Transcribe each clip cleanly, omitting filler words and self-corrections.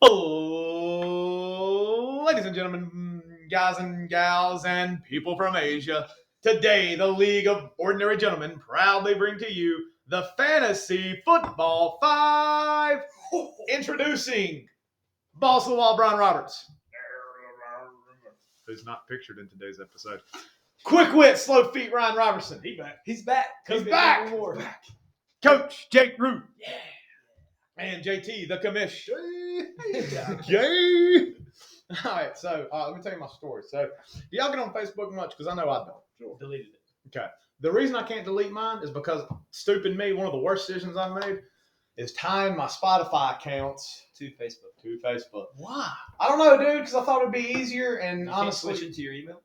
Oh, ladies and gentlemen, guys and gals, and people from Asia, today the League of Ordinary Gentlemen proudly bring to you the Fantasy Football 5. Introducing Boss of the Wall, Bryan Roberts, who's not pictured in today's episode. Quick wit, slow feet, Ryan Robertson. He's back. He's back. Coach Jake Root. Yeah. And JT, the commish. Jay. All right, so let me tell you my story. So, do y'all get on Facebook much? Because I know I don't. Sure. Deleted it. Okay. The reason I can't delete mine is because, stupid me, one of the worst decisions I've made is tying my Spotify accounts to Facebook. Why? I don't know, dude, because I thought it'd be easier, and you honestly. Can't switch into your email?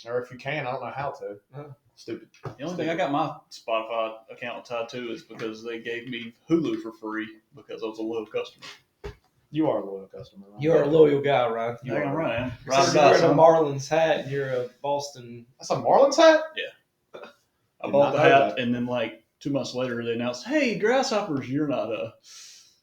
Or if you can, I don't know how to. Stupid. The only thing I got my Spotify account tied to is because they gave me Hulu for free because I was a loyal customer. You are a loyal customer, right? You are a loyal guy, Ryan. You are right. You're wearing a Marlins hat and you're a Boston. That's a Marlins hat? Yeah. I bought the hat, and then like 2 months later they announced, "Hey, Grasshoppers, you're not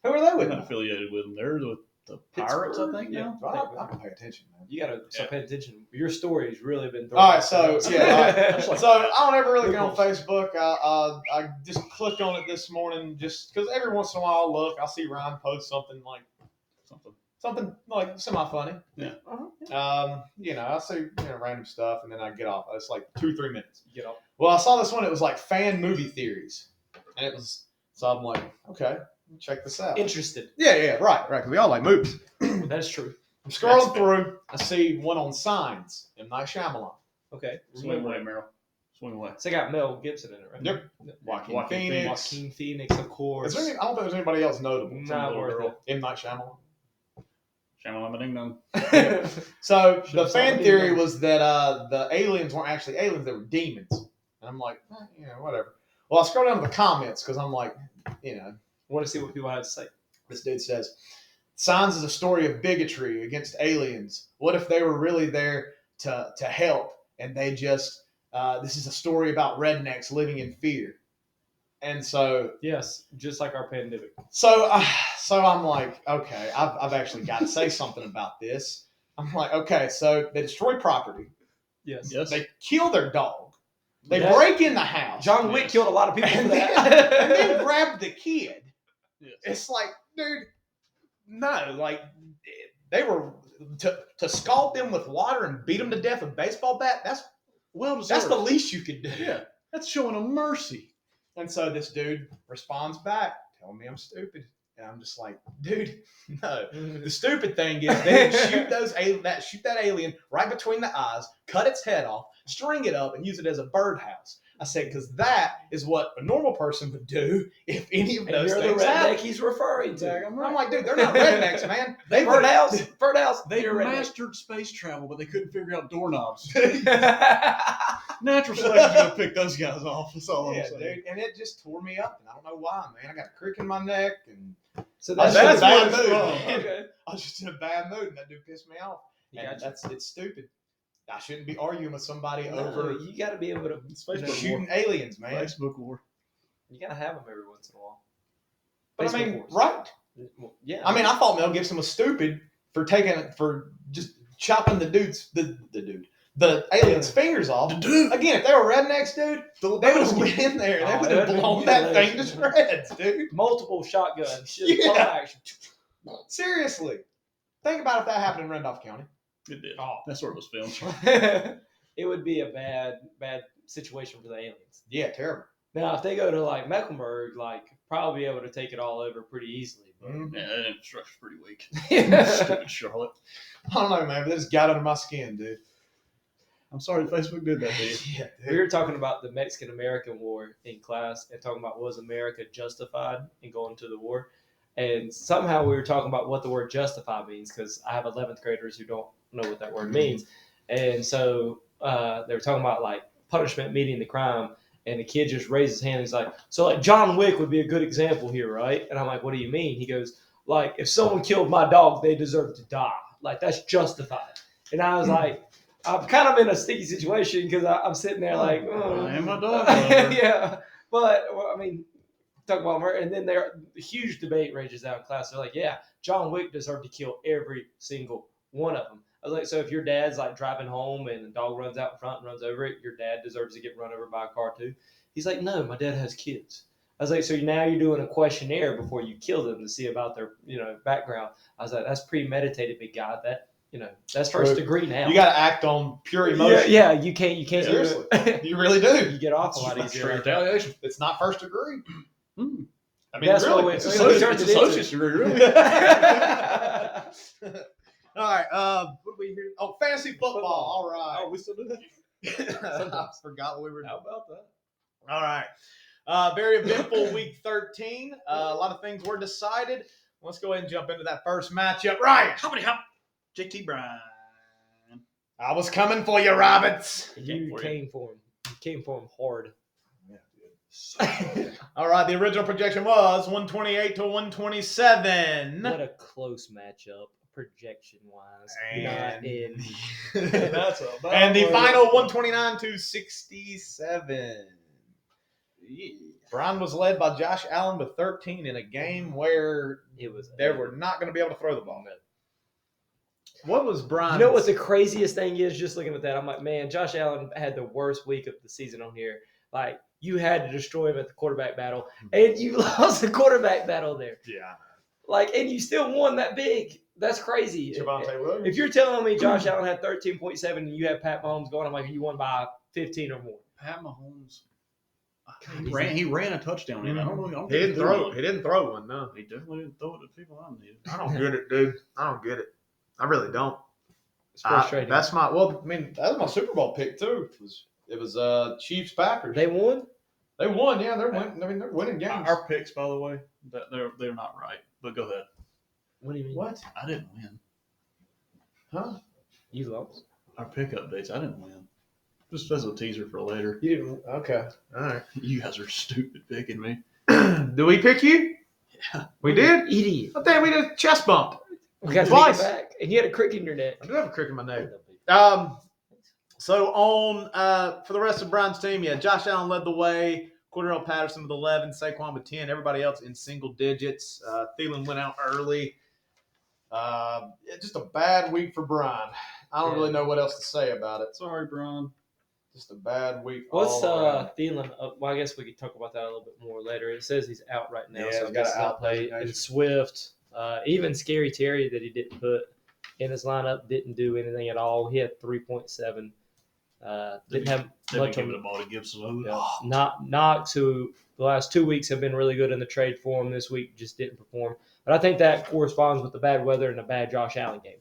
Who are they with? not affiliated with them. They're with the Pirates, I think. Yeah. Now. I can pay attention, man. You gotta pay attention. Your story's really been. All right, so yeah, so I don't ever really get on Facebook. I just clicked on it this morning just because every once in a while I'll see Ryan post something like semi-funny. Yeah. I see random stuff and then I get off. It's like 2-3 minutes. You get off. Well, I saw this one. It was like fan movie theories, and it was so I'm like, okay, check this out. Interested. Yeah, right. Because we all like movies. That's true. I'm scrolling through. I see one on Signs, M. Night Shyamalan. Okay. Swing away, Meryl. Swing away. So they got Mel Gibson in it, right? Yep. Joaquin Phoenix. Joaquin Phoenix, of course. I don't think there's anybody else notable. Not worth it. M. Night Shyamalan. Shyamalan ding dong. So the fan theory was that the aliens weren't actually aliens; they were demons. And I'm like, whatever. Well, I scroll down to the comments because I'm like, want to see what people have to say. This dude says, Signs is a story of bigotry against aliens. What if they were really there to help and they just, this is a story about rednecks living in fear. And so. Yes, just like our pandemic. So I'm like, okay, I've actually got to say something about this. I'm like, okay, so they destroy property. Yes. They kill their dog. They break in the house. John Wick killed a lot of people for that. And then grab the kid. Yes. It's like, dude, no. Like, they were to scald them with water and beat them to death with a baseball bat. That's the least you could do. Yeah, that's showing them mercy. And so this dude responds back, telling me I'm stupid. And I'm just like, dude, no. The stupid thing is they shoot that alien right between the eyes, cut its head off, string it up, and use it as a birdhouse. I said, because that is what a normal person would do if any of those things happened. You're the redneck happen. he's referring to. I'm like, dude, they're not rednecks, man. They birdhouse. They mastered space travel, but they couldn't figure out doorknobs. Natural selection's gonna pick those guys off. That's all I'm saying. Dude, and it just tore me up, and I don't know why, man. I got a crick in my neck, and so that's in a bad mood. Okay. I was just in a bad mood, and that dude pissed me off. It's stupid. I shouldn't be arguing with somebody over. You got to be able to shooting aliens, man. Facebook war. You got to have them every once in a while. But Facebook right? Well, yeah. I thought Mel Gibson was stupid for just chopping the alien's fingers off. Again, if they were rednecks, dude, they would have went in there. They would have blown that thing to shreds, dude. Multiple shotguns. Action. Seriously. Think about if that happened in Randolph County. It did. Oh, that's where it was filmed. It would be a bad situation for the aliens. Yeah, terrible. Now, if they go to like Mecklenburg, probably be able to take it all over pretty easily. But... Yeah, that infrastructure's pretty weak. Stupid Charlotte. I don't know, man, but this got under my skin, dude. I'm sorry Facebook did that to you. Yeah, dude. We were talking about the Mexican-American War in class and talking about was America justified in going to the war. And somehow we were talking about what the word justify means because I have 11th graders who don't know what that word means. And so they were talking about punishment meeting the crime. And the kid just raised his hand. He's like, so John Wick would be a good example here, right? And I'm like, what do you mean? He goes, if someone killed my dog, they deserve to die. That's justified. And I was like, I'm kind of in a sticky situation because I'm sitting there I am a dog. Yeah. But, talk about murder, and then a huge debate rages out in class. They're like, yeah, John Wick deserved to kill every single one of them. I was like, so if your dad's like driving home and the dog runs out in front and runs over it, your dad deserves to get run over by a car too? He's like, no, my dad has kids. I was like, so now you're doing a questionnaire before you kill them to see about their, background. I was like, that's premeditated, big guy. That, that's first degree now. You got to act on pure emotion. Yeah, you can't. Seriously, you really do. You get off a lot easier. Retaliation. It's not first degree. I mean, that's really, it's associate's degree, really. All right. What do we hear? Oh, fantasy football. All right. Oh, we still do that? I forgot what we were doing. How about that? All right. Very eventful week 13. A lot of things were decided. Let's go ahead and jump into that first matchup. Ryan. JT Bryan. I was coming for you, Roberts. You came for him. You came for him hard. All right. The original projection was 128 to 127. What a close matchup, projection-wise. And That's a bad and the word. final 129 to 67. Bryan was led by Josh Allen with 13 in a game where they were not going to be able to throw the ball. What was Bryan? You know what the craziest thing is? Just looking at that, I'm like, man, Josh Allen had the worst week of the season on here. Like, you had to destroy him at the quarterback battle, and you lost the quarterback battle there. Yeah. Like, and you still won that big. That's crazy. Javonte Williams. If you're telling me Josh Allen had 13.7 and you have Pat Mahomes going, I'm like, you won by 15 or more. Pat Mahomes. He ran a touchdown in. I don't He didn't throw. He didn't throw one. No. He definitely didn't throw it to people I needed. I don't get it, dude. I don't get it. I really don't. It's frustrating. That was my Super Bowl pick too. It was Chiefs Packers. They won. They won. Yeah, they're winning. I mean, they're winning games. Our picks, by the way, they're not right. But go ahead. What do you mean? What? I didn't win. Huh? You lost. Our pick updates, I didn't win. Just as a teaser for later. You didn't. Okay. All right. You guys are stupid picking me. Did we pick you? Yeah. We did? Idiot. I think we did a chest bump. We got to Twice. take it back. And you had a crick in your neck. I do have a crick in my neck. So on for the rest of Bryan's team, yeah, Josh Allen led the way. Cordell Patterson with 11, Saquon with 10. Everybody else in single digits. Thielen went out early. Just a bad week for Bryan. I don't really know what else to say about it. Sorry, Bryan. Just a bad week. What's all around. Thielen? Well, I guess we could talk about that a little bit more later. It says he's out right now, Yeah, so I he's guess got he'll an out play. designation. And Swift, even Scary Terry that he didn't put in his lineup didn't do anything at all. He had 3.7. Didn't have much give on it a ball to Gibson. Knox, who the last 2 weeks have been really good in the trade for him. This week just didn't perform. But I think that corresponds with the bad weather and the bad Josh Allen game.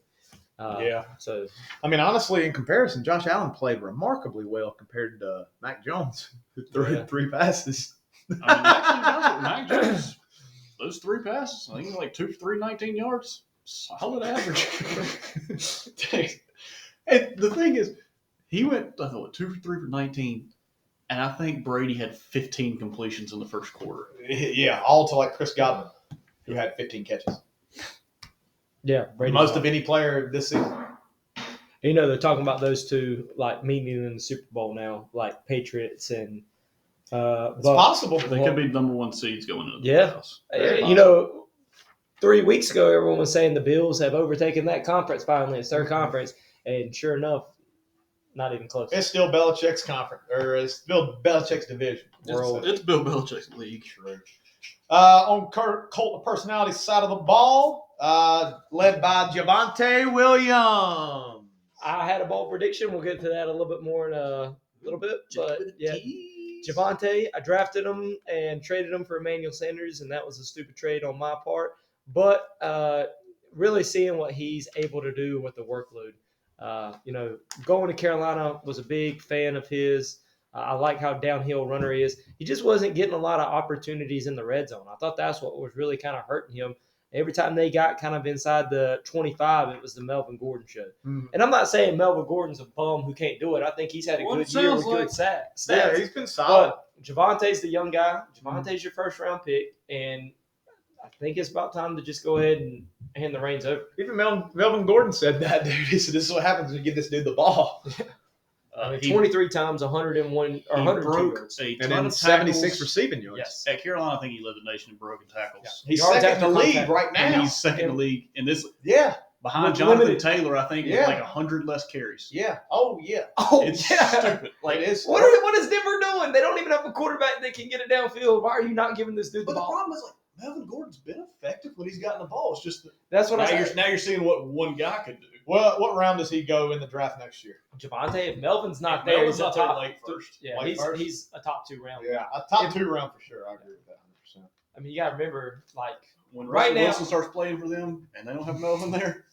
Yeah. So, I mean, honestly, in comparison, Josh Allen played remarkably well compared to Mac Jones, who threw 3 passes. I mean, actually, Mac Jones, those 3 passes, I think like 2 for 3, 19 yards. Solid average. And the thing is, he went, I thought, 2 for 3 for 19, and I think Brady had 15 completions in the first quarter. Yeah, all to like Chris Godwin, who had 15 catches. yeah. Brady Most of any player this season. You know, they're talking about those two, like, meeting in the Super Bowl now, like Patriots and It's possible. They could be number 1 seeds going into the Yeah. playoffs. You know, 3 weeks ago, everyone was saying the Bills have overtaken that conference finally. It's their conference. And sure enough, not even close. It's still Belichick's conference, or it's still Belichick's division. It's Bill Belichick's league. True. On Colt personality side of the ball, led by Javonte Williams. I had a bold prediction. We'll get to that a little bit more in a little bit. But, yeah, Javonte, I drafted him and traded him for Emmanuel Sanders, and that was a stupid trade on my part. But really seeing what he's able to do with the workload. You know, going to Carolina, was a big fan of his. I like how downhill runner he is. He just wasn't getting a lot of opportunities in the red zone. I thought that's what was really kind of hurting him. Every time they got kind of inside the 25, it was the Melvin Gordon show. Mm. And I'm not saying Melvin Gordon's a bum who can't do it. I think he's had a good year with good stats. Yeah, he's been solid. But Javonte's the young guy. Javonte's your first-round pick, and I think it's about time to just go ahead and hand the reins over. Even Melvin Gordon said that, dude. He said, this is what happens when you give this dude the ball. He 23 times, 101 or 102 broke yards. a And ton then of 76 tackles. receiving yards. Yes. At Carolina, I think he led the nation in broken tackles. He's Yards second in after the league contact. right And now. he's second in the league. And this Yeah. behind With Jonathan limited- Taylor, I think, with Yeah. like 100 less carries. Yeah. Oh, yeah. Oh, It's yeah. stupid. Like, It is. What is Denver doing? They don't even have a quarterback that can get it downfield. Why are you not giving this dude the but the ball? problem is, like, Melvin Gordon's been effective when he's gotten the ball. It's just that That's what I now said. you're seeing what one guy could do. What round does he go in the draft next year? Javante, if Melvin's not If there, Melvin's he's a not there top late first. Yeah, Late first? he's a top 2 round. Yeah, a top If- 2 round for sure. I agree with that 100%. I mean, you got to remember, like, When Right Russell now- Wilson starts playing for them and they don't have Melvin there,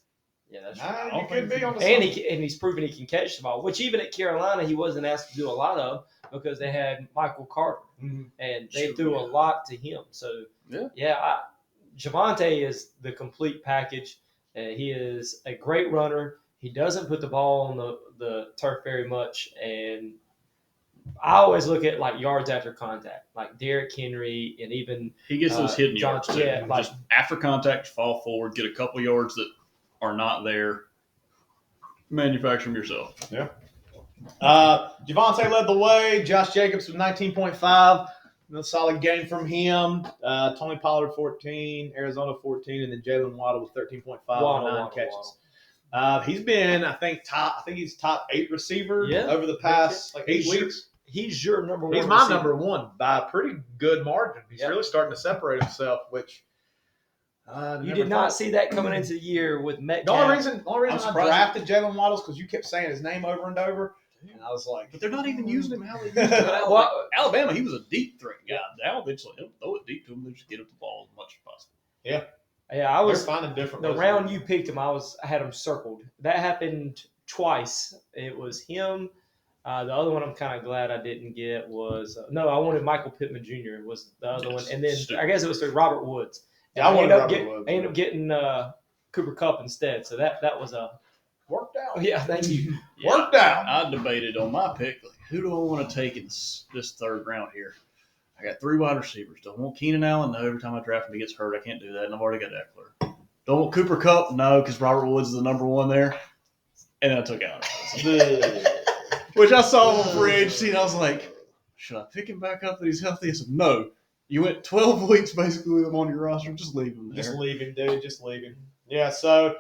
yeah, that's Nah, don't you could think be on the and he's proven he can catch the ball, which even at Carolina he wasn't asked to do a lot of because they had Michael Carter Mhm. and they Sure, threw a yeah. lot to him. So Javante is the complete package. He is a great runner. He doesn't put the ball on the turf very much, and I always look at like yards after contact, like Derrick Henry, and even he gets those hidden John- yards too. yeah, like- Just after contact, fall forward, get a couple yards that are not there. Manufacture them yourself. Javante led the way. Josh Jacobs with 19.5. A solid game from him. Tony Pollard 14, Arizona 14, and then Jalen Waddle with 13.5 on 9 catches. He's been, I think he's top 8 receiver Yeah. over the past like 8 He's your- weeks. He's your number 1. He's my receiver. number 1 by a pretty good margin. He's Yep. really starting to separate himself, which You did not see that coming into the year with Metcalf. The only reason I'm I surprised. drafted Jalen Waddle is because you kept saying his name over and over, and I was like, But they're not even using him how they used him. at Alabama. Well- Alabama, he was a deep threat guy. Now they just they'll throw it deep to him. They just get him the ball as much as possible. Yeah, I they're was finding different. the ways round to- you picked him. I had him circled. That happened twice. It was him. The other one I'm kind of glad I didn't get was no. I wanted Michael Pittman Jr. was the other Yes, one, and then stupid. I guess it was through Robert Woods. Yeah, I And wanted ended up Robert get- Woods, I ended yeah. up getting Cooper Kupp instead. So that was a worked out. yeah. Thank you. Worked out. I debated on my pick. Like, who do I want to take in this third round here? I got 3 wide receivers. Don't want Keenan Allen. No, every time I draft him, he gets hurt. I can't do that. And I've already got Eckler. Don't want Cooper Kupp. No, because Robert Woods is the number 1 there. And then I took out. Which I saw him on free agency, and I was like, should I pick him back up that he's healthy? I said, no. You went 12 weeks basically with him on your roster. Just leave him there. Just leave him, dude. Just leave him. Yeah. So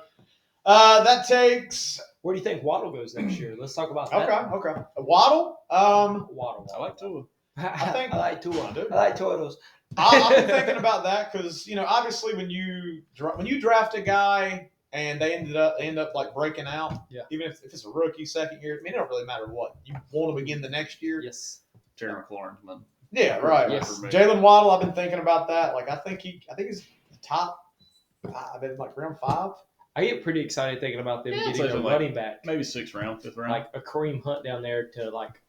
that takes. Where do you think Waddle goes next year? Let's talk about that. Okay. Waddle. Waddle. I like Tua. I think- I like Tua. I do. I like Toros. I've been thinking about that because obviously when you draft a guy and they end up like breaking out, Yeah. even if it's a rookie second year, I mean it don't really matter what you want to begin the next year. Yes. Terry McLaurin, man. Yeah, right. Yes. For me. Jalen Waddle, I've been thinking about that. Like I think he's top. I've been like round 5. I get pretty excited thinking about them Yeah, getting it's a like- running back, Maybe 6th round, 5th round. like a Kareem Hunt down there to like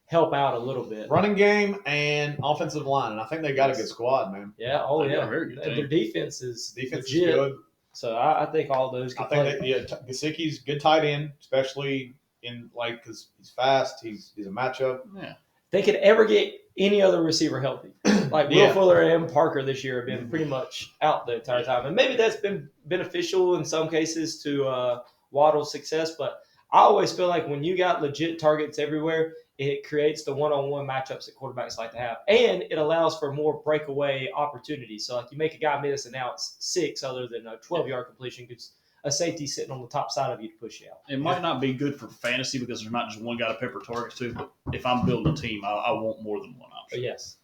help out a little bit. Running game and offensive line, and I think they got a good squad, man. Yeah. Oh They got yeah. a very good team. Their defense is Defense legit. is good. So I think all those. I Can think play. that Gesicki's good tight end, especially in like because he's fast. He's a matchup. Yeah. They could ever get any other receiver healthy. Like Will Yeah. Fuller and Parker this year have been pretty much out the entire time. And maybe that's been beneficial in some cases to Waddle's success. But I always feel like when you got legit targets everywhere, it creates the one-on-one matchups that quarterbacks like to have. And it allows for more breakaway opportunities. So like you make a guy miss and now it's 6 other than a 12-yard completion because a safety sitting on the top side of you to push you out. It might not be good for fantasy because there's not just one guy to pepper targets to, but if I'm building a team, I want more than one But option. yes.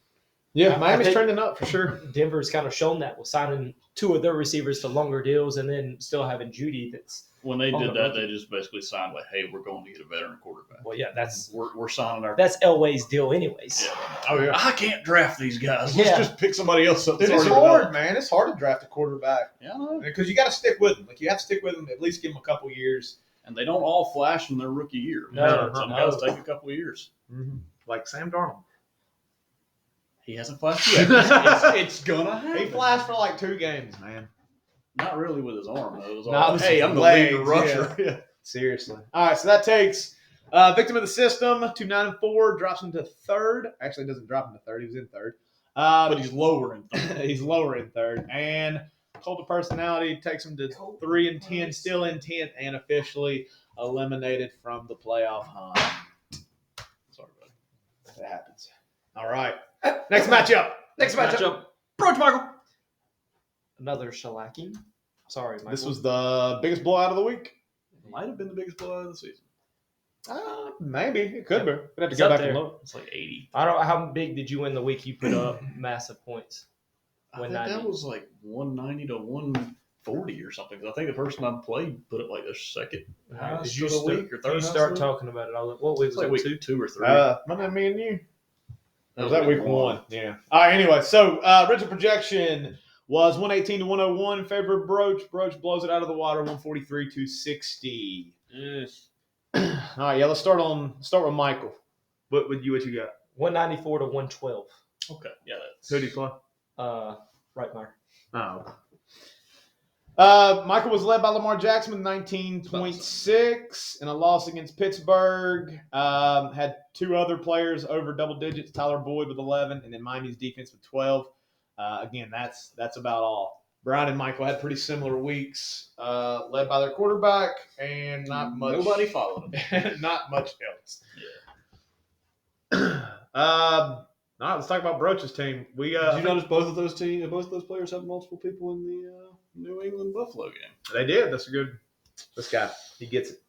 Yeah, I Miami's think- trending up for sure. Denver's kind of shown that with signing 2 of their receivers to longer deals and then still having Judy that's When they Oh, did the that, rookie. they just basically signed like, hey, we're going to get a veteran quarterback. well, yeah, that's We're signing our. Elway's deal anyways. Yeah. Oh yeah. I can't draft these guys. Yeah. Let's just pick somebody else up. Dude, that's it's already hard, developed. man. It's hard to draft a quarterback Yeah, I know. because you got to stick with them. Like you have to stick with them. At least give them a couple years. And they don't all flash in their rookie year. No, Some no. guys take a couple of years. Like Sam Darnold. He hasn't flashed yet. it's gonna happen. He flashed for like 2 games, man. Not really with his arm though. It was all, Not with hey, his I'm the legs, leader rusher. yeah. Seriously. All right, so that takes victim of the system to 9-4, drops him to 3rd. Actually, doesn't drop him to 3rd. He was in 3rd. But he's lower in He's lower in 3rd. And Cult of Personality takes him to 3-10, still in 10th, and officially eliminated from the playoff hunt. it happens. All right. Next matchup. Broach, Michael. Another shellacking. Sorry, Michael. This was the biggest blowout of the week. Might have been the biggest blowout of the season. Maybe. It could be. We'd have to It's go up back there. and look. It's like 80. I don't know how big did you win the week you put up massive points. I think 190. that was like 190 to 140 or something. 'Cause I think the person I played put up like their second highest you of the start, week or third you highest start of the week. talking about it. What week It's was like it? week 2? 2 or 3. Wasn't that me and you? Or was that week 1? Yeah. All right, anyway. So, original projection was 118 to 101 in favor of Broach. Broach blows it out of the water, 143 to 60. Yes. All right, yeah, let's start with Michael. What you got? 194 to 112. Okay. Yeah. That's, Who did he play? Rightmyer. Oh. Michael was led by Lamar Jackson with 19.6 in a loss against Pittsburgh. Had 2 other players over double digits, Tyler Boyd with 11, and then Miami's defense with 12. Again, that's about all. Bryan and Michael had pretty similar weeks, led by their quarterback, and not much. Nobody followed him. Not much else. Yeah. All right, let's talk about Broach's team. Did you notice both of those players have multiple people in the New England Buffalo game? They did. That's a good. This guy, he gets it.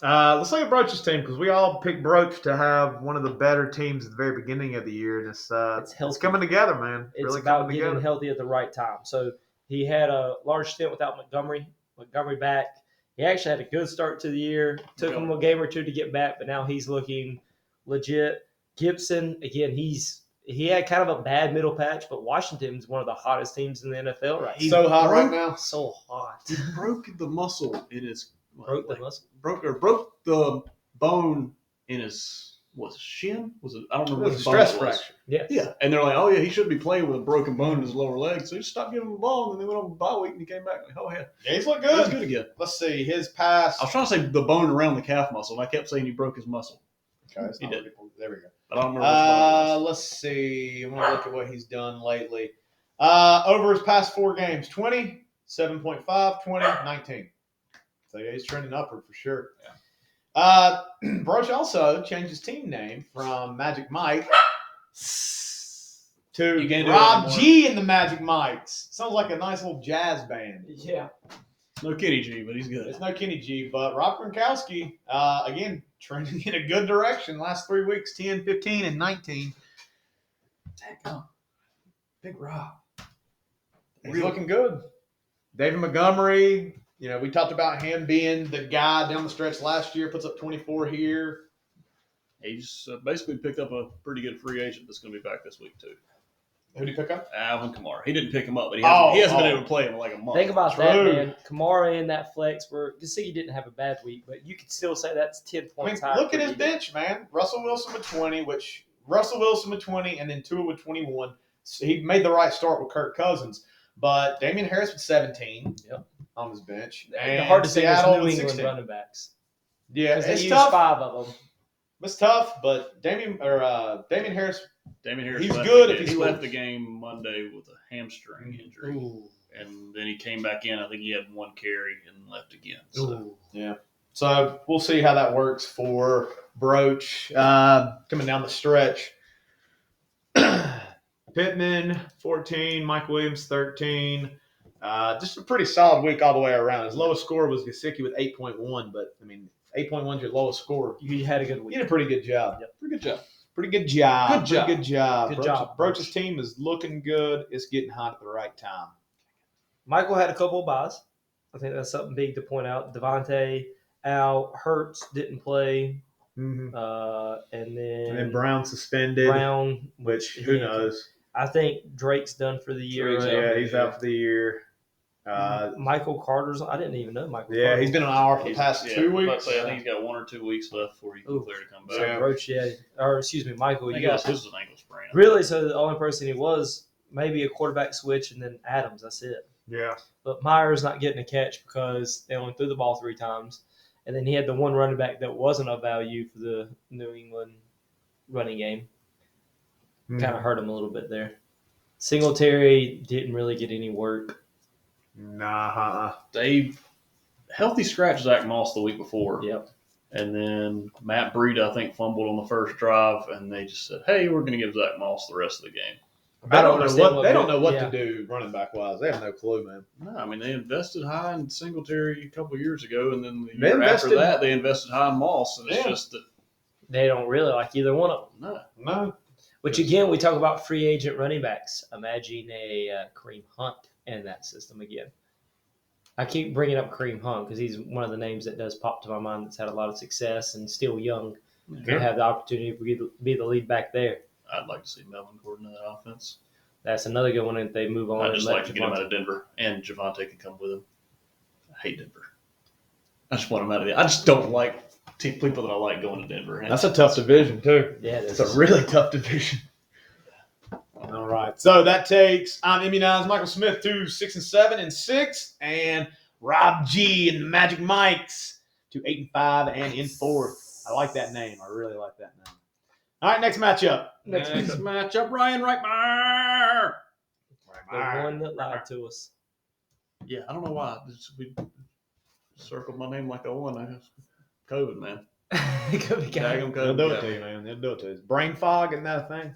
Let's look at Broach's team because we all picked Broach to have one of the better teams at the very beginning of the year, and it's coming together, man. It's really about coming getting together. healthy at the right time. So he had a large stint without Montgomery. Montgomery back. He actually had a good start to the year. Took him a game or 2 to get back, but now he's looking legit. Gibson, again, he had kind of a bad middle patch, but Washington's one of the hottest teams in the NFL right now. So hot right now. So hot. He broke the muscle in his Broke the muscle? broke the bone in his shin? Was it? I don't remember. It was a what bone stress it was. fracture. Yes. Yeah, and they're like, oh yeah, he should be playing with a broken bone in his lower leg, so he just stopped giving him the ball, and then they went on a bye week, and he came back like, oh yeah, Yeah, he's looked he's good. good again. Let's see his pass. I was trying to say the bone around the calf muscle, and I kept saying he broke his muscle, Okay, it's He not did. what there we go. but I don't remember which bone it was. Let's see. I'm gonna look at what he's done lately. Over his past 4 games, 20, 7.5, 20, 19. So yeah, he's trending upward for sure. Broach also changed his team name from Magic Mike to You can't do Rob that anymore. G and the Magic Mikes. Sounds like a nice little jazz band. Yeah. No Kenny G, but he's good. It's no Kenny G, but Rob Gronkowski, again, trending in a good direction. Last 3 weeks, 10, 15, and 19. Big Rob. He's looking good. David Montgomery, we talked about him being the guy down the stretch last year, puts up 24 here. He's basically picked up a pretty good free agent that's going to be back this week too. Who did he pick up? Alvin Kamara. He didn't pick him up, but he hasn't been able to play him in like a month. Think about True. that, man. Kamara in that flex where Gesicki didn't have a bad week, but you could still say that's 10 points higher. Look at his bench, man. Russell Wilson with 20, and then Tua with 21. So he made the right start with Kirk Cousins. But Damian Harris with 17 on his bench. And hard to say Seattle there's New with England 16. running backs. Yeah, Because they it's use tough. 5 of them. It's tough, but Damian Harris, Damian Harris. He's left good the if game. he He left scores. the game Monday with a hamstring injury, Ooh. and then he came back in. I think he had 1 carry and left again. So. Ooh. So we'll see how that works for Broach coming down the stretch. Pittman, 14. Mike Williams, 13. Just a pretty solid week all the way around. His lowest score was Gesicki with 8.1, but, 8.1 is your lowest score. You had a good week. You did a pretty good job. Yep. Pretty good job. Pretty good job. Good job. Pretty good job. Good job, Broach's team is looking good. It's getting hot at the right time. Michael had a couple of buys. I think that's something big to point out. Devontae, Al, Hurts didn't play. Mm-hmm. And then And then Brown suspended, Brown, which who knows? I think Drake's done for the year. Yeah, he's out for the year. Michael Carter's. I didn't even know Michael. Yeah, Carter. he's been on IR for the past 2 I weeks. think he's got 1 or 2 weeks left before he can clear to come back. Yeah. Roach, Michael. I You guess got his was an ankle sprain. really. So the only person he was maybe a quarterback switch, and then Adams. That's it. Yeah. But Myers not getting a catch because they only threw the ball 3 times, and then he had the one running back that wasn't of value for the New England running game. Kind of hurt him a little bit there. Singletary didn't really get any work. Nah. They healthy scratch Zach Moss the week before. Yep. And then Matt Breida, I think, fumbled on the first drive, and they just said, "Hey, we're going to give Zach Moss the rest of the game." They don't know what yeah. to do running back wise. They have no clue, man. No, I mean they invested high in Singletary a couple years ago, and then the They year after invested- that they invested high in Moss, and it's Yeah. just that They don't really like either one of them. No. Which, again, we talk about free agent running backs. Imagine a Kareem Hunt in that system again. I keep bringing up Kareem Hunt because he's one of the names that does pop to my mind that's had a lot of success and still young. Yeah. Have the opportunity to be the lead back there. I'd like to see Melvin Gordon in that offense. That's another good one if they move on. I'd just and like to get him out of Denver, and Javonte can come with him. I hate Denver. I just want him out of there. I just don't like people that I like going to Denver. That's a tough division, too. Yeah, It's a really tough division. All right. So that takes immunized Michael Smith to 6-7 and 6, and Rob G and the Magic Mikes to 8-5 and in 4th. I like that name. I really like that name. All right, next matchup. Next matchup, Ryan Rightmyer. the one that lied to us. Yeah, I don't know why. We circled my name like I won. I have COVID, man. Could be Tag good. 'em They'll COVID. do it to you, man. They'll do it to you. Is brain fog, isn't that a thing?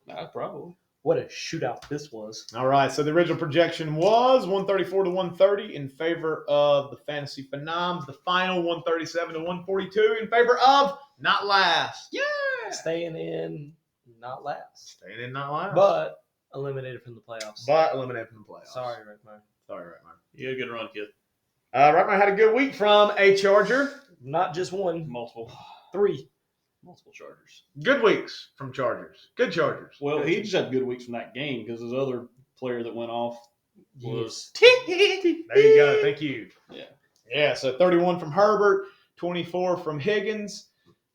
Nah, probably. What a shootout this was. All right, so the original projection was 134 to 130 in favor of the Fantasy Phenoms. The final 137 to 142 in favor of not last. Yeah, Staying in, not last. staying in not last, But eliminated from the playoffs. but eliminated from the playoffs. Sorry, Rightmyer. Sorry, Rightmyer. You had a good run, kid. Rightmyer had a good week from a Charger. Not just one, Multiple 3. Chargers. Good weeks from Chargers. Good Chargers. Well, he just had good weeks from that game because his other player that went off was There you go. Thank you. Yeah. Yeah, so 31 from Herbert, 24 from Higgins.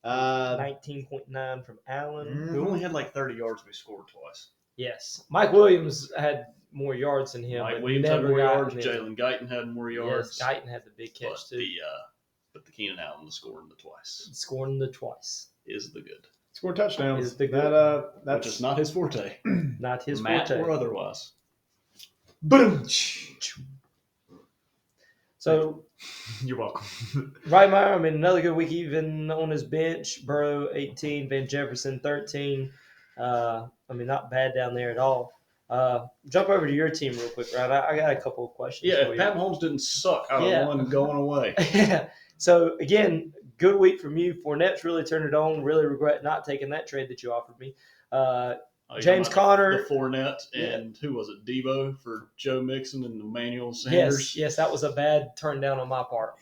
19.9 from Allen. who only had like 30 yards, but he scored twice. Yes. Mike Williams had more yards than him. Mike but Williams had never more got yards. in it. Jalen Guyton had more yards. Yes, Guyton had the big catch, but too. but the Keenan Allen was scoring the twice Scoring the twice. is the good. Scored touchdowns. Is the That's just not his forte. Not his Matt forte. or otherwise. Boom. So, You're welcome. Rightmyer, I mean, another good week even on his bench. Burrow, 18. Van Jefferson, 13. I mean, not bad down there at all. Jump over to your team real quick, Ryan. I got a couple of questions Yeah, for if you. Pat Mahomes didn't suck, I would Yeah. have won going away. So, again, good week from you. Fournette's really turned it on. Really regret not taking that trade that you offered me. You're James talking about Conner. the Fournette, and who was it? Debo for Joe Mixon and Emmanuel Sanders. Yes, that was a bad turn down on my part.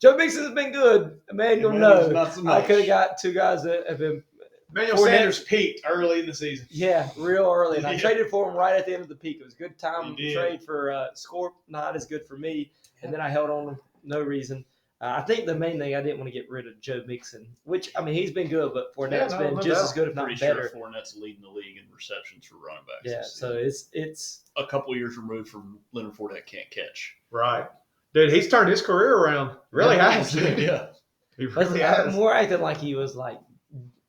Joe Mixon has been good. Emmanuel, Emmanuel's no. not so I much. could have got two guys that have been, Emmanuel Fournette- Sanders peaked early in the season. yeah, real early. And I Yeah. traded for him right at the end of the peak. It was a good time You did. trade for Scorp, not as good for me. And then I held on for no reason. I think the main thing, I didn't want to get rid of Joe Mixon, which, I mean, he's been good, but Fournette's no been doubt. just as good, if not Pretty better. sure Fournette's leading the league in receptions for running backs. Yeah, this so season. it's a couple years removed from Leonard Fournette can't catch. Right. Dude, he's turned his career around. Really has. Dude. Yeah. He but really has. more acting like he was like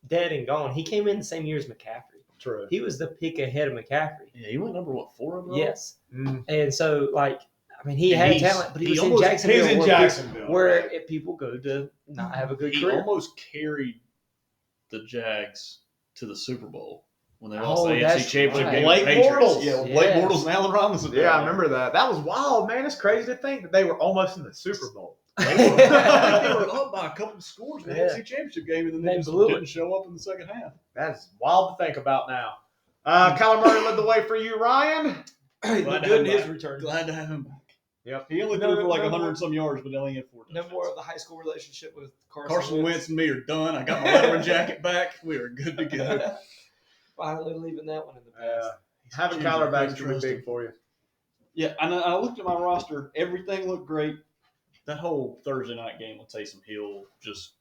dead and gone. He came in the same year as McCaffrey. True. He was the pick ahead of McCaffrey. Yeah, he went number 4 overall? Yes, Mm. and so like, I mean, he And had he's- talent, but he he was almost- in Jacksonville. He's in where Jacksonville. people, where if people go to not have a good He career. almost carried the Jags to the Super Bowl when they Oh, lost the that's AFC Championship right. game. Blake to the Patriots. Bortles. Yeah, with Yes. Blake Bortles and Allen Robinson. Yeah, I remember that. That was wild, man. It's crazy to think that they were almost in the Super Bowl. I think they were up by a couple of scores in the Yeah. AFC Championship game, and then They they just blew didn't it. show up in the second half. That's wild to think about now. Kyler Murray led the way for you, Ryan. He Glad looked to good in have his him return. Glad to have him back. Yep. He only No- threw for like no 100 more- and some yards, but only had 4 No touchdowns. more of the high school relationship with Carson Wentz and me are done. I got my Letterman jacket back. We are good to go. Finally leaving that one in the past. Having Jeez, Kyler back please is really trust him. big for you. Yeah, and I looked at my roster. Everything looked great. That whole Thursday night game with Taysom Hill just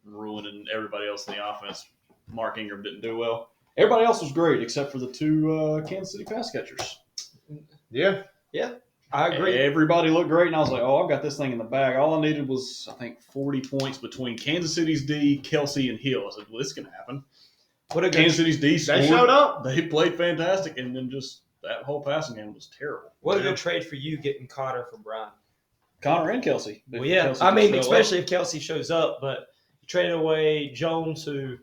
ruining everybody else in the offense. Mark Ingram didn't do well. Everybody else was great except for the 2 Kansas City pass catchers. Yeah. I agree. Everybody looked great, and I was like, oh, I've got this thing in the bag. All I needed was, I think, 40 points between Kansas City's D, Kelsey, and Hill. I said, well, this can happen. What a good Kansas City's D scored. They showed up. They played fantastic, and then just that whole passing game was terrible. what a good trade for you getting Connor from Bryan. Connor and Kelsey. Well, yeah. I mean, especially if Kelsey shows up, but you traded away Jones, who,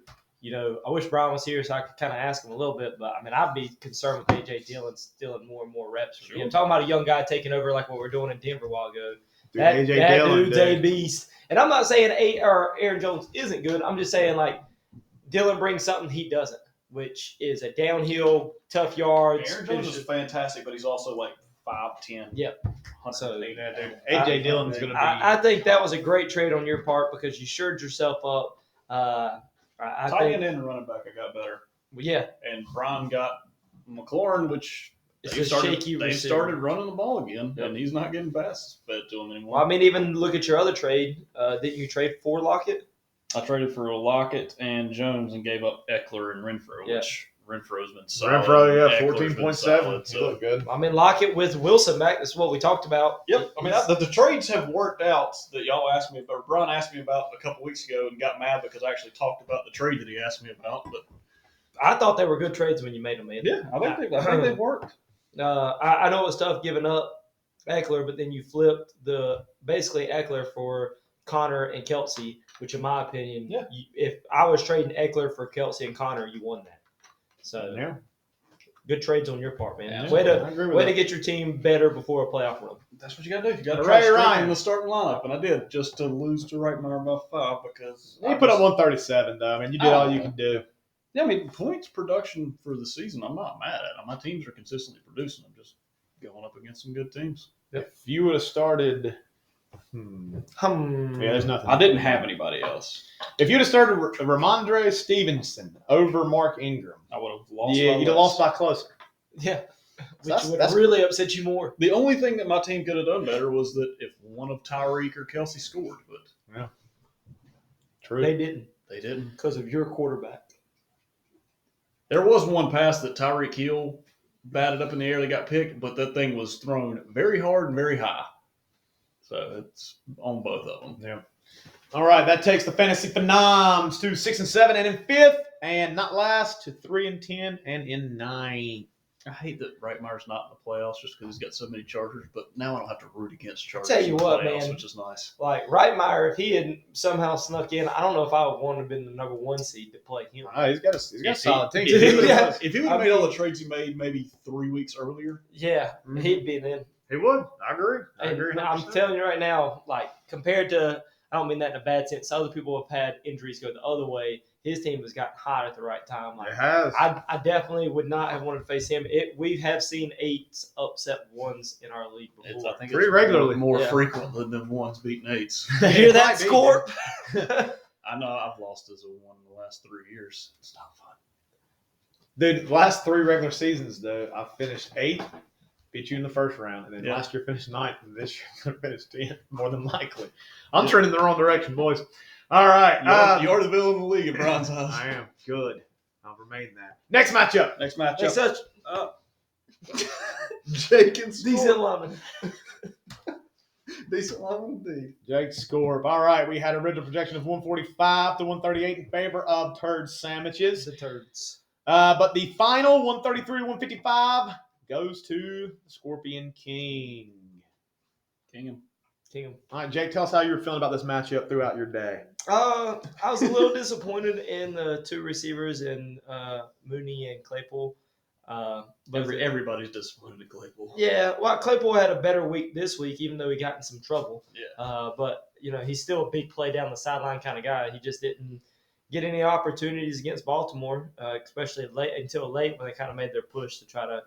I wish Bryan was here so I could kind of ask him a little bit, but I mean, I'd be concerned with A.J. Dillon stealing more and more reps. Sure. Talking about a young guy taking over like what we're doing in Denver a while ago. Dude, A.J. Dillon, dude's a beast. And I'm not saying Aaron Jones isn't good. I'm just saying, like, Dillon brings something he doesn't, which is a downhill, tough yards. Aaron Jones is fantastic, but he's also like 5'10". Yep. So, A.J. Dillon's going to be. I think that was a great trade on your part because you shored yourself up. Tight end and running back, I got better. Yeah. And Bryan got McLaurin, which they started running the ball again, and he's not getting fed to him anymore. Well, I mean, even look at your other trade. Didn't you trade for Lockett? I traded for Lockett and Jones and gave up Eckler and Renfro, which Renfro's been solid. Renfro, 14.7. He looked good. I mean, Lockett with Wilson back, that's what we talked about. Yep. I mean, the trades have worked out that y'all asked me about, or Bryan asked me about a couple weeks ago and got mad because I actually talked about the trade that he asked me about. But I thought they were good trades when you made them, man. Yeah, I think they've worked. I know it was tough giving up Eckler, but then you flipped basically Eckler for Connor and Kelsey, which in my opinion, if I was trading Eckler for Kelsey and Connor, you won that. So good trades on your part, man. Yeah, way to get your team better before a playoff run. That's what you got to do. You got to try to strengthen the starting lineup, and I did just to lose to Rightmyer by 5 because you put up 137 though. I mean, you did all you can do. Yeah, I mean, points production for the season, I'm not mad at. My teams are consistently producing. I'm just going up against some good teams. If you would have started, there's nothing. I didn't have anybody else. If you'd have started Ramondre Stevenson over Mark Ingram, I would have lost. Yeah, you'd have lost by closer. Yeah, which would have really upset you more. The only thing that my team could have done better was that if one of Tyreek or Kelsey scored, but true, they didn't. They didn't because of your quarterback. There was one pass that Tyreek Hill batted up in the air that got picked, but that thing was thrown very hard and very high. So it's on both of them. Yeah. All right, that takes the fantasy phenoms to 6-7 and in 5th, and not last to 3-10 and in 9th. I hate that Rightmyer's not in the playoffs just because he's got so many Chargers, but now I don't have to root against Chargers. Tell you what, playoffs, man, which is nice. Like Rightmyer, if he had somehow snuck in, I don't know if I would want to have been the number 1 seed to play him. He's got a solid team. If he would have made all the trades he made maybe 3 weeks earlier, he'd been in. He would. I agree. I'm telling you right now, like compared to, I don't mean that in a bad sense. Other people have had injuries go the other way. His team has gotten hot at the right time. Like, it has. I definitely would not have wanted to face him. We have seen 8 upset ones in our league before. I think pretty regularly. More frequent than the ones beating 8s. You hear that, Scorp? I know I've lost as a 1 in the last 3 years. It's not fun. Dude, the last 3 regular seasons, though, I finished 8th, beat you in the first round, and then last year finished 9th, and this year I'm going to finish 10th, more than likely. I'm trending the wrong direction, boys. All right. You are the villain of the league at Bryan's house. I am. Good. I'll remain that. Next matchup. Jake and Scorp. Decent lineman. Decent lineman indeed. Jake Scorp. All right. We had a original projection of 145 to 138 in favor of turd sandwiches. The turds. But the final 133-155 goes to the Scorpion King. Kingham. All right, Jake, tell us how you were feeling about this matchup throughout your day. I was a little disappointed in the 2 receivers in Mooney and Claypool. Everybody's disappointed in Claypool. Yeah, well, Claypool had a better week this week, even though he got in some trouble. Yeah. But he's still a big play down the sideline kind of guy. He just didn't get any opportunities against Baltimore, especially until late when they kind of made their push to try to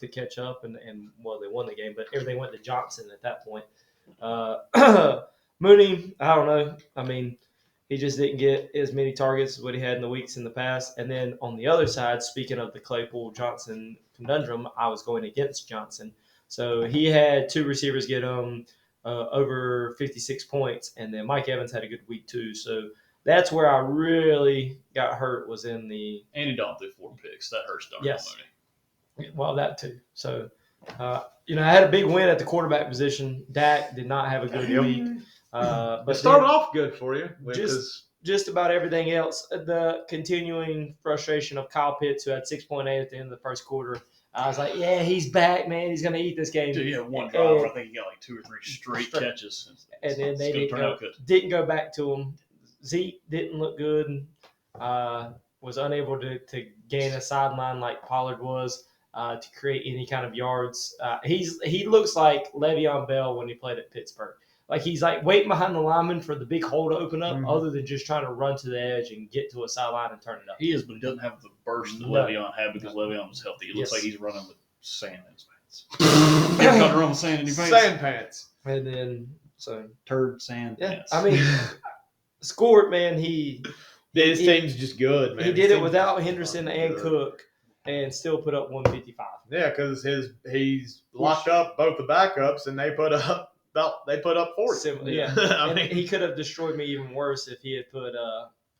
catch up, and they won the game, but everything went to Johnson at that point. Mooney, I don't know. I mean, he just didn't get as many targets as what he had in the weeks in the past. And then on the other side, speaking of the Claypool-Johnson conundrum, I was going against Johnson. So he had 2 receivers get him over 56 points, and then Mike Evans had a good week too. So that's where I really got hurt, was in the – Andy Dalton threw 4 picks. That hurts Darnell Mooney. Well, that too. So – I had a big win at the quarterback position. Dak did not have a good week. But it started off good for you. Just about everything else. The continuing frustration of Kyle Pitts, who had 6.8 at the end of the first quarter. I was like, yeah, he's back, man. He's gonna eat this game. Dude, he had one drive where I think he got like 2 or 3 straight catches. And then they It's didn't go back to him. Zeke didn't look good. Was unable to gain a sideline like Pollard was to create any kind of yards. He looks like Le'Veon Bell when he played at Pittsburgh. Like he's like waiting behind the lineman for the big hole to open up, other than just trying to run to the edge and get to a sideline and turn it up. He is, but he doesn't have the burst that Le'Veon had because Le'Veon was healthy. It looks like he's running with sand in his pants. You ever got to run with sand in your pants? Sand pants. And then turd sand. Yeah, pants. I mean, Scorp, man, His team's just good, man. He did it without Henderson and Cook, and still put up 155. Yeah, because he's locked up both the backups, and they put up 40. Yeah, I and mean, he could have destroyed me even worse if he had put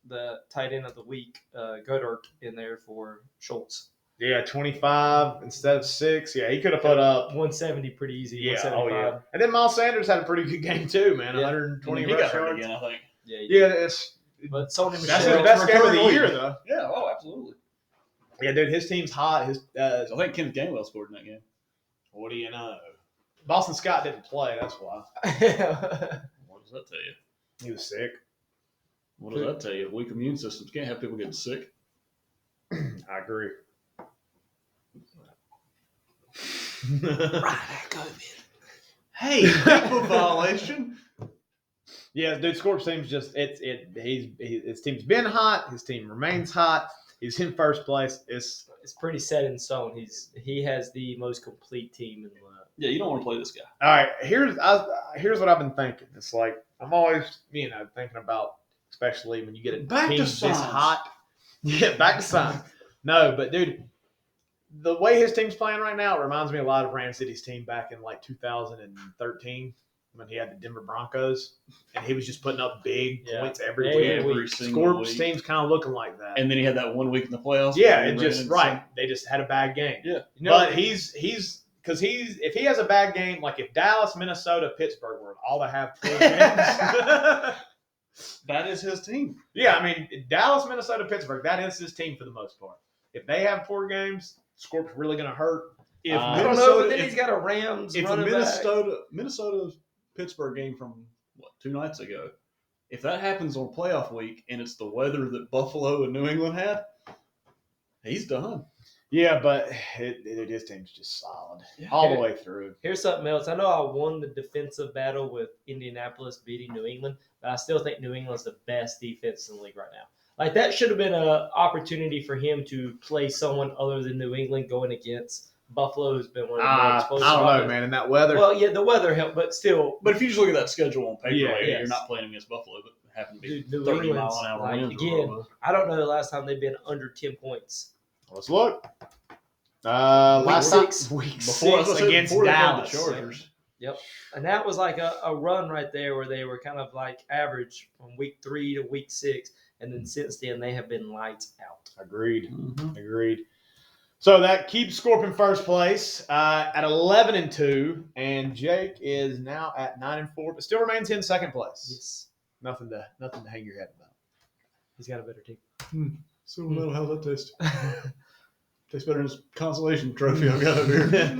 the tight end of the week, Goddard, in there for Schultz. Yeah, 25 instead of 6. Yeah, he could have put up 170 pretty easy. Yeah, 175. And then Miles Sanders had a pretty good game too, man. Yeah. 120 he rush got hurt yards. again, I think. Yeah, but Sony that's Michel, his best game of the year, though. Yeah, oh, absolutely. Yeah, dude, his team's hot. I think Kenneth Gainwell scored in that game. What do you know? Boston Scott didn't play. That's why. What does that tell you? He was sick. What does that tell you? Weak immune systems can't have people getting sick. I agree. Hey, HIPAA violation. Yeah, dude, Scorp's team's just his team's been hot. His team remains hot. He's in first place. It's pretty set in stone. He has the most complete team in the world. Yeah, you don't want to play this guy. all right. Here's what I've been thinking. It's like I'm always thinking about, especially when you get a Back team to this science. hot. Yeah, back to science. No, but dude, the way his team's playing right now, it reminds me a lot of Ram City's team back in like 2013 when he had the Denver Broncos, and he was just putting up big points every week. Every single Scorp's week. team's kind of looking like that. And then he had that 1 week in the playoffs. Yeah, and just right. They just had a bad game. Yeah. But he's because if he has a bad game, like if Dallas, Minnesota, Pittsburgh were all to have 4 games. That is his team. Yeah, I mean Dallas, Minnesota, Pittsburgh, that is his team for the most part. If they have 4 games, Scorp's really gonna hurt. If I don't know, but then he's got a Rams if the running Minnesota Pittsburgh game from 2 nights ago, if that happens on playoff week and it's the weather that Buffalo and New England had, he's done. Yeah, but his team's just solid all the way through. Here's something else. I know I won the defensive battle with Indianapolis beating New England, but I still think New England's the best defense in the league right now. Like, that should have been an opportunity for him to play someone other than New England going against Buffalo, who's been one of the more explosive. I don't know, man. In that weather. Well, yeah, the weather helped, but still. But if you just look at that schedule on paper, Yeah, you're not playing against Buffalo, but happen to be Dude, New 30 England's, mile an hour like, winds. again, I don't know the last time they've been under 10 points. Let's look. Last six. week Before 6 against Dallas. The Chargers. Yep. And that was like a run right there where they were kind of like average from week 3 to week 6. And then since then, they have been lights out. Agreed. Mm-hmm. Agreed. So that keeps Scorp in first place at 11-2, and Jake is now at 9-4, but still remains in second place. Yes. Nothing to hang your head about. He's got a better team. So how's that taste? Tastes better than his consolation trophy I've got over here.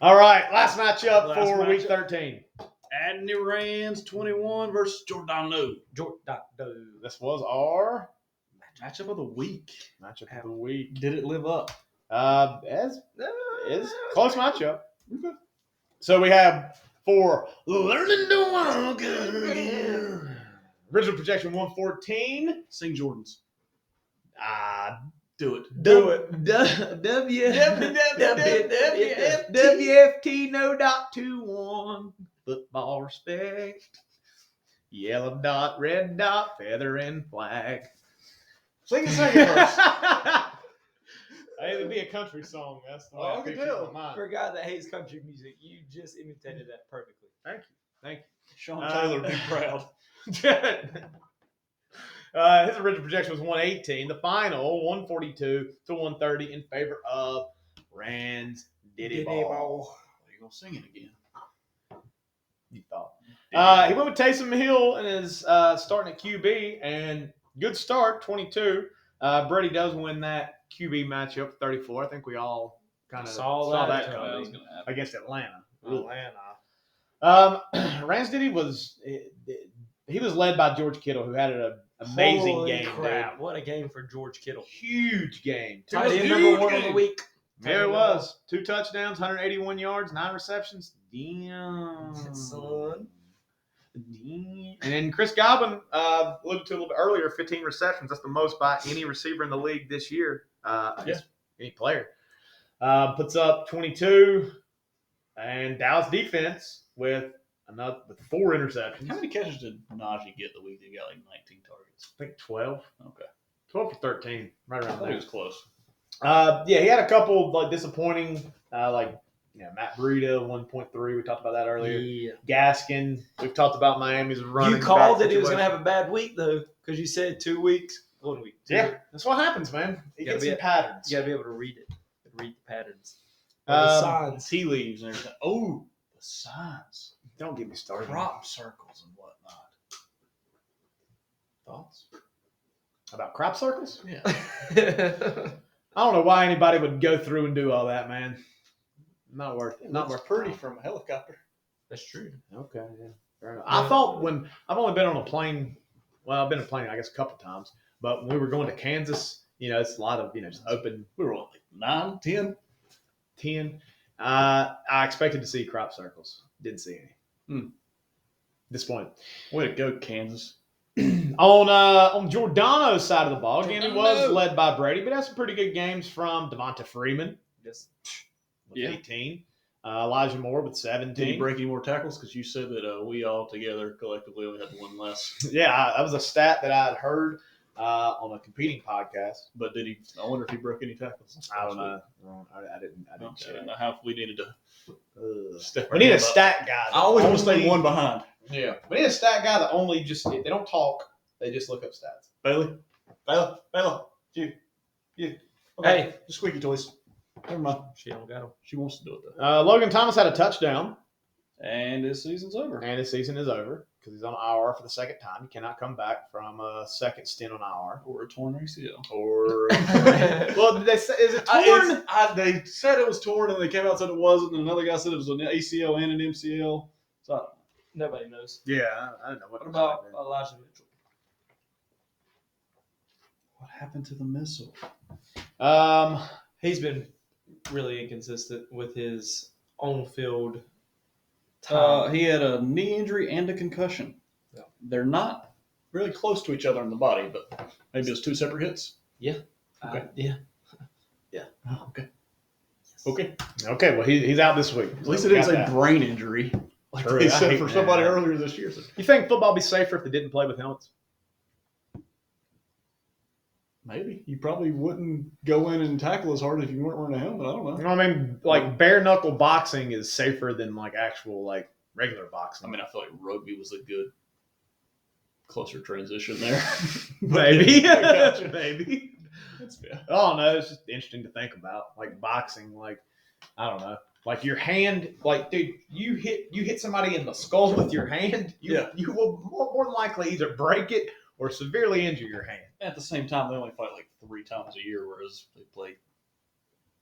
All right, last matchup Last for week matchup. 13. Adney Rams 21 versus Jordon. This was our Matchup of the week. matchup of the week. Did it live up? As close matchup. So we have for learning to walk again. Original projection 114. Sing Jordan's. Do it. WFT no dot 21. Football respect. Yellow dot, red dot, feather and flag. Sing it first. It would be a country song. That's the way Oh, I I can picture it tell. in my mind. For a guy that hates country music, you just imitated that perfectly. Thank Sean Taylor, be proud. you. His original projection was 118. The final 142 to 130 in favor of Rand's Diddy Ball. You're gonna sing it again. You thought. He went with Taysom Hill and is starting at QB, and good start, 22. Brady does win that QB matchup, 34. I think we all Kind of Saw that that That was coming gonna happen. against Atlanta. Atlanta. Ranch he was led by George Kittle, who had an amazing Holy game. crap! Dude. What a game for George Kittle. Huge game. Tight end huge number 1 game. of the week. There it was. 2 touchdowns, 181 yards, 9 receptions. Damn. Son. Damn. And then Chris Godwin, alluded to a little bit earlier, 15 receptions. That's the most by any receiver in the league this year. Any player. Puts up 22. And Dallas defense with 4 interceptions. How many catches did Najee get the week that he got like 19 targets? I think 12. Okay. 12 for 13. Right I around thought there. he was close. Yeah, he had a couple disappointing, Matt Breida 1.3. We talked about that earlier. Yeah. Gaskin. We've talked about Miami's running. You called back that he was going to situation. have a bad week though, because you said 2 weeks, 1 week. Yeah, that's what happens, man. He You gotta gets be in patterns. You got to be able to read it. Read the patterns. The signs. Tea leaves and everything. Oh, the signs. Don't get me started. Crop circles and whatnot. Thoughts? About crop circles? Yeah. I don't know why anybody would go through and do all that, man. Not worth it. Not worth pretty from a helicopter. That's true. Okay, yeah. Fair enough. I thought when I've only been on a plane, well, I've been on a plane, I guess, a couple times, but when we were going to Kansas, it's a lot of, just open. We were on like 9, 10. 10. I expected to see crop circles. Didn't see any. Disappointed. Way to go, Kansas. On Jordano's side of the ball, again, he was Giordano. led by Brady, but had some pretty good games from Devonta Freeman Yes. with Yeah. 18. Elijah Moore with 17. Did he break any more tackles? Because you said that we all together collectively only had 1 less. Yeah, that was a stat that I had heard on a competing podcast. But did he? I wonder if he broke any tackles. I don't know. I didn't Okay, I check. don't know how we needed to step. We need our a game up. stat guy. I always want to Only- stay 1 behind. Yeah, we need a stat guy that only they don't talk, they just look up stats. Bailey, you. Okay. Hey. The squeaky toys. Never mind. She don't got him. She wants to do it though. Logan Thomas had a touchdown, And this season's over. and his season is over because he's on IR for the second time. He cannot come back from a second stint on IR. Or a torn ACL. Or well, did they say is it torn? They said it was torn, and they came out and said it wasn't, and another guy said it was an ACL and an MCL. So I don't know. Nobody knows. Yeah, I don't know What about Elijah Mitchell? What happened to the missile? He's been really inconsistent with his on-field time. He had a knee injury and a concussion. Yeah. They're not really close to each other in the body, but maybe it's 2 separate hits. Yeah. Okay. Yeah. Oh, okay. Okay. Okay, well he's out this week. At least So it didn't got say that. brain injury. Like True, they I said hate for somebody that. earlier this year. So You think football would be safer if they didn't play with helmets? maybe. You probably wouldn't go in and tackle as hard if you weren't wearing a helmet. I don't know. You know what I mean? Like bare knuckle boxing is safer than like actual like regular boxing. I mean, I feel like rugby was a good, closer transition there. maybe, I gotcha. maybe. That's fair. I don't know. It's just interesting to think about. Like boxing, like I don't know. Like your hand, like dude, you hit somebody in the skull with your hand. You will more than likely either break it or severely injure your hand. At the same time, they only fight like 3 times a year, whereas they play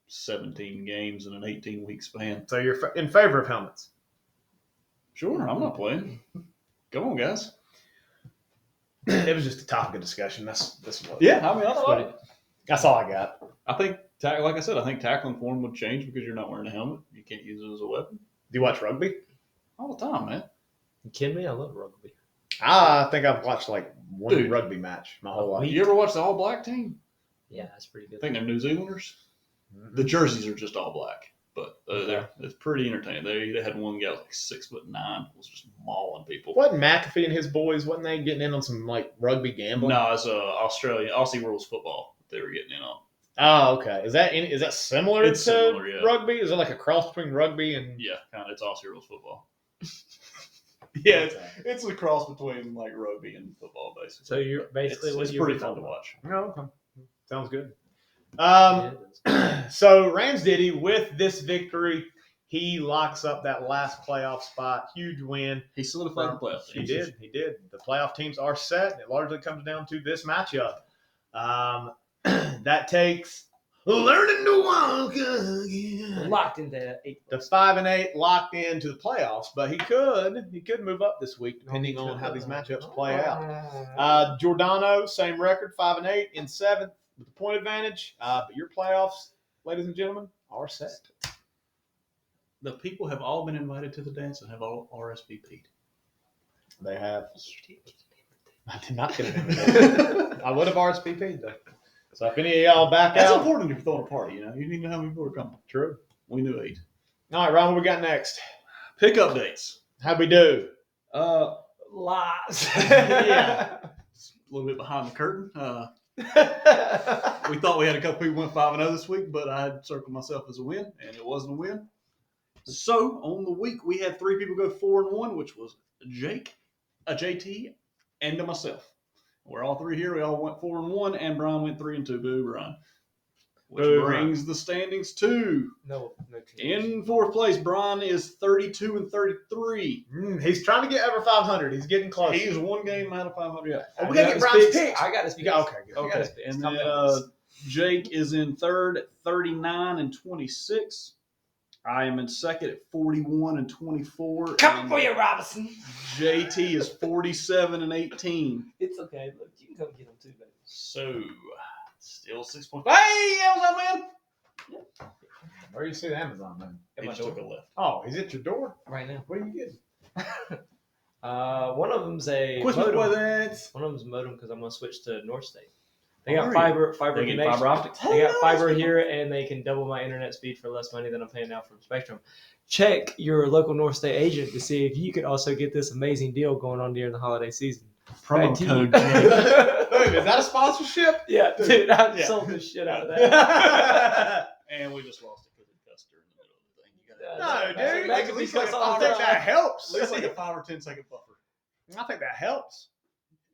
17 games in an 18-week span. So you're in favor of helmets? Sure, I'm not playing. Go on, guys. It was just a topic of discussion. That's what. Yeah, I mean, I thought it. That's all I got. I think, like I said, I think tackling form would change because you're not wearing a helmet. You can't use it as a weapon. Do you watch rugby? All the time, man. You kidding me? I love rugby. I think I've watched like one Dude. rugby match my whole life. You ever watch the All Black team? Yeah, that's pretty I good. think they're New Zealanders. The jerseys are just all black, but it's pretty entertaining. They had one guy like 6'9", was just mauling people. Wasn't McAfee and his boys, wasn't they getting in on some like rugby gambling? No, it's Aussie rules football they were getting in on. Oh, okay. Is that similar It's to similar, yeah. rugby? Is it like a cross between rugby and Yeah, kind of. It's Aussie rules football. Yeah, it's a cross between like rugby and football, basically. So you're basically it's you're pretty fun to watch. Oh, okay. Sounds good. Yeah, it is. So Rams Diddy, with this victory, he locks up that last playoff spot. Huge win. He solidified the playoff. He did. The playoff teams are set. It largely comes down to this matchup. That takes Learning to walk again. Locked into 8. The 5-8 locked into the playoffs, but he could move up this week depending on how these matchups play out. Jordano, same record, 5-8 in 7th with the point advantage. But your playoffs, ladies and gentlemen, are set. The people have all been invited to the dance and have all RSVP'd. They have. I did not get an invitation. I would have RSVP'd though. So if any of y'all back That's out, important if you're throwing a party. You need to know how many people are coming. True. We knew 8. All right, Ron, what we got next? Pick updates. How'd we do? Lies. Yeah. A little bit behind the curtain. We thought we had a couple people went 5-0 this week, but I had circled myself as a win, and it wasn't a win. So on the week, we had 3 people go 4-1, which was Jake, JT, and myself. We're all 3 here. We all went 4-1, and Bryan went 3-2. Boo, Bryan. Which brings the standings to No. in 4th place. Bryan is 32-33. He's trying to get over 500. He's getting close. He's 1 game out of 500. Yeah. Oh, we got to get Brian's picks. I got his picks. Okay, good. Okay. And then Jake is in 3rd at 39-26. I am in 2nd at 41-24. Coming for you, Robinson. JT is 47-18. It's okay. Look, you can come get him too, baby. So, still 6 points. Hey, Amazon man! Where do you see the Amazon man? He just took a left. Oh, he's at your door? Right now. What are you getting? One of them's a Christmas modem. presents. One of them's modem because I'm going to switch to North State. They got Are fiber They get connection. fiber optics. They got fiber here, and they can double my internet speed for less money than I'm paying now from Spectrum. Check your local North State agent to see if you could also get this amazing deal going on during the holiday season. Promo code Wait, is that a sponsorship? Yeah, dude, I Yeah. sold the shit out of that. And we just lost it because it cussed her in the middle of the thing. You gotta No, dude. Make At it least because like, all I the think time. that helps. At least like a 5 or 10 second buffer. I think that helps.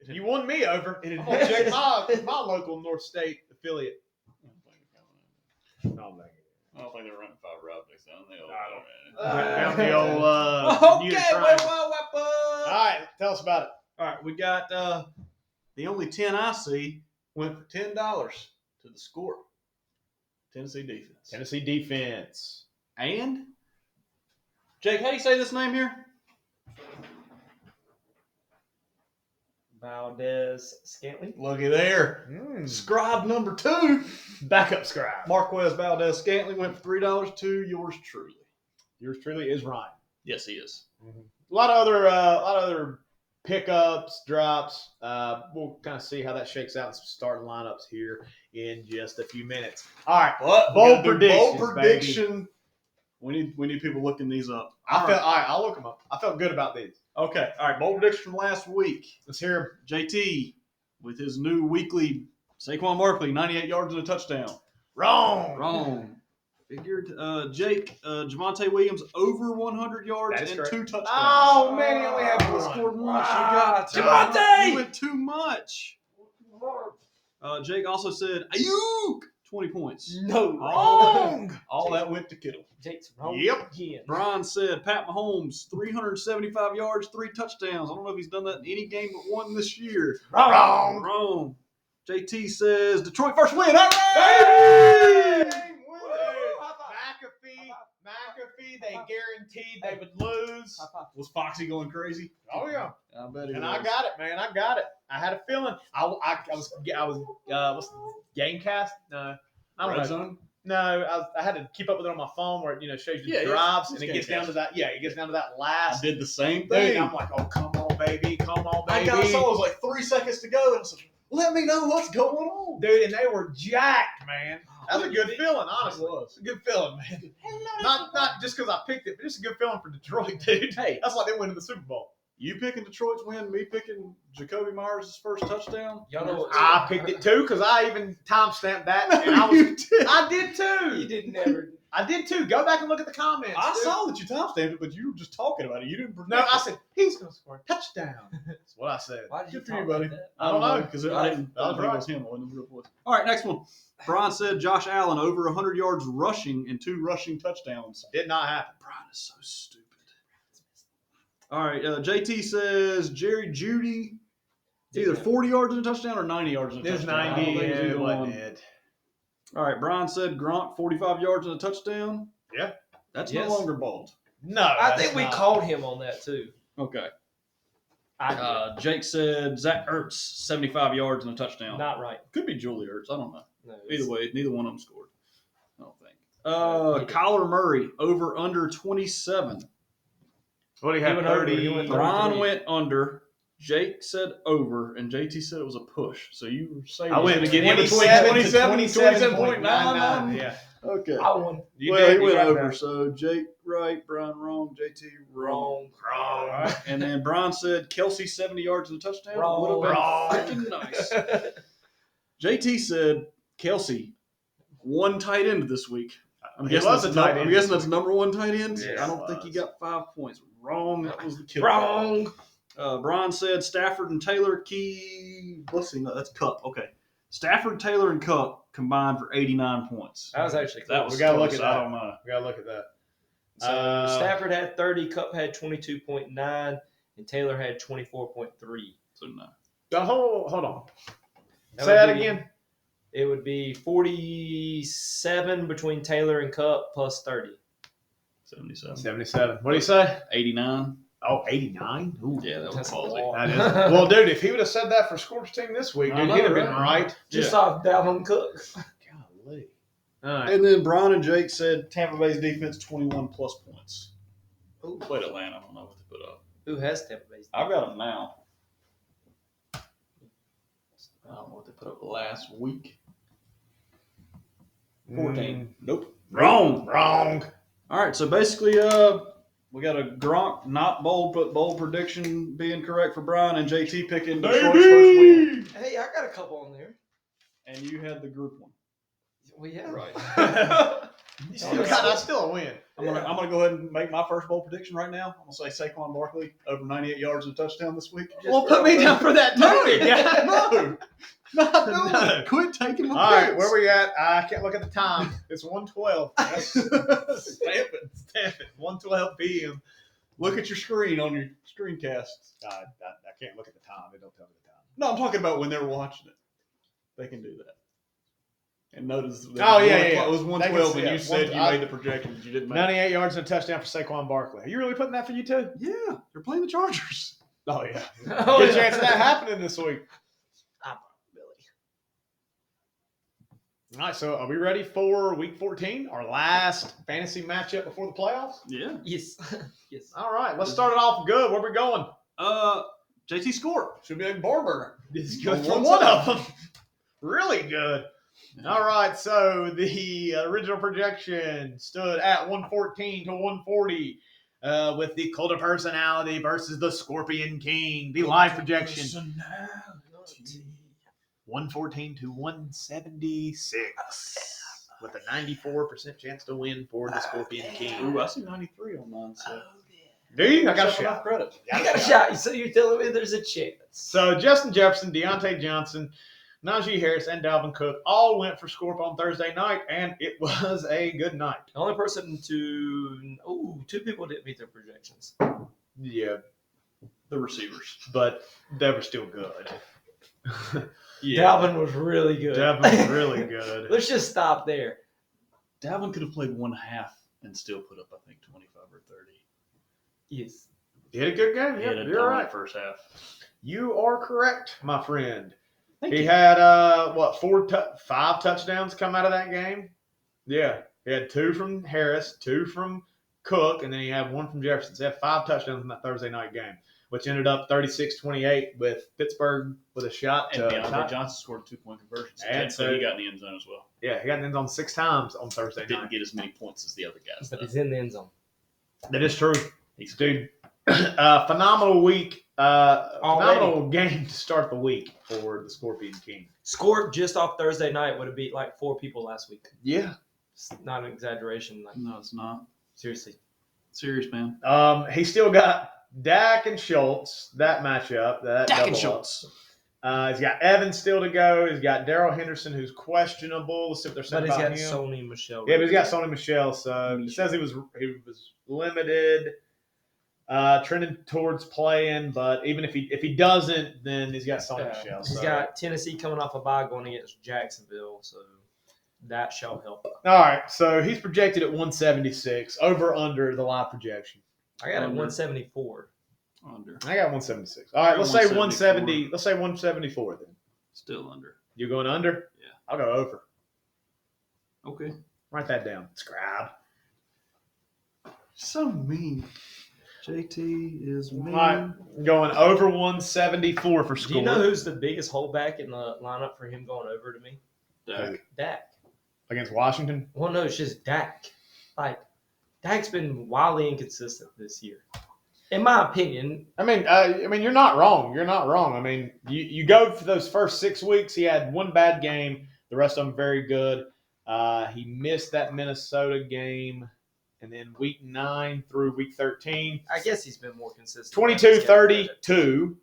You won me over. It I'm gonna check my local North State affiliate. Oh, man. I don't think they're running fiber optics down there. Found the old Okay, Unitron. well, All right, tell us about it. All right, we got the only 10 I see went for $10 to the Scorp. Tennessee defense. Tennessee defense. And Jake, how do you say this name here? Valdez Scantley. Looky there. Scribe number 2. Backup scribe. Marquez Valdez Scantley went for $3 to yours truly. Yours truly is Ryan. Yes, he is. A lot of other pickups, drops. We'll kind of see how that shakes out in some starting lineups here in just a few minutes. All right, But bold bold predictions, prediction. We need people looking these up. all right, I'll look them up. I felt good about these. Okay. All right. Bold prediction from last week. Let's hear JT with his new weekly Saquon Barkley, 98 yards and a touchdown. wrong. Wrong. Figured. Jake, Javonte Williams over 100 yards That is and correct. 2 touchdowns. Oh man, he only had one. Scored 1. Ah, You got Javonte! You went too much. Jake also said Ayuk 20 points. No, Wrong. All that went to Kittle. Jake's wrong Yep. again. Brian said Pat Mahomes 375 yards, 3 touchdowns. I don't know if he's done that in any game but one this year. Wrong. Wrong. JT says Detroit first win. All Hey! right. McAfee, they guaranteed they would lose. Was Foxy going crazy? Oh yeah, I bet he and was. I got it, man. I got it. I had a feeling. I was what's Gamecast? No, I don't Red know. Zone? No, I had to keep up with it on my phone where it shows you Yeah, the yeah. drives, It's and it gets down Gamecast. to that. Yeah, it gets down to that I last. did the same Dude, thing. I'm like, oh come on, baby, come on, baby. I saw it was like 3 seconds to go, and I said, "Let me know what's going on." Dude, and they were jacked, man. That was a good feeling, honestly. It was. It's a good feeling, man. Not just because I picked it, but just a good feeling for Detroit, dude. Hey. That's like they winning the Super Bowl. You picking Detroit's win, me picking Jacoby Myers' first touchdown. Y'all know what? I picked it too because I even timestamped that, and I was. You did. I did too. You did never. I did too. Go back and look at the comments. I dude. saw that you timestamped it, but you were just talking about it. You didn't. No, I said he's gonna score a touchdown. That's what I said. Why did you Good for you, talk buddy. like that? I don't know, because I didn't. that was think it was him. I wasn't his real voice. All right, next one. Brian said Josh Allen over 100 yards rushing and 2 rushing touchdowns. Did not happen. Brian is so stupid. All right, JT says Jerry Jeudy either 40 yards and a touchdown or 90 yards and a This touchdown. I 90 don't think it's either wasn't one. it. All right, Bryan said Gronk 45 yards and a touchdown. Yeah. That's Yes. no longer bold. No, I think we not. called him on that too. Okay. I Jake said Zach Ertz 75 yards and a touchdown. not right. Could be Julie Ertz. I don't know. No, Either way, neither one of them scored. I don't think. he did. Kyler Murray over under 27. What do you He have? went over, 30. he went Bryan 33. went under. Jake said over, and JT said it was a push. So you were saying I he's went going to get in between 27 27.99. Yeah. Okay. I won. You Well, did. he You went got over. that. So Jake right, Bryan wrong, JT wrong. Wrong. And then Bryan said Kelsey 70 yards and a touchdown. Wrong. Would have Wrong. been freaking nice. JT said Kelsey one tight end this week. I'm He guessing was that's a tight I'm end guessing this that's number one tight end. Yes, I don't it think he was. got 5 points. Wrong. That was the killer. Wrong. Bryan said Stafford and Taylor key. Let's see. No, that's Cup. Okay. Stafford, Taylor, and Cup combined for 89 points. That was actually That close. was We gotta close. look at I that. don't know. We gotta look at that. So Stafford had 30, Cup had 22.9, and Taylor had 24.3. So no. Hold on. That Say would that be- again. It would be 47 between Taylor and Cup plus 30. 77. 77. What do you say? 89. Oh, 89? Ooh. Yeah, that was That's a ballsy. lot. That is. Well, dude, if he would have said that for Scorp's team this week, I dude, know, he'd have been right? right. Just Yeah. off Dalvin Cook. Golly. All right. And then Bryan and Jake said Tampa Bay's defense 21 plus points. Ooh. Played Atlanta. I don't know what they put up. Who has Tampa Bay? I've got them now. I don't know what they put up last week. 14. Nope. Wrong. Wrong. All right, so basically, we got a Gronk not bold, but bold prediction being correct for Bryan and JT picking Detroit's first win. Hey, I got a couple on there. And you had the group one. Well, yeah. Right. You still got that's still a win. I'm gonna go ahead and make my first bold prediction right now. I'm gonna say Saquon Barkley over 98 yards and a touchdown this week. Well, put me down for that too. No. Quit taking my All right, picks. where we at? I can't look at the time. It's 1:12. Stamp it. Stamp it. 1:12 p.m. Look at your screen on your screencast. I can't look at the time. They don't tell me the time. No, I'm talking about when they're watching it. They can do that. And notice that Oh, yeah. it was They 112 can when see you it. said you I- made the projections. You didn't make 98 yards and a touchdown for Saquon Barkley. Are you really putting that for you too? Yeah, they're playing the Chargers. Oh yeah. Oh, Good yeah. chance of that happening this week. All right, so are we ready for Week 14, our last fantasy matchup before the playoffs? Yeah. Yes. Yes. All right, let's start it off good. Where we going? JT Scorp. Should be a barn burner. It's Good for one of them. Really good. All right, so the original projection stood at 114 to 140 with the Cult of Personality versus the Scorpion King. The live projection 114 to 176 with a 94% chance to win for the Scorpion King. Ooh, I see 93 on mine. So. Do you? I got a Shut enough shot. credit. I got a shot. So you're telling me there's a chance? So Justin Jefferson, Deontay Johnson, Najee Harris, and Dalvin Cook all went for Scorp on Thursday night, and it was a good night. The only person to two people didn't meet their projections. Yeah, The receivers. but they were still good. Dalvin was really good. Dalvin was really good. Let's just stop there. Dalvin could have played one half and still put up, I think, 25 or 30. Yes. He had a good game. He had Yeah, a you're dominant right. first half. You are correct, my friend. Thank He you. had five touchdowns come out of that game. Yeah, he had 2 from Harris, 2 from Cook, and then he had 1 from Jefferson. So he had 5 touchdowns in that Thursday night game, which ended up 36-28 with Pittsburgh with a shot And to Deontay Johnson scored a 2-point conversion. And So so- he got in the end zone as well. Yeah, he got in the end zone 6 times on Thursday Didn't night. get as many points as the other guys. But though. he's in the end zone. That is true. He's Dude, phenomenal week. Phenomenal game to start the week for the Scorpion King. Scorp just off Thursday night would have beat like 4 people last week. Yeah. It's not an exaggeration. Like No, it's not. seriously. Serious, man. He still got Dak and Schultz, that matchup. That Dak and double up. Schultz. He's got Evans still to go. He's got Darrell Henderson, who's questionable. Let's see if they're But saying he's about got him. Sony Michelle. Yeah, but he's got Sony Michelle, so it says he was limited, trending towards playing. But even if he doesn't, then he's got Sony Michelle. He's So. got Tennessee coming off a bye going against Jacksonville. So that shall help. All right, so he's projected at 176, over under the live projection. I got it at Under. 174. Under. I got 176. All right, let's say 170. 174. Let's say 174 then. Still under. You're going under? Yeah. I'll go over. Okay. Write that down. Scribe. So mean. JT is mean. All right, going over 174 for score. Do you know who's the biggest holdback in the lineup for him going over to me? Dak. Against Washington? Well, no, it's just Dak. Like, Dak's been wildly inconsistent this year, in my opinion. I mean, you're not wrong. You're not wrong. I mean, you go for those first 6 weeks. He had one bad game. The rest of them very good. He missed that Minnesota game, and then week 9 through week 13. I guess he's been more consistent. 22-32,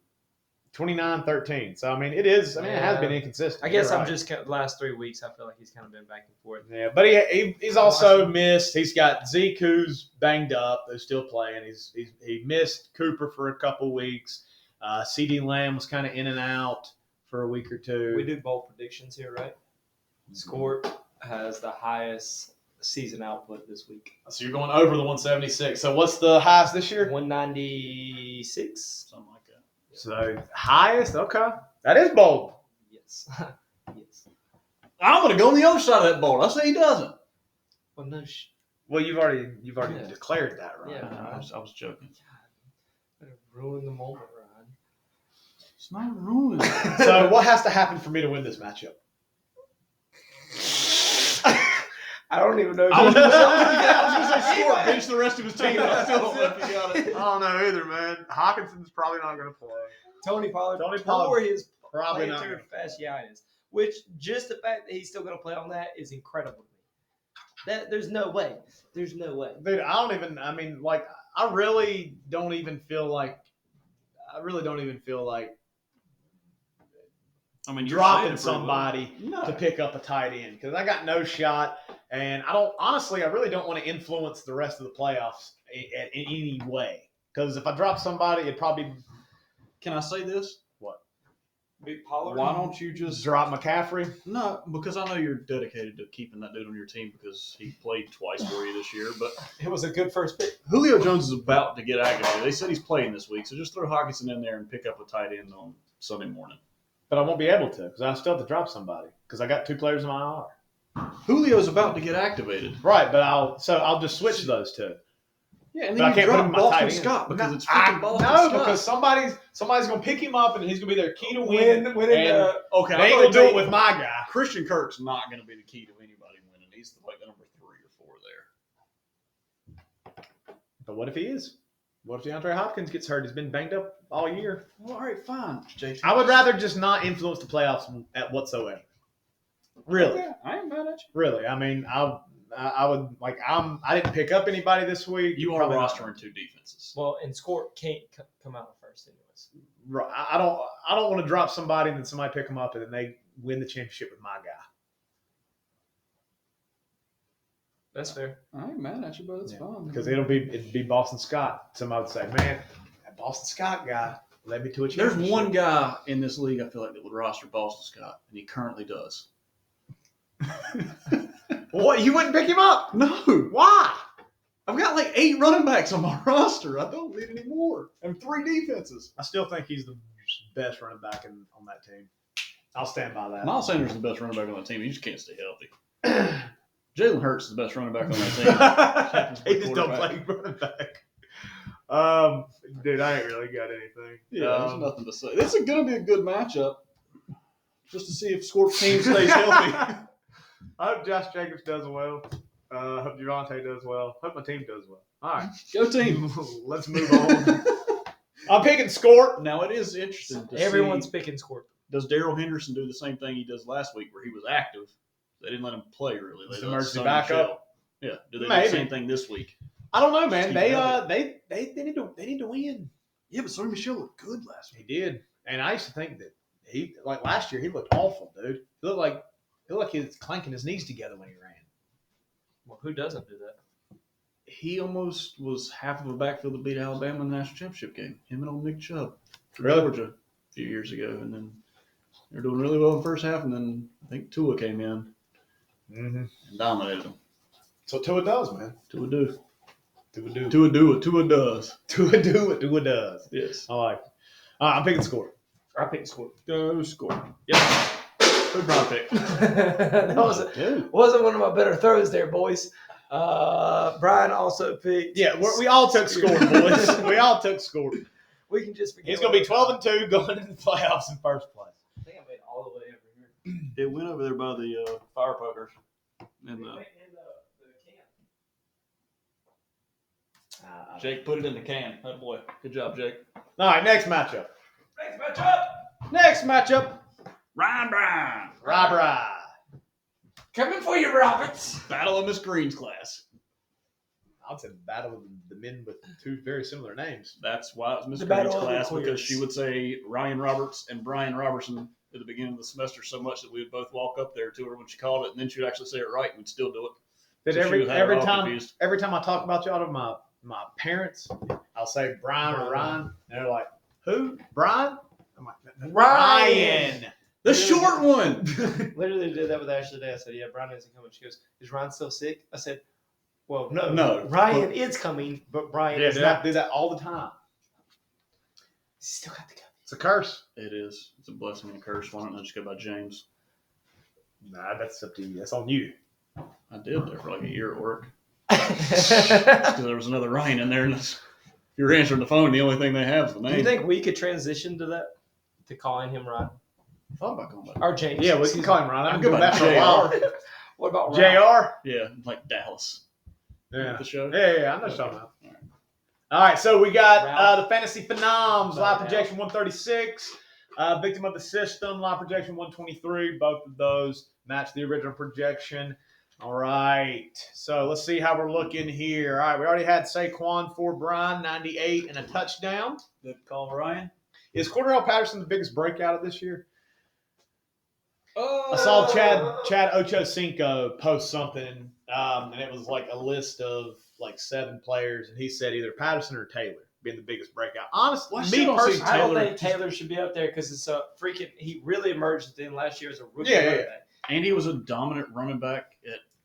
29-13. So I mean, it is. I mean, it has been inconsistent. I guess You're I'm right. just last 3 weeks. I feel like he's kind of been back and forth. Yeah, but he's also missed. He's got Zeke, who's banged up, who's still playing. He missed Cooper for a couple weeks. CD Lamb was kind of in and out for a week or two. We do bold predictions here, right? Scorp has the highest season output this week. So you're going over the 176. So what's the highest this year? 196. Something like that. So highest, okay, that is bold. Yes. Yes. I'm going to go on the other side of that board. I say he doesn't. Well, no. Well, you've already Yeah. declared that, right? Yeah. I was joking. Ruin the moment, Ryan. It's not ruined. So what has to happen for me to win this matchup? I don't even know. I was going to say Scorp bench the rest of his team. I still don't know if he got it. I don't know either, man. Hawkinson's probably not going to play. Tony Pollard Tony tore Pollard his probably not plantar fasciitis, which just the fact that he's still going to play on that is incredible to me. There's no way. There's no way. Dude, I really don't even feel like I mean, you're dropping saying it pretty somebody well. to pick up a tight end because I got no shot, and I really don't want to influence the rest of the playoffs in any way. Because if I drop somebody, it'd probably Can I say this? what? Big Pollard. Why don't you just Drop McCaffrey? No, because I know you're dedicated to keeping that dude on your team because he played twice for you this year. But It was a good first pick. Julio Jones is about to get activated. They said he's playing this week, so just throw Hawkinson in there and pick up a tight end on Sunday morning. But I won't be able to because I still have to drop somebody because I got 2 players in my IR. Julio's about to get activated. Right, but I'll just switch those 2. Yeah, and But I then you can't put him drop in my tight Boston end. Scott because it's I freaking Boston know Scott. because somebody's gonna pick him up and he's gonna be their key to win. When and Okay, they ain't gonna do it with my guy. Christian Kirk's not going to be the key to anybody winning. He's like the number 3 or 4 there. But what if he is? What if DeAndre Hopkins gets hurt? He's been banged up all year. Well, all right, fine, JT. I would rather just not influence the playoffs at whatsoever. Really, Okay, I ain't mad at you. really. I mean, I would like. I didn't pick up anybody this week. You are Probably not. rostering 2 defenses. Well, and Scorp can't come out first, anyways. Right. I don't want to drop somebody and then somebody pick them up and then they win the championship with my guy. That's fair. I ain't mad at you, but it's fine. Because it'd be Boston Scott. Somebody would say, "Man, that Boston Scott guy led me to a There's championship." one guy in this league I feel like that would roster Boston Scott, and he currently does. What? You wouldn't pick him up? No. Why? I've got like 8 running backs on my roster. I don't need any more. And 3 defenses. I still think he's the best running back on that team. I'll stand by that. Miles Sanders is the best running back on that team. He just can't stay healthy. Jalen Hurts is the best running back on that team. He just don't play running back. Dude, I ain't really got anything. Yeah, there's nothing to say. This is going to be a good matchup. Just to see if Scorp's team stays healthy. I hope Josh Jacobs does well. I hope Javonte does well. Hope my team does well. All right. Go team. Let's move on. I'm picking Scorp. Now, it is interesting to Everyone's see, picking Scorp. does Darrell Henderson do the same thing he does last week where he was active? They didn't let him play, really. They Just let emergency Sonny backup? Michel. Yeah. Do they do Maybe. the same thing this week? I don't know, man. Just keep They need to win. Yeah, but Sonny Michel looked good last week. He did. And I used to think that he like last year he looked awful, dude. He looked like he was clanking his knees together when he ran. Well, who doesn't do that? He almost was half of a backfield to beat Alabama in the national championship game. Him and old Nick Chubb for Really? Georgia a few years ago. And then they're doing really well in the first half, and then I think Tua came in. Mm-hmm. and dominated them. So Tua does, man. Tua do. Tua do. Tua do it. Tua does. Tua do it. Tua does. Yes. I like it. I'm picking Scorp. I picked Scorp. Go score. Yep. Who Brian pick? That wasn't one of my better throws there, boys. Brian also picked. Yeah, we all took Scorp, boys. We all took Scorp. We can just forget. He's going to be 12-2 going into the playoffs in first place. I think I made all the way over here. It went over there by the fire pokers. And Jake put it in the can. Oh boy. Good job, Jake. All right, next matchup. Next matchup. Bryan. Rah. Coming for you, Roberts. Battle of Miss Green's class. I would say the battle of the men with two very similar names. That's why it was Miss The Green's battle of the class, because queers. she would say Ryan Roberts and Brian Robertson at the beginning of the semester so much that we would both walk up there to her when she called it, and then she would actually say it right, and we'd still do it. That So she every would have it all time confused. every time I talk about y'all to my parents, I'll say Brian or Ryan, and they're like, "Who? Brian?" I'm like, Ryan. The short one. Literally did that with Ashley today. I said, "Yeah, Brian isn't coming." She goes, "Is Ryan still sick?" I said, "Well, no. No. Ryan is coming, but Brian Yeah, is dude, I not." do that all the time. Still got the cup. It's a curse. It is. It's a blessing and a curse. Why don't I just go by James? Nah, that's up to you. That's on you. I did there for like a year at work. Because there was another Ryan in there, and if you're answering the phone, the only thing they have is the Do name. you think we could transition to that? To calling him Ryan? I thought about going back. Or James? Yeah, we can call him Ryan. I've I'd been go doing by that for a while. JR. What about Ryan? JR? Yeah, like Dallas. Yeah. The show. Yeah, I know what you're talking about. All right, so we got Ralph. the Fantasy Phenoms, live Ralph. projection 136, Victim of the System, live projection 123. Both of those match the original projection. All right, so let's see how we're looking here. All right, we already had Saquon for Bryan, 98 and a touchdown. Good call, Ryan. Is Cordell Patterson the biggest breakout of this year? Oh. I saw Chad Ochocinco post something, and it was like a list of like 7 players, and he said either Patterson or Taylor being the biggest breakout. Honestly, Well, I me still don't see personally, I don't Taylor- think Taylor should be up there because it's a freaking. He really emerged at the end last year as a rookie Yeah, running yeah. back. And he was a dominant running back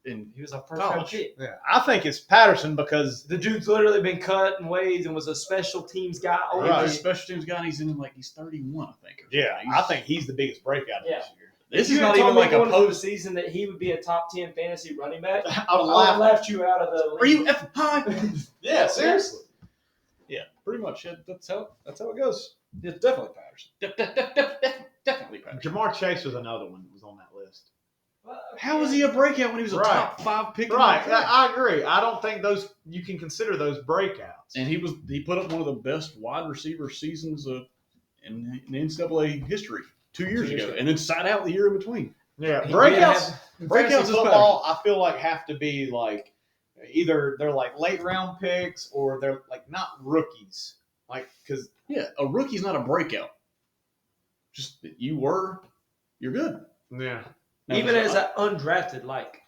in He was a first round College. pick. yeah, I think it's Patterson because The dude's literally been cut in ways and was a special teams guy. He Over Right. was a it. special teams guy, and he's 31, I think. or yeah, something. I think he's the biggest breakout of Yeah. this year. This If you is had not told even me like a going into the post. season that he would be a top 10 fantasy running back. I I would would have laugh. left you out of the league. Are you effing high? Yeah, seriously. Yeah, pretty much. Yeah, That's how it goes. it's definitely Patterson. Definitely Patterson. Jamar Chase was another one that was on that list. How was he a breakout when he was a Right. top 5 pick? in Right, the draft? I agree. I don't think those you can consider those breakouts. And he put up one of the best wide receiver seasons in NCAA history 2 years ago, and then sat out the year in between. Yeah, He breakouts. did Breakouts Fantasy is football, I feel like have to be like either they're like late round picks or they're like not rookies. Like because Yeah, a rookie's not a breakout. Just that you're good. yeah, Now, Even there's as an undrafted, like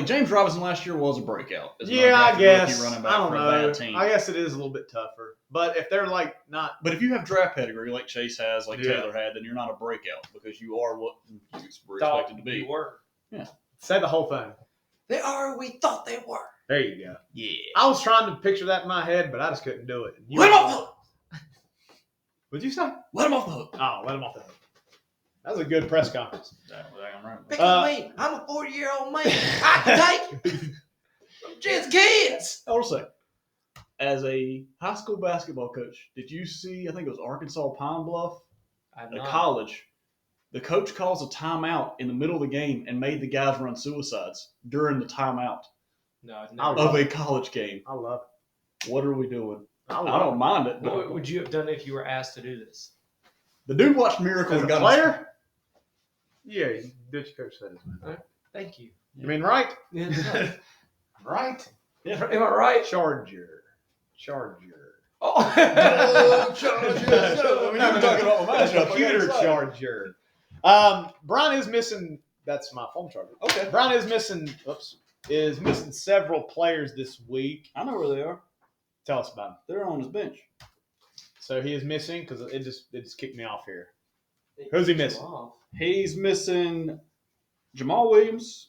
James Robinson last year was a breakout. As an yeah, I undrafted guess rookie running back I don't for a know. bad team. I guess it is a little bit tougher. But if they're like not, But if you have draft pedigree like Chase has, like Yeah. Taylor had, then you're not a breakout because you are what you were thought expected to be. you were. say the whole thing. They are who we thought they were. There you go. Yeah. I was trying to picture that in my head, but I just couldn't do it. You Let him off the hook. What'd you say? Let him off the hook. Oh, let him off the hook. That was a good press conference. I'm right. Because me, I'm a 40-year-old man. I can take it. I'm just kids. I will say, as a high school basketball coach, did you see? I think it was Arkansas Pine Bluff, I'm a not. college. The coach calls a timeout in the middle of the game and made the guys run suicides during the timeout No, I've I never. love of a college game. I love What are we doing? it. I don't mind it. What But would you have done if you were asked to do this? the dude watched Miracle As a and got player? Yeah, you did your coach says, man. Thank you. You mean right? Yeah. Right? Am I right? Charger. Oh. We never talking about my matchup. Computer charger. Bryan is missing. That's my phone charger. Okay. Bryan is missing. Is missing several players this week. I know where they are. Tell us about them. They're on his bench. So he is missing because it just kicked me off here. Who's he missing? He's missing Jamal Williams,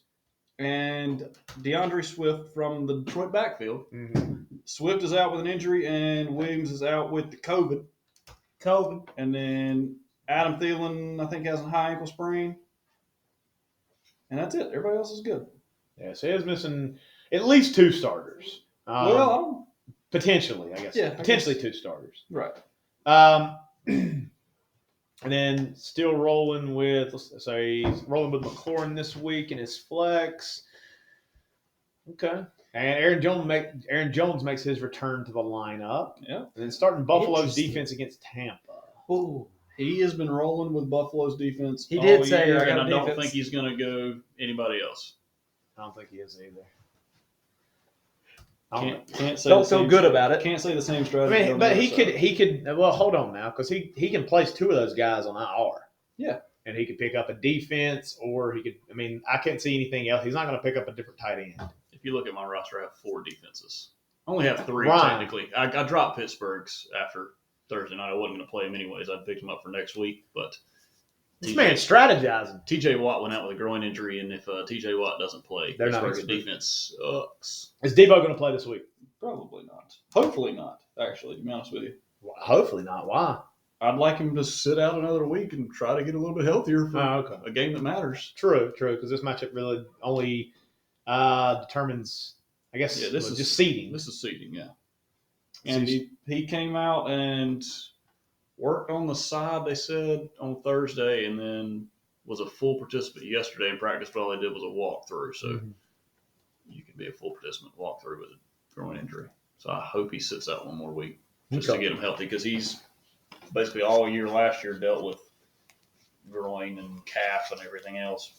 and DeAndre Swift from the Detroit backfield. Mm-hmm. Swift is out with an injury, and Williams is out with the COVID. And then Adam Thielen, I think, has a high ankle sprain. And that's it. Everybody else is good. Yeah, so he's missing at least 2 starters. Potentially, I guess. Yeah, potentially 2 starters. Right. And then still rolling with, so he's rolling with McLaurin this week in his flex. Okay. And Aaron Jones makes his return to the lineup. Yeah. And then starting Buffalo's defense against Tampa. Ooh. He has been rolling with Buffalo's defense. He did all say, year, I got and I don't defense. think he's going to go anybody else. I don't think he is either. Can't say Don't feel good about it. Can't say the same I strategy. mean, but he could. Well, hold on now, because he can place 2 of those guys on IR. Yeah. And he could pick up a defense, or he could. I mean, I can't see anything else. He's not going to pick up a different tight end. If you look at my roster, I have 4 defenses. I only have 3 Right. technically. I dropped Pittsburgh's after Thursday night. I wasn't going to play him anyways. I'd picked him up for next week, but This man's strategizing. TJ Watt went out with a groin injury, and if TJ Watt doesn't play, They're not Pittsburgh's experts. defense sucks. Is Debo going to play this week? Probably not. Hopefully not, actually, to be honest with you. Well, hopefully not. Why? I'd like him to sit out another week and try to get a little bit healthier for Okay. a game that matters. True, because this matchup really only determines, I guess, Yeah, this is just seeding. This is seeding, yeah. And he came out and worked on the side, they said, on Thursday, and then was a full participant yesterday in practice, but all they did was a walkthrough. So you can be a full participant walkthrough with a groin injury. So I hope he sits out one more week just to get him healthy, because he's basically all year last year dealt with groin and calf and everything else,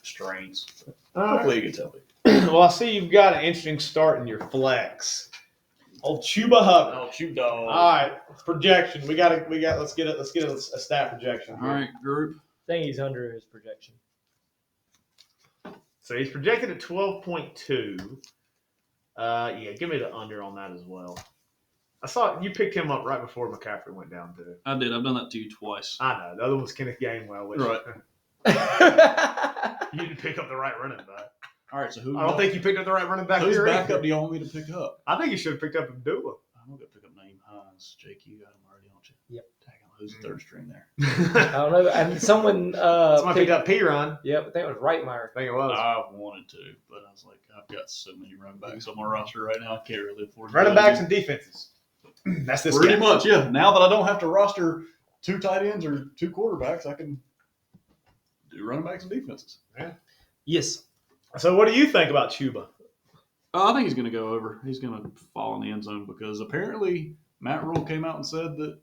strains. Hopefully he gets healthy. Well, I see you've got an interesting start in your flex. Old Chuba Hubbard. Oh, shoot dog. All right, projection. Let's get a stat projection. All right, group. I think he's under his projection. So he's projected at 12.2. Yeah, give me the under on that as well. I saw you picked him up right before McCaffrey went down too. I did. I've done that to you twice. I know. The other was Kenneth Gainwell. Which Right. You didn't pick up the right running back. All right, so who? I don't think you picked up the right running back. Whose here backup either. do you want me to pick up? I think you should have picked up Abdullah. I'm going to pick up Naeem Hines. Jake, you got him already, don't you? Yep. Dang, who's the third string there? I don't know. And someone Somebody picked up P-Ron. Yep, I think it was Rightmyer. I think it was. I wanted to, but I was like, I've got so many running backs on my roster right now. I can't really afford to Running backs and defenses. That's this Pretty guy. much, yeah. Now that I don't have to roster 2 tight ends or 2 quarterbacks, I can do running backs and defenses. Yes. So what do you think about Chuba? I think he's going to go over. He's going to fall in the end zone because apparently Matt Rule came out and said that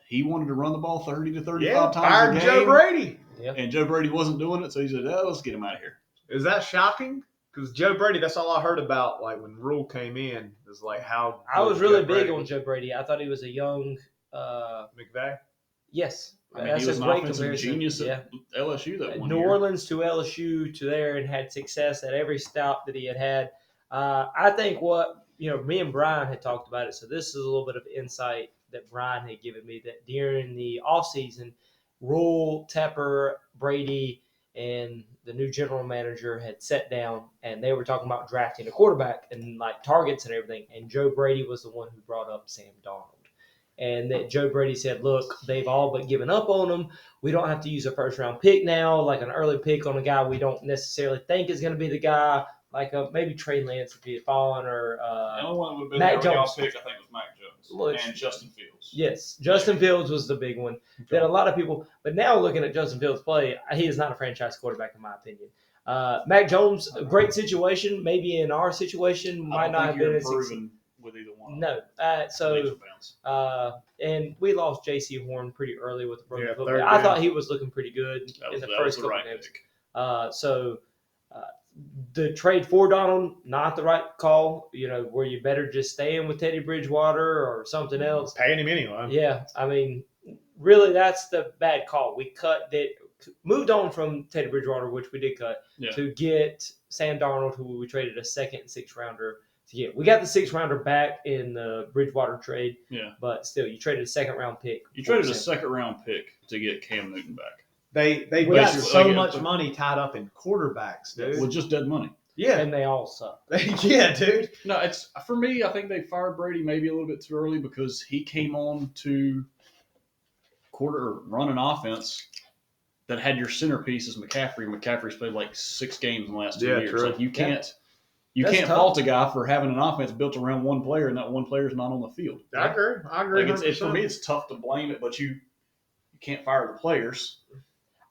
he wanted to run the ball 30 to 35 times fired a game. Joe Brady. And Joe Brady wasn't doing it, so he said, let's get him out of here. Is that shocking? Because Joe Brady, that's all I heard about. Like when Rule came in, is like how I was really big on Joe Brady. I thought he was a young McVay. Yes. I mean, That's he was a an great offensive comparison. genius at LSU that one New year. Orleans to LSU to there and had success at every stop that he had. I think me and Bryan had talked about it, so this is a little bit of insight that Bryan had given me, that during the offseason, Rule, Tepper, Brady, and the new general manager had sat down, and they were talking about drafting a quarterback and like targets and everything, and Joe Brady was the one who brought up Sam Darnold. And that Joe Brady said, look, they've all but given up on him. We don't have to use a first-round pick now, like an early pick on a guy we don't necessarily think is going to be the guy, like maybe Trey Lance if he had fallen, or the only one that would have been Mac there when y'all Jones. picked, I think, was Mac Jones Look, and Justin Fields. Yes, Justin Fields was the big one that a lot of people – but now looking at Justin Fields play, he is not a franchise quarterback in my opinion. Mac Jones, a great situation. Maybe in our situation, might not have been as proven with either one. No. And we lost J.C. Horn pretty early with the broken foot. third I down. thought he was looking pretty good in the first couple right games. pick. The trade for Donald, not the right call. Were you better just staying with Teddy Bridgewater or something else? Paying him anyway. Yeah, I mean, really, that's the bad call. We moved on from Teddy Bridgewater, which we did cut, to get Sam Darnold, who we traded a 2nd and 6th rounder to get. We got the 6th rounder back in the Bridgewater trade, but still, you traded a 2nd round pick. You traded a 2nd round pick to get Cam Newton back. They got Basically, so like, much money tied up in quarterbacks, dude. With just dead money. Yeah, And they all suck. yeah, dude. No, it's for me. I think they fired Brady maybe a little bit too early because he came on to run an offense that had your centerpiece as McCaffrey. McCaffrey's played like 6 games in the last 2 years. True. Like you can't That's can't tough. fault a guy for having an offense built around one player and that one player is not on the field. I agree. Like it's for me, it's tough to blame it, but you can't fire the players.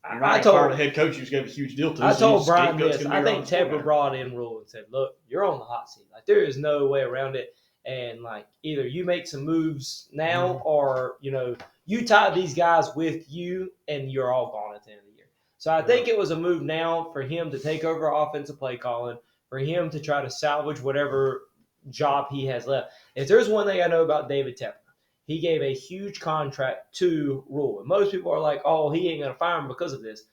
You're not I going to fire told the head coach you just gave a huge deal to. I so told Bryan scapegoat's this. gonna be I around think the Tepper coordinator. brought in Rule and said, "Look, you're on the hot seat. Like there is no way around it. And like either you make some moves now, or you tie these guys with you, and you're all gone at the end of the year." So I think it was a move now for him to take over offensive play calling, for him to try to salvage whatever job he has left. If there's one thing I know about David Tepper, he gave a huge contract to Rule, and most people are like, "Oh, he ain't gonna fire him because of this."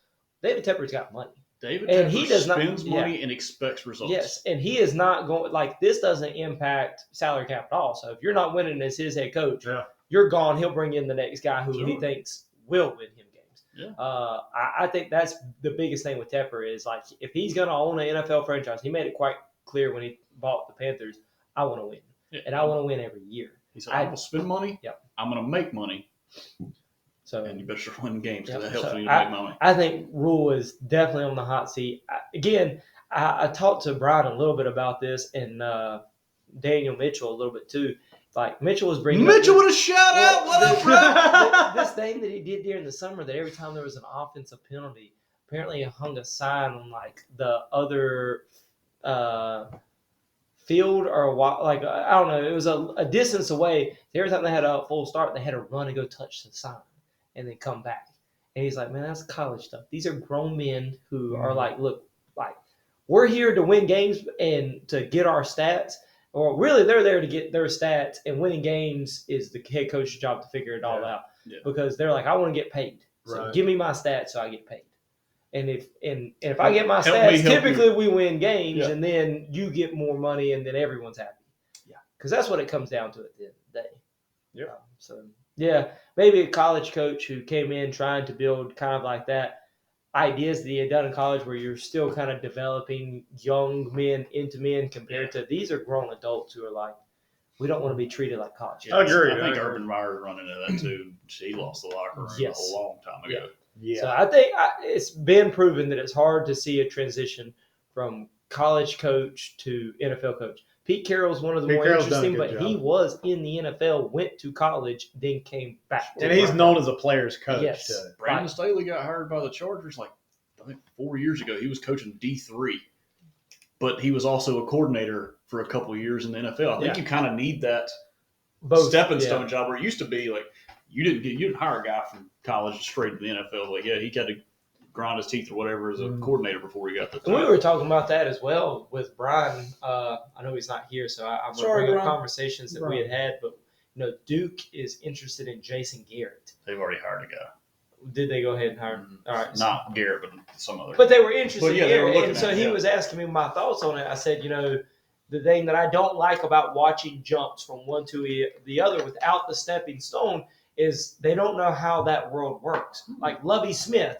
David Tepper's got money. David And Tepper he does not- spends money and expects results. Yes, and he is not going like this. Doesn't impact salary cap at all. So if you're not winning as his head coach, you're gone. He'll bring in the next guy who he thinks will win him games. Yeah. I think that's the biggest thing with Tepper is like if he's going to own an NFL franchise, he made it quite clear when he bought the Panthers. I want to win, and I want to win every year. He said, "I'm going to spend money. Yep. I'm going to make money." So And you better start winning games because Yep. that helps So me to make money. I think Rule is definitely on the hot seat. I talked to Bryan a little bit about this and Daniel Mitchell a little bit too. Like Mitchell was bringing Mitchell up with a shout out. What up, bro? this thing that he did during the summer that every time there was an offensive penalty, apparently he hung a sign on like the other field or like I don't know. It was a distance away. Every time they had a full start, they had to run and go touch the sign and then come back. And he's like, "Man, that's college stuff. These are grown men who are like, look, like we're here to win games and to get our stats." Or really, they're there to get their stats, and winning games is the head coach's job to figure it all out. Yeah. Because they're like, I want to get paid, so Right. give me my stats so I get paid. And if I get my Help me stats, help typically we win games, Yeah. and then you get more money, and then everyone's happy. Yeah, because that's what it comes down to at the end of the day. Yeah. So yeah, maybe a college coach who came in trying to build kind of like that ideas that he had done in college where you're still kind of developing young men into men compared to these are grown adults who are like, we don't want to be treated like college. Yeah, I agree. I think Urban Meyer running into that too. He lost the locker room Yes. a long time ago. Yeah. So I think it's been proven that it's hard to see a transition from college coach to NFL coach. Pete Carroll's one of the more Carroll's done a interesting, good but job. he was in the NFL, went to college, then came back. to And he's work. known as a player's coach. Yes. Too. Brandon Staley got hired by the Chargers like I think 4 years ago. He was coaching D3, but he was also a coordinator for a couple of years in the NFL. I think you kind of need that stepping stone job where it used to be like you didn't hire a guy from college straight to the NFL. Like he had to grind his teeth or whatever as a coordinator before he got the And we job. were talking about that as well with Bryan. I know he's not here, so I'm going to bring up conversations that we had. But Duke is interested in Jason Garrett. They've already hired a guy. Did they go ahead and hire him? All right, Not Garrett, but some other. but they were interested But in yeah, they were Garrett, looking and so at it, he yeah. was asking me my thoughts on it. I said, the thing that I don't like about watching jumps from one to the other without the stepping stone is they don't know how that world works. Like Lovie Smith,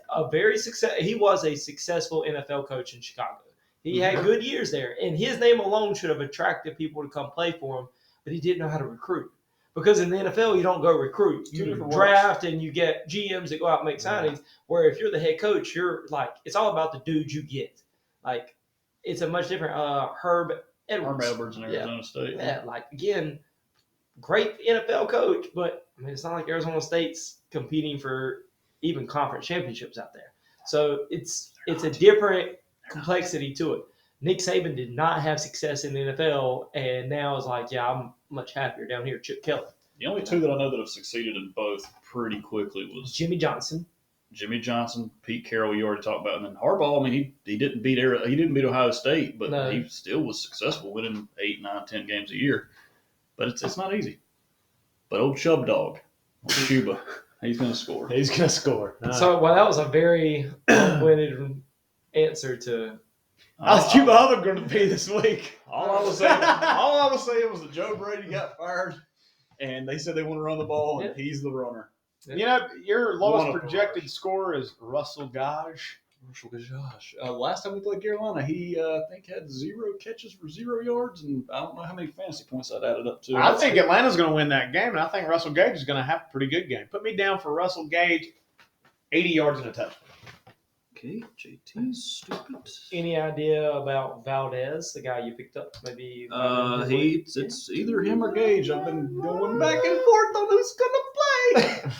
he was a successful NFL coach in Chicago. He had good years there, and his name alone should have attracted people to come play for him, but he didn't know how to recruit. Because in the NFL, you don't go recruit. You draft and you get GMs that go out and make signings, where if you're the head coach, you're like, it's all about the dudes you get. Like, it's a much different Herb Edwards in Arizona State. Yeah, like, again, great NFL coach, but I mean, it's not like Arizona State's competing for even conference championships out there. So it's a different complexity to it. Nick Saban did not have success in the NFL, and now is like, yeah, I'm much happier down here. Chip Kelly. The only two that I know that have succeeded in both pretty quickly was Jimmy Johnson, Pete Carroll. You already talked about, and then Harbaugh. I mean, he didn't beat Ohio State, but he still was successful, winning 8, 9, 10 games a year. But it's not easy. But old Chub Dog, old Cuba, he's going to score. He's going to score. So, well, that was a very long-winded answer to. How's Cuba Hubbard going to be this week? All I was saying was that Joe Brady got fired, and they said they want to run the ball, and he's the runner. You know, your lowest One of projected ours. score is Russell Gage. Gosh, last time we played Carolina, he I think had 0 catches for 0 yards, and I don't know how many fantasy points that added up to. I think Atlanta's going to win that game, and I think Russell Gage is going to have a pretty good game. Put me down for Russell Gage, 80 yards and a touchdown. Okay, JT's stupid. Any idea about Valdez, the guy you picked up? Maybe. It's either him or Gage. I've been going back and forth on who's gonna play.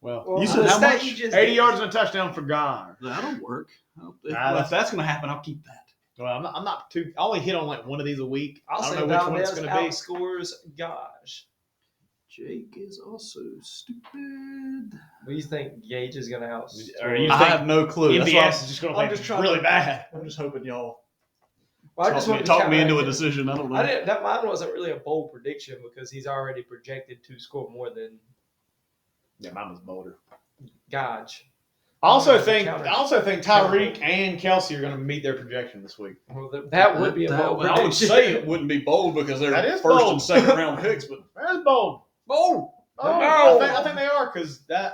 Well, you said how much? 80 yards and a touchdown for Gage. That'll work. Nah, If that's gonna happen, I'll keep that. Well, I'm not too. I only hit on like one of these a week. I'll I say don't know which one it's Valdez going to be. outscores Gage. Jake is also stupid. What do you think Gage is going to outscore? Or you I think have no clue. That's why MVS is just going to I'm play just trying really to- bad. I'm just hoping y'all Well, I just want to talk me counteract into a it. decision. I don't know. I didn't. That mine wasn't really a bold prediction because he's already projected to score more than Yeah, mine was bolder. Gage. I also Yeah, think counter- Tyreek and Kelsey are going to meet their projection this week. Well, that would be a bold I prediction. would say it wouldn't be bold because they're That is first bold. and second round picks, but That's bold. bold. Oh, I think they are because that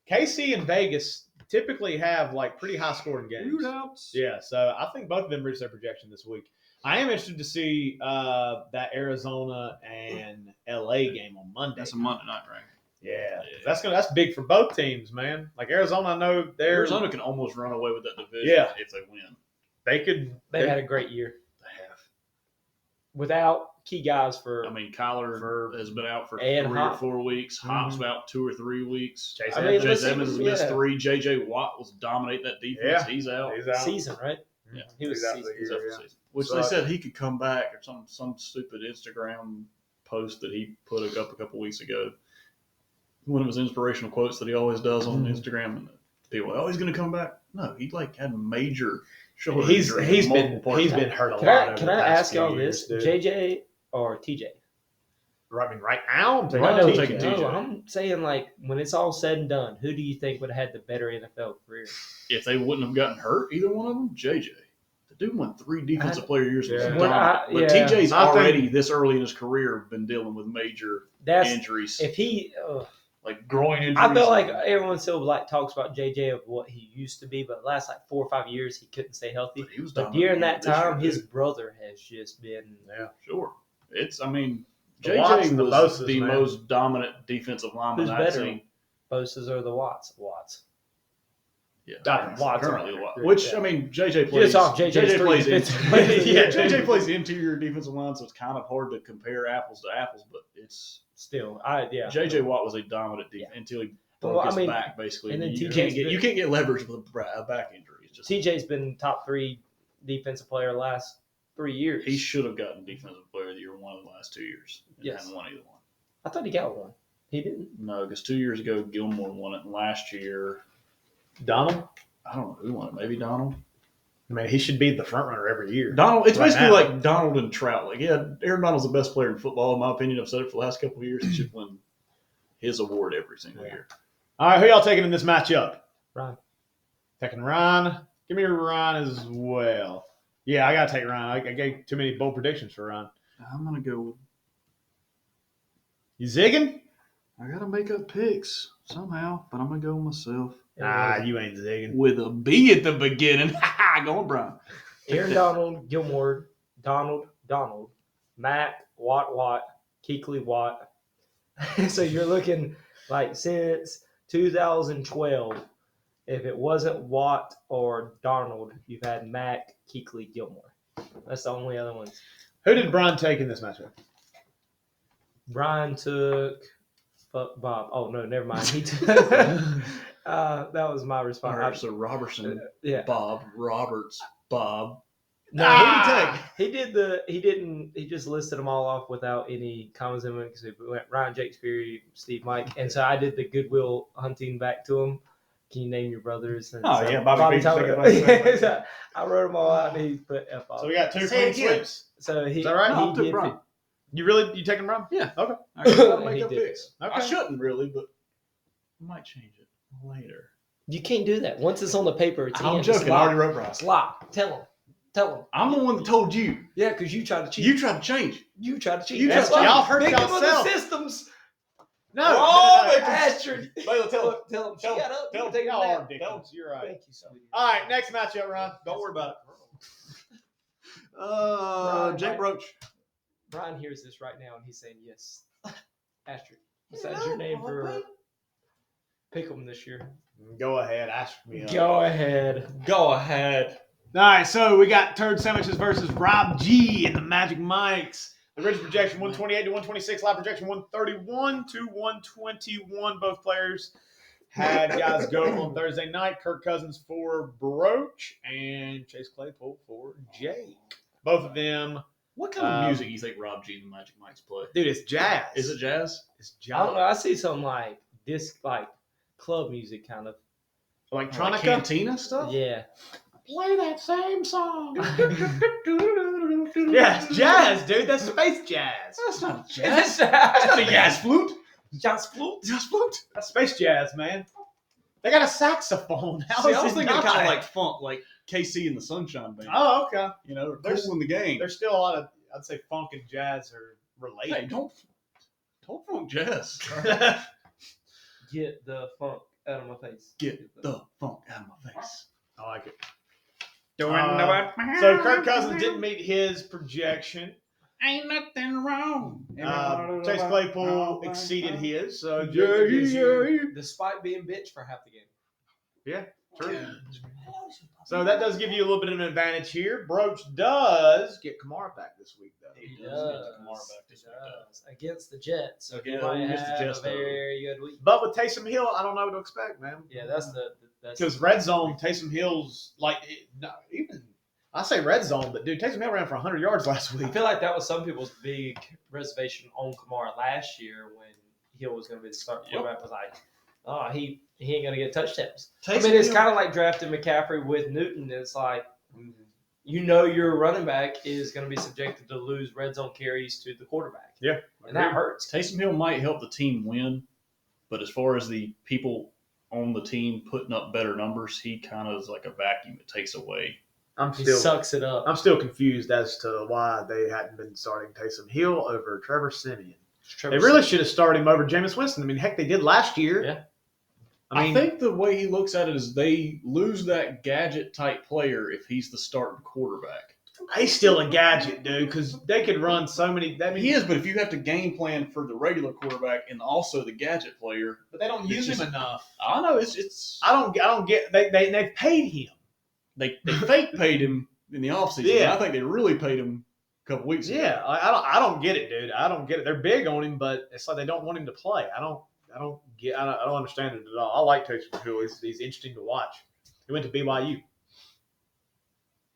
KC and Vegas typically have like pretty high scoring games. Shootouts. Yeah, so I think both of them reached their projection this week. I am interested to see that Arizona and LA game on Monday. That's a Monday night, right? Yeah, that's big for both teams, man. Like Arizona, I know Arizona can almost run away with that division Yeah. if they win. they could. They've had a great year They have. without key guys for. I mean, Kyler has been out for And 3 Hop. or 4 weeks. Hop's Mhm. out 2 or 3 weeks. Chase I mean, Edmonds. Chase Evans has missed yeah. 3. J.J. Watt was dominate that defense. Yeah. He's out. He's out. season, right? Yeah. He was Exactly. season. He's out for Yeah. the season. Which So- they said he could come back, or some stupid Instagram post that he put up a couple weeks ago. One of his inspirational quotes that he always does on Instagram, and people are, he's going to come back. No, he had major shoulder He's injury. he's in been multiple parts. been hurt a Can lot. I over can the I past ask few y'all years, this? dude. JJ or TJ? I mean, right now, I'm taking Right now, I'm TJ. taking TJ. No, I'm saying like when it's all said and done, who do you think would have had the better NFL career? If they wouldn't have gotten hurt, either one of them, JJ. The dude won 3 defensive player years. Yeah. Was When dominant. But yeah. TJ's I think- already this early in his career been dealing with major That's injuries, if he. like groin injuries. I feel like everyone still like talks about JJ of what he used to be, but the last like 4 or 5 years he couldn't stay healthy. But he was But dominant during that this year, time, his too. brother has just been. Yeah. Sure. I mean, The Watts JJ and the was Bosa's, the man. most dominant defensive lineman Who's I've better? seen. Bosa's or the Watts? Yeah, Watts currently are- Watts. Which yeah. I mean, JJ plays. Just off JJ's three plays. defensive players. Yeah, JJ plays interior defensive line, so it's kind of hard to compare apples to apples. But it's Still, yeah. JJ Watt was a dominant defense until he broke Well, I his mean, back basically. and then you TJ's can't get leverage with a back injury. It's just TJ's been top 3 defensive player the last 3 years. he should have gotten defensive player of the year one of the last 2 years. And Yes. hadn't won either one. I thought he got one. He didn't. No, because 2 years ago Gilmore won it, and last year Donald. I don't know who won it. Maybe Donald. I mean, he should be the front runner every year. Donald. It's Right basically now. like Donald and Trout. Like, yeah, Aaron Donald's the best player in football, in my opinion. I've said it for the last couple of years. He should win his award every single year. All right, who y'all taking in this matchup? Ryan. Taking Ryan. Give me Ryan as well. Yeah, I got to take Ryan. I gave too many bold predictions for Ryan. I'm gonna go with. You zigging? I gotta make up picks somehow, but I'm gonna go with myself Nah, you ain't zigging. with a B at the beginning. Going Bryan. Aaron Donald, Gilmore, Donald, Matt, Watt, Keekly, Watt. So you're looking like since 2012, if it wasn't Watt or Donald, you've had Matt, Keekly, Gilmore. That's the only other ones. Who did Brian take in this matchup? Bryan took Bob. Oh, no, never mind. He took, that was my All response. right, so Robertson, Yeah. Bob, Roberts, Bob. No, Ah! he didn't. He just listed them all off without any comments in it because we went Ryan, Jake, Speary, Steve, Mike, and so I did the Goodwill Hunting back to him. Can you name your brothers? And Oh, so yeah, Bobby Pete's Tyler- thinking about the same thing. So I wrote them all out, and he put F off. So we got 2 Say it clean again. sweeps. So he, Is that right? No, I he took did. Bryan. You taking Brian? Yeah. Okay. I gotta He make up did. picks. Okay. I shouldn't really, but I might change it later. You can't do that. Once it's on the paper, it's I'm in. joking. It's I already locked. wrote Bryan. It's locked. Tell him. I'm the one that told you. Yeah, because you tried to cheat. You tried to change. You tried to cheat. You That's tried to- why y'all hurt they come with the yourself. systems. No. Oh, no, they no, Astrid. Layla, tell him. Tell him she Tell got up. Tell you him take a y'all nap. are ridiculous. You're right. Thank you, sweetie. All right, next matchup, Ron. Don't worry about it. Brian, Jake Broach. Bryan hears this right now and he's saying yes. Astrid. Besides your name for Pick'em this year. Go ahead, ask me. Go ahead. Go ahead. All right, so we got Turd Sandwiches versus Rob G and the Magic Mikes. The original projection 128 to 126, live projection 131 to 121. Both players had guys go on Thursday night. Kirk Cousins for Broach and Chase Claypool for Jake. Both of them. What kind of music do you think Rob G and the Magic Mikes play? Dude, it's jazz. Is it jazz? It's I don't know. jazz. I see some like this, like club music kind of. Electronica? Like Cantina stuff? Yeah. Play that same song. Yeah, it's jazz, dude. That's space jazz. That's not Is jazz. it That's not a jazz flute. Jazz flute? Jazz flute. That's space jazz, man. They got a saxophone. How See, is I was it thinking not? kind of like funk, like KC and the Sunshine Band. Oh, okay. You know, There's- cool in the game. There's still a lot of, I'd say, funk and jazz are related. Hey, don't funk jazz. Get the funk out of my face. Get the funk out of my face. I like it. So So Kirk Cousins didn't meet his projection. ain't nothing wrong. Chase Claypool exceeded his. So Despite being benched for half the game. True. So that does give you a little bit of an advantage here. Broach does get Kamara back this week, though. He He does get Kamara back this week, does. Against the Jets. So Again, he might against the have Jets, a though. very good week. But with Taysom Hill, I don't know what to expect, man. Yeah, that's Because red zone, Taysom Hill's I say red zone, but dude, Taysom Hill ran for 100 yards last I week. feel like that was some people's big reservation on Kamara last year when Hill was going to be the starting quarterback. Was like, oh, he ain't going to get touchdowns. I mean, it's kind of like drafting McCaffrey with Newton. It's like, you know, your running back is going to be subjected to lose red zone carries to the quarterback. Yeah. And that hurts. Taysom Hill might help the team win, but as far as the people on the team putting up better numbers, he kind of is like a vacuum. It takes away. He sucks it up. I'm still confused as to why they hadn't been starting Taysom Hill over Trevor Siemian. They really should have started him over Jameis Winston. I mean, heck, they did last year. Yeah. I think the way he looks at it is they lose that gadget type player if he's the starting quarterback. he's still a gadget, dude, because they could run so many. I mean, He is, but if you have to game plan for the regular quarterback and also the gadget player, but they don't use It's him just- enough. I know it's I don't get. They paid him. they fake paid him in the offseason. Yeah. I think they really paid him a couple weeks ago. Yeah, I don't get it, dude. I don't get it. They're big on him, but it's like they don't want him to play. I don't understand it at all. I like Taysom Hill. He's interesting to watch. He went to BYU.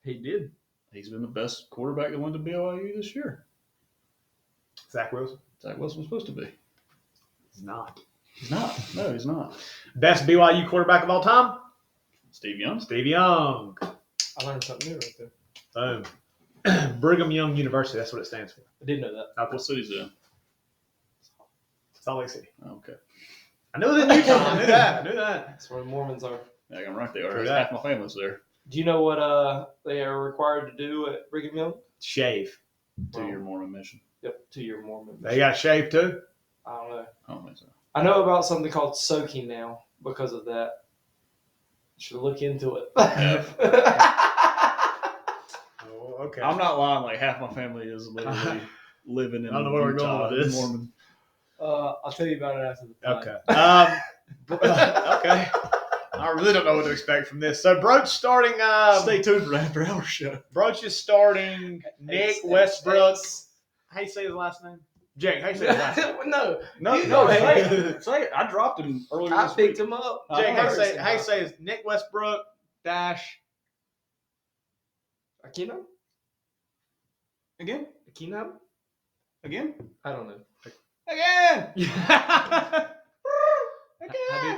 He did. He's been the best quarterback that went to BYU this year. Zach Wilson. Zach Wilson was supposed to be. He's not. He's not. No, he's not. Best BYU quarterback of all time? Steve Young. Steve Young. I learned something new right there. Boom. Brigham Young University. That's what it stands for. I didn't know that. What city's in? Salt Lake City. Okay. I knew it was in Utah. I knew that. That's where the Mormons are. Yeah, I'm right there. True Half that. my family's there. Do you know what they are required to do at Brigham Young? Shave. 2-year Mormon mission. Yep, 2-year Mormon. They got shave too? I don't know. I don't think so. I know about something called soaking now because of that. Should look into it. Oh, okay. I'm not lying. Like half my family is literally living in I don't know where we're going Utah with this. Mormon. I'll tell you about it after the pod. Okay. Okay. I really don't know what to expect from this. So Broach starting. Stay tuned for the After Hours show. Broach is starting Nick Westbrook. How you say his last name? Jake. How you say his last name? No, No, You know say it. it. Say it. I dropped him earlier I this picked week. him up. Jake, how First. you say is Nick Westbrook dash. Aquino? Again? Aquino? Again? I don't know. Again!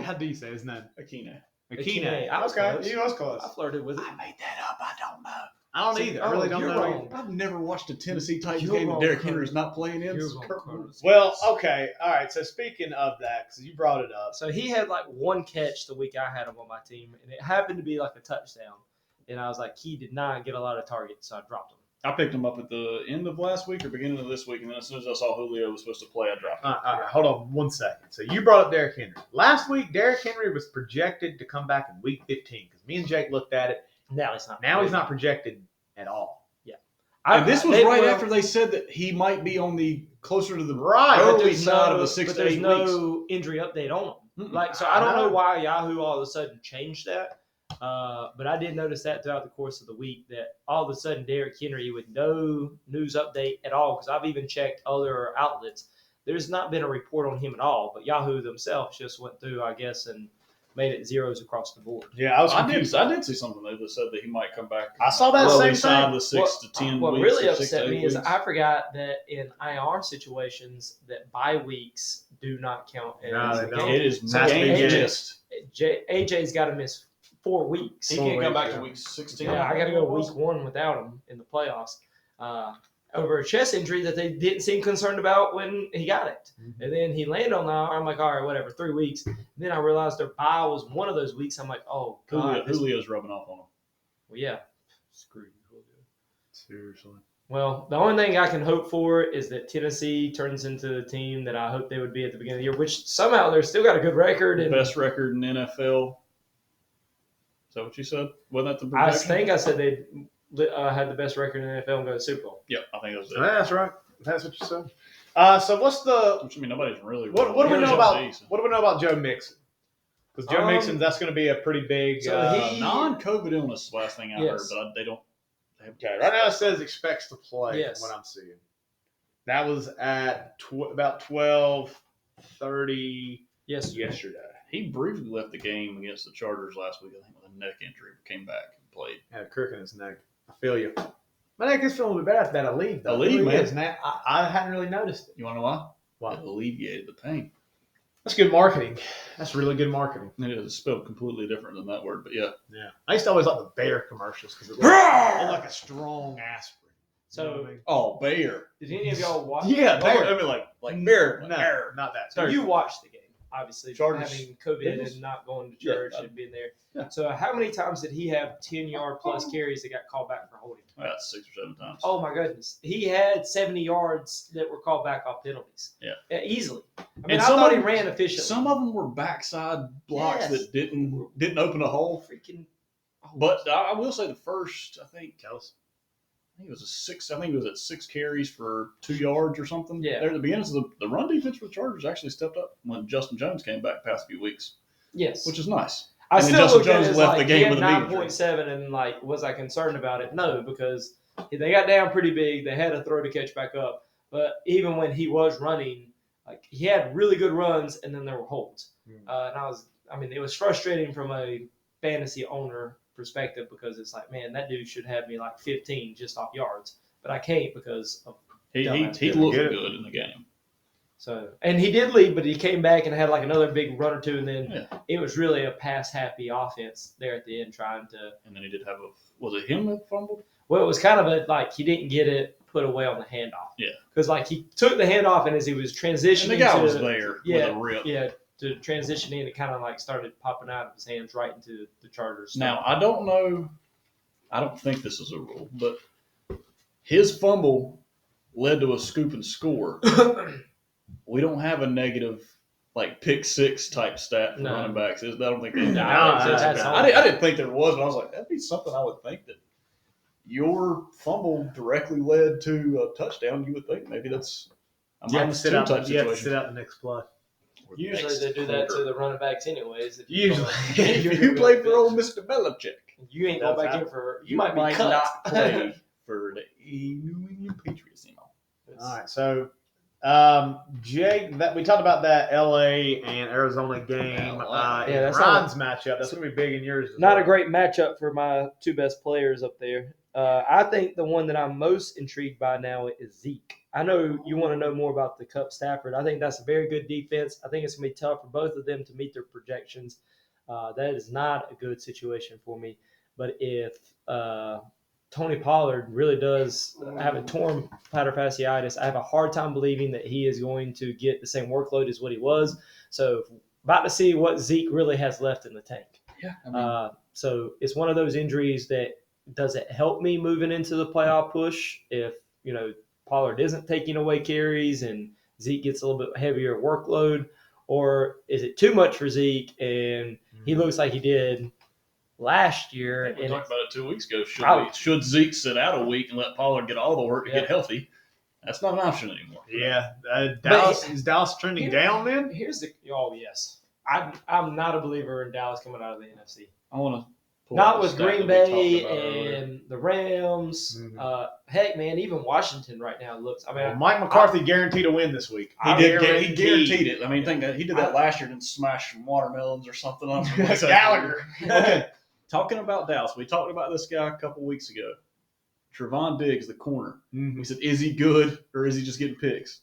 How do you say his name? Akina. Akine. I was Okay, close. you was close. I flirted with it. I made that up. I don't know. I don't either. I really don't you're know. wrong. I've never watched a Tennessee Titans You're game that wrong, Derrick Kurt. Henry's not playing in. You're It's wrong, Kurt Kurt. Warner. Well, okay, all right. So speaking of that, because you brought it up, So he had like one catch the week I had him on my team, and it happened to be like a touchdown. And I was like, he did not get a lot of targets, so I dropped him. I picked him up at the end of last week or beginning of this week, and then as soon as I saw Julio was supposed to play, I dropped him. All right, hold on 1 second. So you brought up Derrick Henry. Last week, Derrick Henry was projected to come back in week 15 because me and Jake looked at it. Now he's not. Now he's not projected at all. And this was right after they said that he might be on the closer to the early side of the 6 to 8 weeks. But there's no injury update on him. Mm-mm. So I don't know why Yahoo all of a sudden changed that. But I did notice that throughout the course of the week that all of a sudden Derrick Henry with no news update at all, because I've even checked other outlets. There's not been a report on him at all, but Yahoo themselves just went through, I guess, and made it zeros across the board. Yeah, I did see something there that said that he might come back. I saw that early same side thing. of the 6 to 10 What weeks. really or 6 to upset 8 me is weeks. I forgot that in IR situations that bye weeks do not count as No, a they don't. game. It is That's game AJ. missed. AJ's got to miss 4 weeks. He 4 can't come weeks, back yeah. to week 16. Yeah, I got to go week 1 without him in the playoffs over a chest injury that they didn't seem concerned about when he got it. Mhm. And then he landed on the IR. I'm like, all right, whatever, 3 weeks. And then I realized their bye was one of those weeks. I'm like, oh, God. Julio's rubbing off on him. Well, yeah. Screw you, Julio. Seriously. Well, the only thing I can hope for is that Tennessee turns into the team that I hope they would be at the beginning of the year, which somehow they're still got a good record. And Best record in NFL. Is that what you said? Wasn't that the I projection? think I said they had the best record in the NFL and go to the Super Bowl. Yep, I think that was it. That's right. That's what you said. So what's the Which, I mean, nobody's really. what do we really know knows about these. what do we know about Joe Mixon? Because Joe Um, Mixon, that's going to be a pretty big. so he- Non-COVID illness is the last thing I Yes. heard, but they don't. Okay, right now it says expects to play. Yes. From what I'm seeing. That was at about 12:30 Yes. yesterday. He briefly left the game against the Chargers last week, I think, with a neck injury. Came back and played. Had a crook in his neck. I feel you. My neck is feeling a bit bad after that. I leave though. I leave, It really man. is, man. I hadn't really noticed it. You want to know why? Why? It alleviated the pain. That's good marketing. That's really good marketing. It is spelled completely different than that word, but yeah. Yeah. I used to always like the Bear commercials because it looked like a strong aspirin. So, You know what I mean? Oh, Bear. did any of y'all watch? Yeah, Oh, Bear. I mean, like Bear. No, Bear. not that. So you watched the game, obviously, Chargers. having COVID Bengals? and not going to Yeah, church and being there. yeah. So how many times did he have 10-yard plus carries that got called back for holding? That's 6 or 7 times. Oh my goodness, he had 70 yards that were called back off penalties. Yeah. Easily. I mean, And I some thought of he them- ran efficiently. Some of them were backside blocks Yes. that didn't open a hole. freaking. Oh, But I will say the first, I think Tell us. it was a 6. I think it was at 6 carries for 2 yards or something. Yeah. There at the beginning, so the run defense for the Chargers actually stepped up when Justin Jones came back the past few weeks, yes. which is nice. I and then still Justin looked at Jones it as left like the game he had with a knee injury. 9.7 and like was I concerned about it? No, because they got down pretty big. They had a throw to catch back up. But even when he was running, like he had really good runs and then there were holds. And it was frustrating from a fantasy owner perspective because it's like, man, that dude should have me like 15 just off yards, but I can't because of He Dumbass. looked Get it. good in the game. so. And he did lead, but he came back and had like another big run or two, and then Yeah. it was really a pass happy offense there at the end, trying to. And then he did have was it him that fumbled? Well, it was kind of like he didn't get it put away on the handoff. Yeah. Because like he took the handoff and as he was transitioning, And the guy to, was there yeah, with a rip. yeah, to transition in, it kind of like started popping out of his hands right into the Chargers. Now, I don't know. I don't think this is a rule, but his fumble led to a scoop and score. We don't have a negative, like, pick 6 type stat for No. running backs. I don't think they No, that's I didn't think there was, but I was like, that'd be something I would think that your fumble directly led to a touchdown. You would think maybe that's a You have to minus sit 2 out. type You have to situation. sit out the next play. Or the Usually next they do that to quarter. the running backs anyways. If Usually. If you play for old Mr. Belichick, you ain't going That's back in happened. for. You might be might cut. not play for the New England Patriots anymore. All right, so Jake, that we talked about that LA and Arizona game. Yeah, In that's Ryan's matchup. That's going to be big in yours. as Not well. a great matchup for my 2 best players up there. I think the one that I'm most intrigued by now is Zeke. I know you want to know more about the Cup Stafford. I think that's a very good defense. I think it's going to be tough for both of them to meet their projections. That is not a good situation for me. But if Tony Pollard really does have a torn plantar fasciitis, I have a hard time believing that he is going to get the same workload as what he was. So about to see what Zeke really has left in the tank. Yeah, So it's one of those injuries that does it help me moving into the playoff push if, Pollard isn't taking away carries and Zeke gets a little bit heavier workload? Or is it too much for Zeke and he looks like he did last year? We talked about it 2 weeks ago. Probably. Should Zeke sit out a week and let Pollard get all the work to get healthy? That's not an option anymore. Yeah. Is Dallas trending down then? Here's yes. I'm not a believer in Dallas coming out of the NFC. I want to not with Green Bay and the Rams. Heck, man, even Washington right now looks. I mean, Mike McCarthy guaranteed a win this week. He guaranteed it. I mean, think that he did that last year and smashed some watermelons or something. Gallagher. Okay, talking about Dallas, we talked about this guy a couple weeks ago. Trevon Diggs, the corner. We said, is he good or is he just getting picks?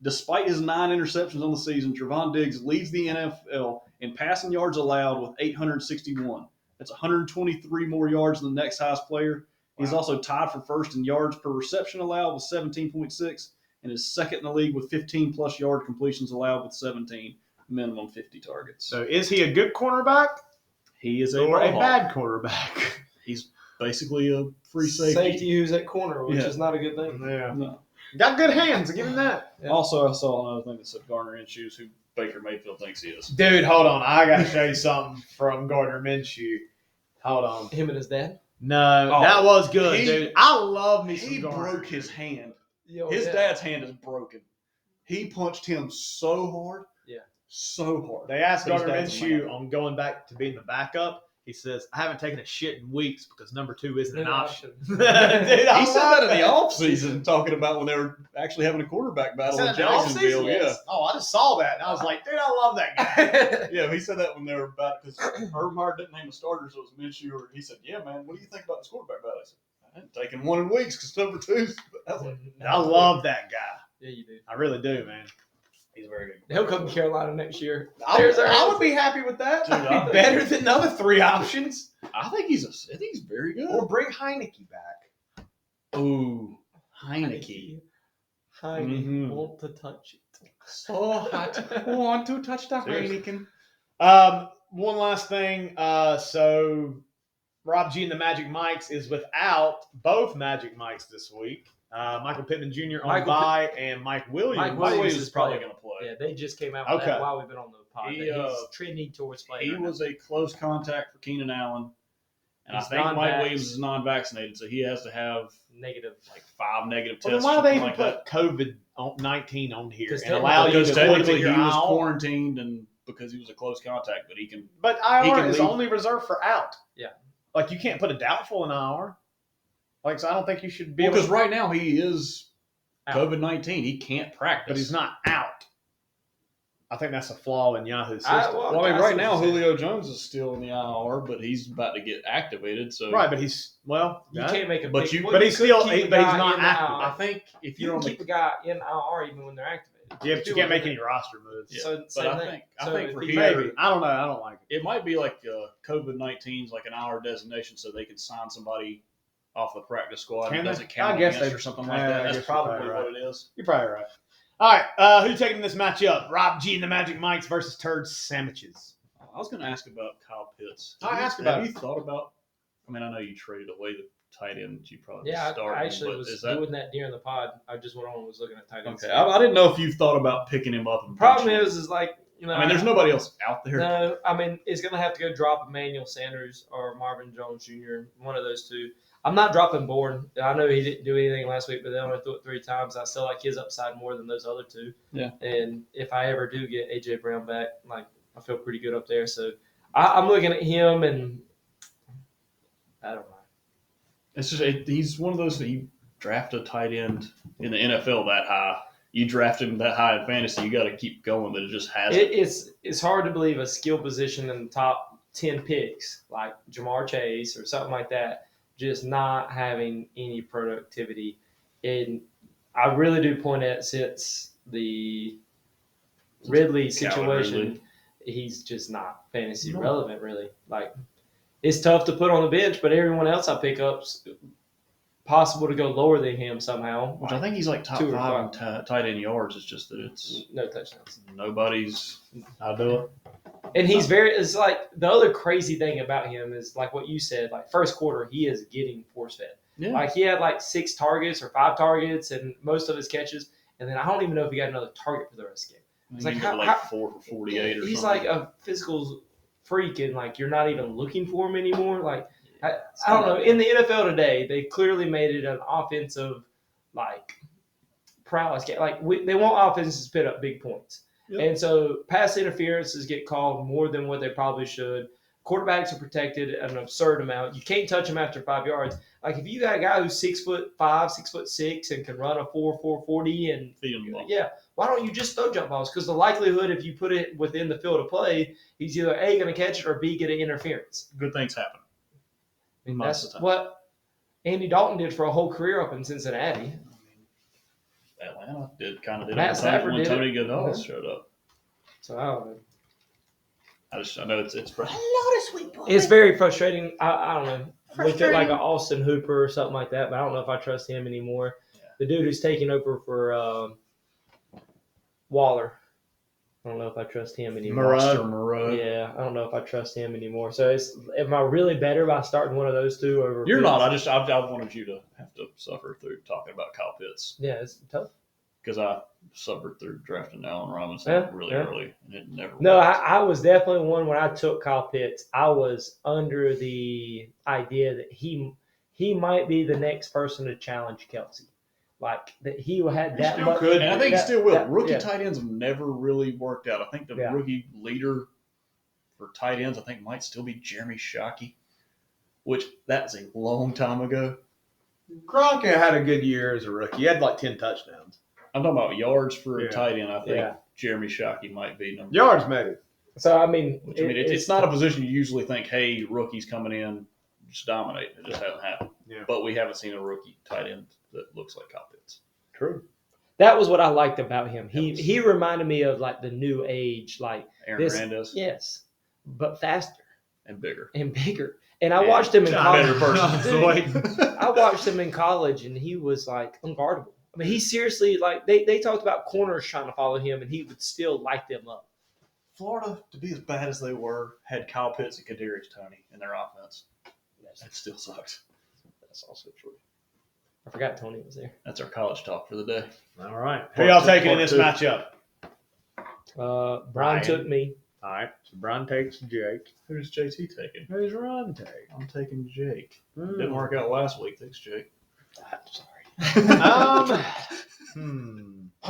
Despite his 9 interceptions on the season, Trevon Diggs leads the NFL in passing yards allowed with 861. That's 123 more yards than the next highest player. Wow. He's also tied for first in yards per reception allowed with 17.6 and is second in the league with 15-plus yard completions allowed with 17, minimum 50 targets. So is he a good cornerback? He is or a bad quarterback? He's basically a free safety. Safety who's at corner, which is not a good thing. Yeah. No. Got good hands. Give him that. Yeah. Also, I saw another thing that said Gardner Minshew's who Baker Mayfield thinks he is. Dude, hold on. I got to show you something from Gardner Minshew. Hold on. Him and his dad? No, that was good, dude. I love me some Gardner. He broke his hand. His dad's hand is broken. He punched him so hard. Yeah. So hard. They asked Gardner Minshew on going back to being the backup. He says, I haven't taken a shit in weeks because number 2 isn't an option. Dude, he said that in the offseason, talking about when they were actually having a quarterback battle in Jacksonville. Yeah. Oh, I just saw that. And I was like, dude, I love that guy. Yeah, he said that when they were about, because Urban Meyer didn't name a starter, so it was Minshew. Or he said, yeah, man, what do you think about this quarterback battle? I said, I haven't taken one in weeks because number 2's. I love that guy. Yeah, you do. I really do, man. He's very good. He'll come to Carolina next year. I would be happy with that. Dude, better than the other 3 options. I think he's very good. Or bring Heineke back. Ooh, Heineke. Want to touch it. So hot. Want to touch the Heineken. One last thing. So Rob G and the Magic Mikes is without both Magic Mikes this week. Michael Pittman Jr. on bye, and Mike Williams. Mike Williams is probably going to play. Yeah, they just came out with that while we've been on the pod. He's trending towards playing. He was a close contact for Keenan Allen, and I think Mike Williams is non-vaccinated, so he has to have negative, 5 negative tests. Then why do they even put COVID-19 on here and allow you to technically he was quarantined and because he was a close contact, but he can. But IR is only reserved for out. Yeah, you can't put a doubtful in IR. So I don't think you should be because right now he is COVID-19. He can't practice. But he's not out. I think that's a flaw in Yahoo's system. Right now Julio Jones is still in the IR, but he's about to get activated. So right, but he's you can't make a but he's not active. I think if you don't keep a guy in IR even when they're activated. Yeah, but you can't make any roster moves. Yeah. So I think for here, maybe I don't know. I don't like it. It might be like COVID-19's like an IR designation, so they can sign somebody off the practice squad. Can doesn't count I guess or something like that. That's probably what it is. You're probably right. All right, who you taking in this matchup? Rob G and the Magic Mikes versus Turd Sandwiches. I was going to ask about Kyle Pitts. Have you thought about? I mean, I know you traded away the tight end. You probably I actually was doing that during the pod. I just went on and was looking at tight ends. Okay, I didn't know if you thought about picking him up. Problem is I mean, there's nobody else out there. No, I mean, it's going to have to go drop Emmanuel Sanders or Marvin Jones Jr., one of those two. I'm not dropping Bourne. I know he didn't do anything last week, but they only threw it 3 times. I still like his upside more than those other 2. Yeah. And if I ever do get A.J. Brown back, I feel pretty good up there. So I'm looking at him, and I don't know. It's just he's one of those that you draft a tight end in the NFL that high. You draft him that high in fantasy, you got to keep going, but it just hasn't. It's hard to believe a skill position in the top 10 picks like Jamar Chase or something like that just not having any productivity. And I really do point at since the Ridley situation, he's just not fantasy relevant, really. It's tough to put on the bench, but everyone else I pick up's possible to go lower than him somehow. Which I think he's top 5 in tight end yards. It's just that it's no touchdowns. Nobody's. I'll do it. And he's it's like the other crazy thing about him is like what you said, like first quarter, he is getting force fed. Yeah. Like he had like 6 targets or 5 targets and most of his catches. And then I don't even know if he got another target for the rest of the game. It's like, like 4 for 48 or something. He's like a physical freak and like you're not even looking for him anymore. Like, I don't know. In the NFL today, they clearly made it an offensive like prowess game. Like they want offenses to put up big points. Yep. And so pass interferences get called more than what they probably should. Quarterbacks are protected an absurd amount. You can't touch them after 5 yards. Like if you got a guy who's 6'5", 6'6", and can run a 4.40 and yeah, why don't you just throw jump balls? Because the likelihood if you put it within the field of play, he's either A going to catch it or B get an interference. Good things happen. That's what Andy Dalton did for a whole career up in Cincinnati. Atlanta did it Matt Stafford when did Tony it. Gonzalez showed up. So I don't know. I know it's It's very frustrating. I don't know. Looked at like an Austin Hooper or something like that, but I don't know if I trust him anymore. Yeah. The dude who's taking over for Waller. I don't know if I trust him anymore. Moreau. Yeah, I don't know if I trust him anymore. So am I really better by starting one of those two over? You're Pitts? Not. I wanted you to have to suffer through talking about Kyle Pitts. Yeah, it's tough. Because I suffered through drafting Allen Robinson really early, and it never worked. No, I was definitely one when I took Kyle Pitts. I was under the idea that he might be the next person to challenge Kelsey. Like that he had that much. Could, and I think he still will. Rookie tight ends have never really worked out. I think the rookie leader for tight ends, I think, might still be Jeremy Shockey, which that's a long time ago. Gronk had a good year as a rookie. He had like 10 touchdowns. I'm talking about yards for a tight end. I think Jeremy Shockey might be number yards, maybe. So, I mean, it's not a position you usually think, hey, rookie's coming in, just dominate. It just hasn't happened. Yeah. But we haven't seen a rookie tight end that looks like Kyle Pitts. True. That was what I liked about him. He reminded me of like the new age, like Aaron Hernandez. Yes, but faster and bigger. And I watched him in college. Better person. I watched him in college, and he was like unguardable. I mean, he seriously, like, they talked about corners trying to follow him, and he would still light them up. Florida, to be as bad as they were, had Kyle Pitts and Kadarius Toney in their offense. That still sucks. That's also true. I forgot Tony was there. That's our college talk for the day. All right. Who y'all taking in this matchup? Brian took me. All right. So Brian takes Jake. Who's JT taking? Who's Ron taking? I'm taking Jake. Didn't work out last week. Thanks, Jake. Sorry.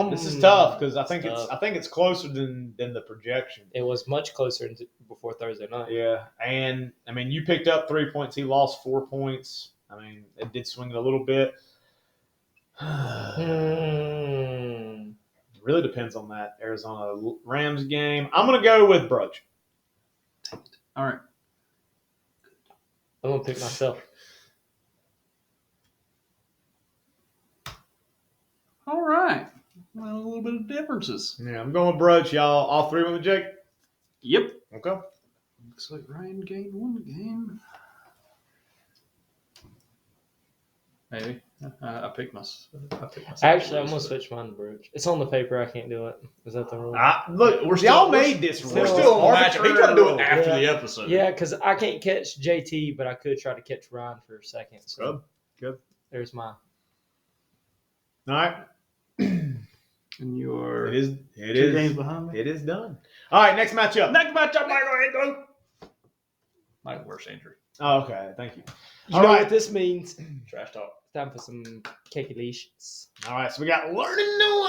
This is tough because I think it's closer than the projection. It was much closer before Thursday night. Yeah, and I mean you picked up 3 points. He lost 4 points. I mean it did swing it a little bit. It really depends on that Arizona Rams game. I'm gonna go with Broach. All right, I'm gonna pick myself. All right. Well, a little bit of differences. Yeah, I'm going with Broach, y'all. All three with Jake? Yep. Okay. Looks like Ryan gained one game. Maybe. I picked myself. Actually, I'm going to switch mine to Broach. It's on the paper. I can't do it. Is that the rule? Look, y'all made this rule. We're still on the matchup. He tried to do it after the episode. Yeah, because I can't catch JT, but I could try to catch Ryan for a second. So Good. There's mine. All right. And you are two games behind me? It is done. All right, next matchup. Michael. My worst injury. Oh, okay. Thank you. You know what this means? Trash talk. It's time for some calculations. All right, so we got Learning New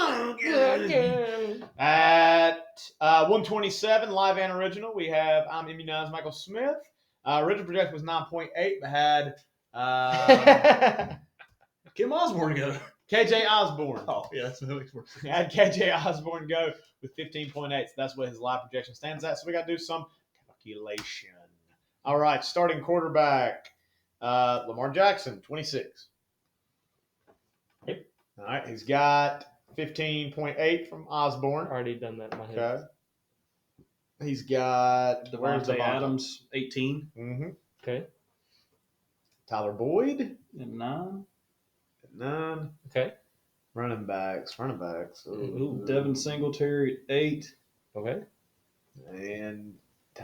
Again. At 127, live and original, we have I'm Immunized Michael Smith. Original projection was 9.8, but had Kim Osborne go. KJ Osborne. Oh, yeah, that's what makes more sense. Had KJ Osborne go with 15.8, so that's what his live projection stands at. So we got to do some calculation. All right, starting quarterback, Lamar Jackson, 26. Yep. All right, he's got 15.8 from Osborne. Already done that in my head. Okay. He's got Devontae Adams, 18. Mm-hmm. Okay. Tyler Boyd. And 9. 9. Okay. Running backs. Ooh, Devin Singletary, 8. Okay. And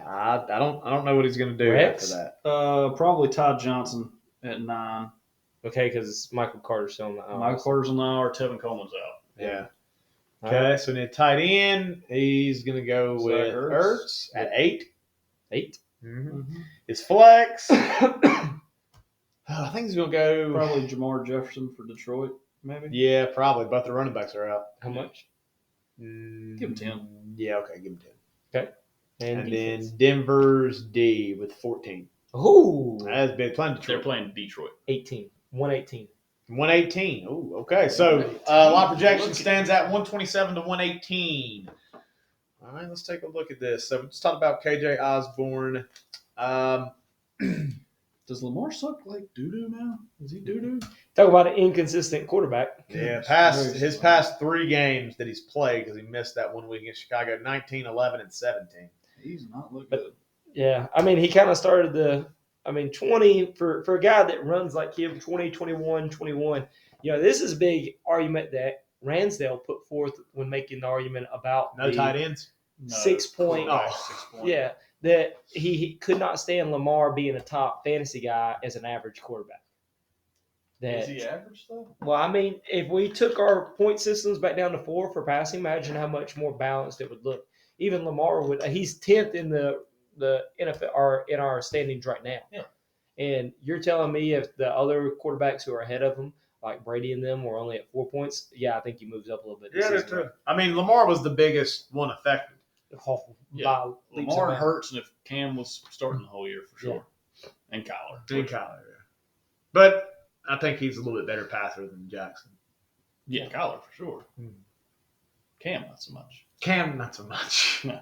I don't know what he's going to do Rex? after that. Probably Todd Johnson at 9. Okay, because Michael Carter's still on the IR. Michael Carter's on the IR. Tevin Coleman's out. Yeah. All Okay, right. so then tight end, he's going to go Zach with Ertz. Ertz at 8. 8. Mm-hmm. His flex, I think he's going to go. Probably Jamar Jefferson for Detroit, maybe. Yeah, probably. Both the running backs are out. How much? Give him 10. Yeah, okay, give him 10. And defense. then Denver's D with 14. Ooh. That's big. Playing They're Detroit. playing Detroit. 18. 118. 118. Ooh, okay. So line projection stands at 127 to 118. All right, let's take a look at this. So let's talk about KJ Osborne. Does Lamar suck like doo-doo now? Is he doo-doo? Talk about an inconsistent quarterback. Yeah, Very his slow. past 3 games that he's played because he missed that 1 week in Chicago, 19, 11, and 17. He's not looking But- good. Yeah, I mean, he kind of started 20 for a guy that runs like him, 20, 21, 21. You know, this is a big argument that Ransdale put forth when making the argument about No the tight ends. No, 6 point. Oh. 6 point. Yeah, that he could not stand Lamar being a top fantasy guy as an average quarterback. Is That he average though? well, I mean, if we took our point systems back down to 4 for passing, imagine how much more balanced it would look. Even Lamar would. He's 10th in the NFL or in our standings right now. Yeah. And you're telling me if the other quarterbacks who are ahead of him, like Brady and them, were only at 4 points, yeah, I think he moves up a little bit. this Yeah, that's season, true. I mean, Lamar was the biggest one affected. right? Oh, Yeah. by leaps Lamar and bounds. hurts, and if Cam was starting the whole year for sure, and Kyler. Big Kyler, yeah. But I think he's a little bit better passer than Jackson. Yeah, Kyler for sure. Hmm. Cam not so much. Cam, not so much. No.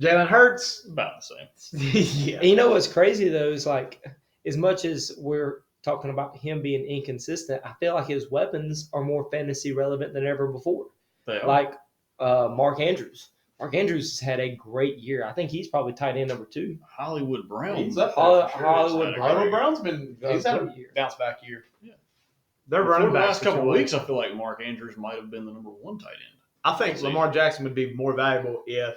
Jalen Hurts. About the same. Yeah. And you know what's crazy though is like as much as we're talking about him being inconsistent, I feel like his weapons are more fantasy relevant than ever before. They are. Like Mark Andrews. Mark Andrews has had a great year. I think he's probably tight end number 2. Hollywood Brown. He's up there for sure. Hollywood He's had a Brown. great year. Brown's been he's had great a year. bounce back year. Yeah. Their Before running the backs last couple of situation. weeks, I feel like Mark Andrews might have been the number 1 tight end. I think Lamar Jackson would be more valuable if,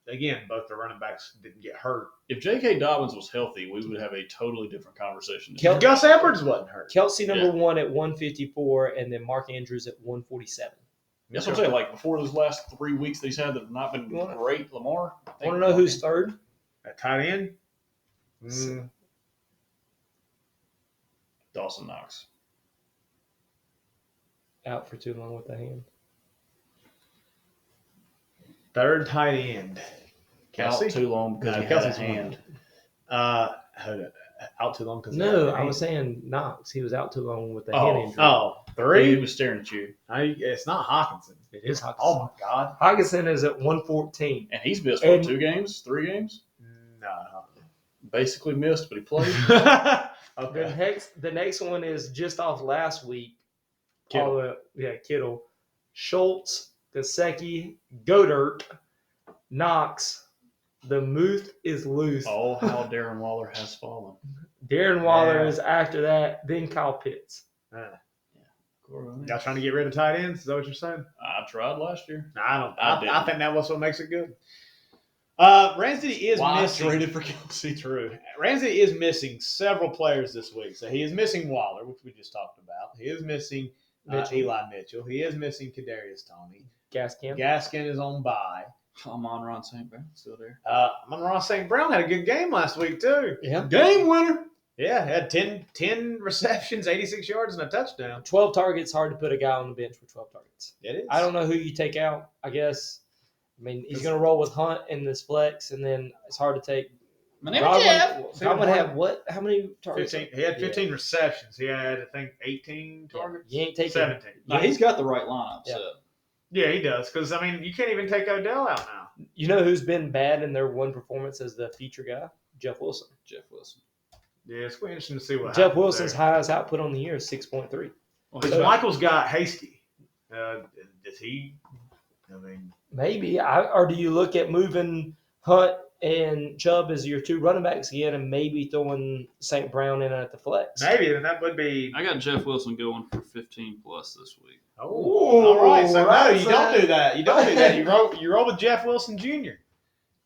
again, both the running backs didn't get hurt. If J.K. Dobbins was healthy, we would have a totally different conversation. Kel- Gus Edwards wasn't hurt. Kelsey number 1 at 154, and then Mark Andrews at 147. That's what I'm saying. Like before those last 3 weeks that he's had that have not been great, Lamar. Want to know who's third? At tight end? Mm, Dawson Knox. Out for too long with the hand. third tight end. Kelsey? Out too long because No, he had a Kelsey's hand. Hold it. Out too long because No, I was saying Knox. He was out too long with the Oh. hand injury. Oh, He 3? was staring at you, It's not Hawkinson. It is Hawkinson. Oh my God. Hawkinson is at 114. and he's missed And- 2 games, 3 games. No. Basically missed, but he played. Okay. The next one is just off last week. Kittle. Kittle. Schultz, Gasecki, Godert, Knox. The Muth is loose. Oh, how Darren Waller has fallen. Darren Waller Yeah. is after that. Then Kyle Pitts. Y'all trying to get rid of tight ends? Is that what you're saying? I tried last year. No, I don't. I didn't. I think that was what makes it good. Ramsey is Why I missing. traded for Kelsey. True. Ramsey is missing several players this week. So he is missing Waller, which we just talked about. He is missing Mitchell. Eli Mitchell. He is missing Kadarius Toney. Gaskin. Gaskin is on bye. Amon-Ra St. Brown still there. Ross St. Brown had a good game last week too. Yeah. Game winner. Yeah, had 10 receptions, 86 yards, and a touchdown. 12 targets. Hard to put a guy on the bench with 12 targets. It is. I don't know who you take out. I guess. I mean, he's going to roll with Hunt in this flex, and then it's hard to take. My name is Jeff. Godwin had what? How many targets? 15. He had 15 receptions. He had, I think, 18 targets. You ain't taking 17. Now, he's got the right lineup Yeah. set. Yeah, he does. Because, I mean, you can't even take Odell out now. You know who's been bad in their one performance as the feature guy? Jeff Wilson. Jeff Wilson. Yeah, it's quite interesting to see what Jeff happens Wilson's there. highest output on the year is 6.3. Well, Because Michael's got Hasty. Does he? I mean, Maybe. Or do you look at moving Hunt and Chubb as your 2 running backs again and maybe throwing St. Brown in at the flex? maybe, and that would be. I got Jeff Wilson going for 15 plus this week. Oh, Ooh, all right. So, no, that's you don't do that. You don't do that. You roll with Jeff Wilson Jr.,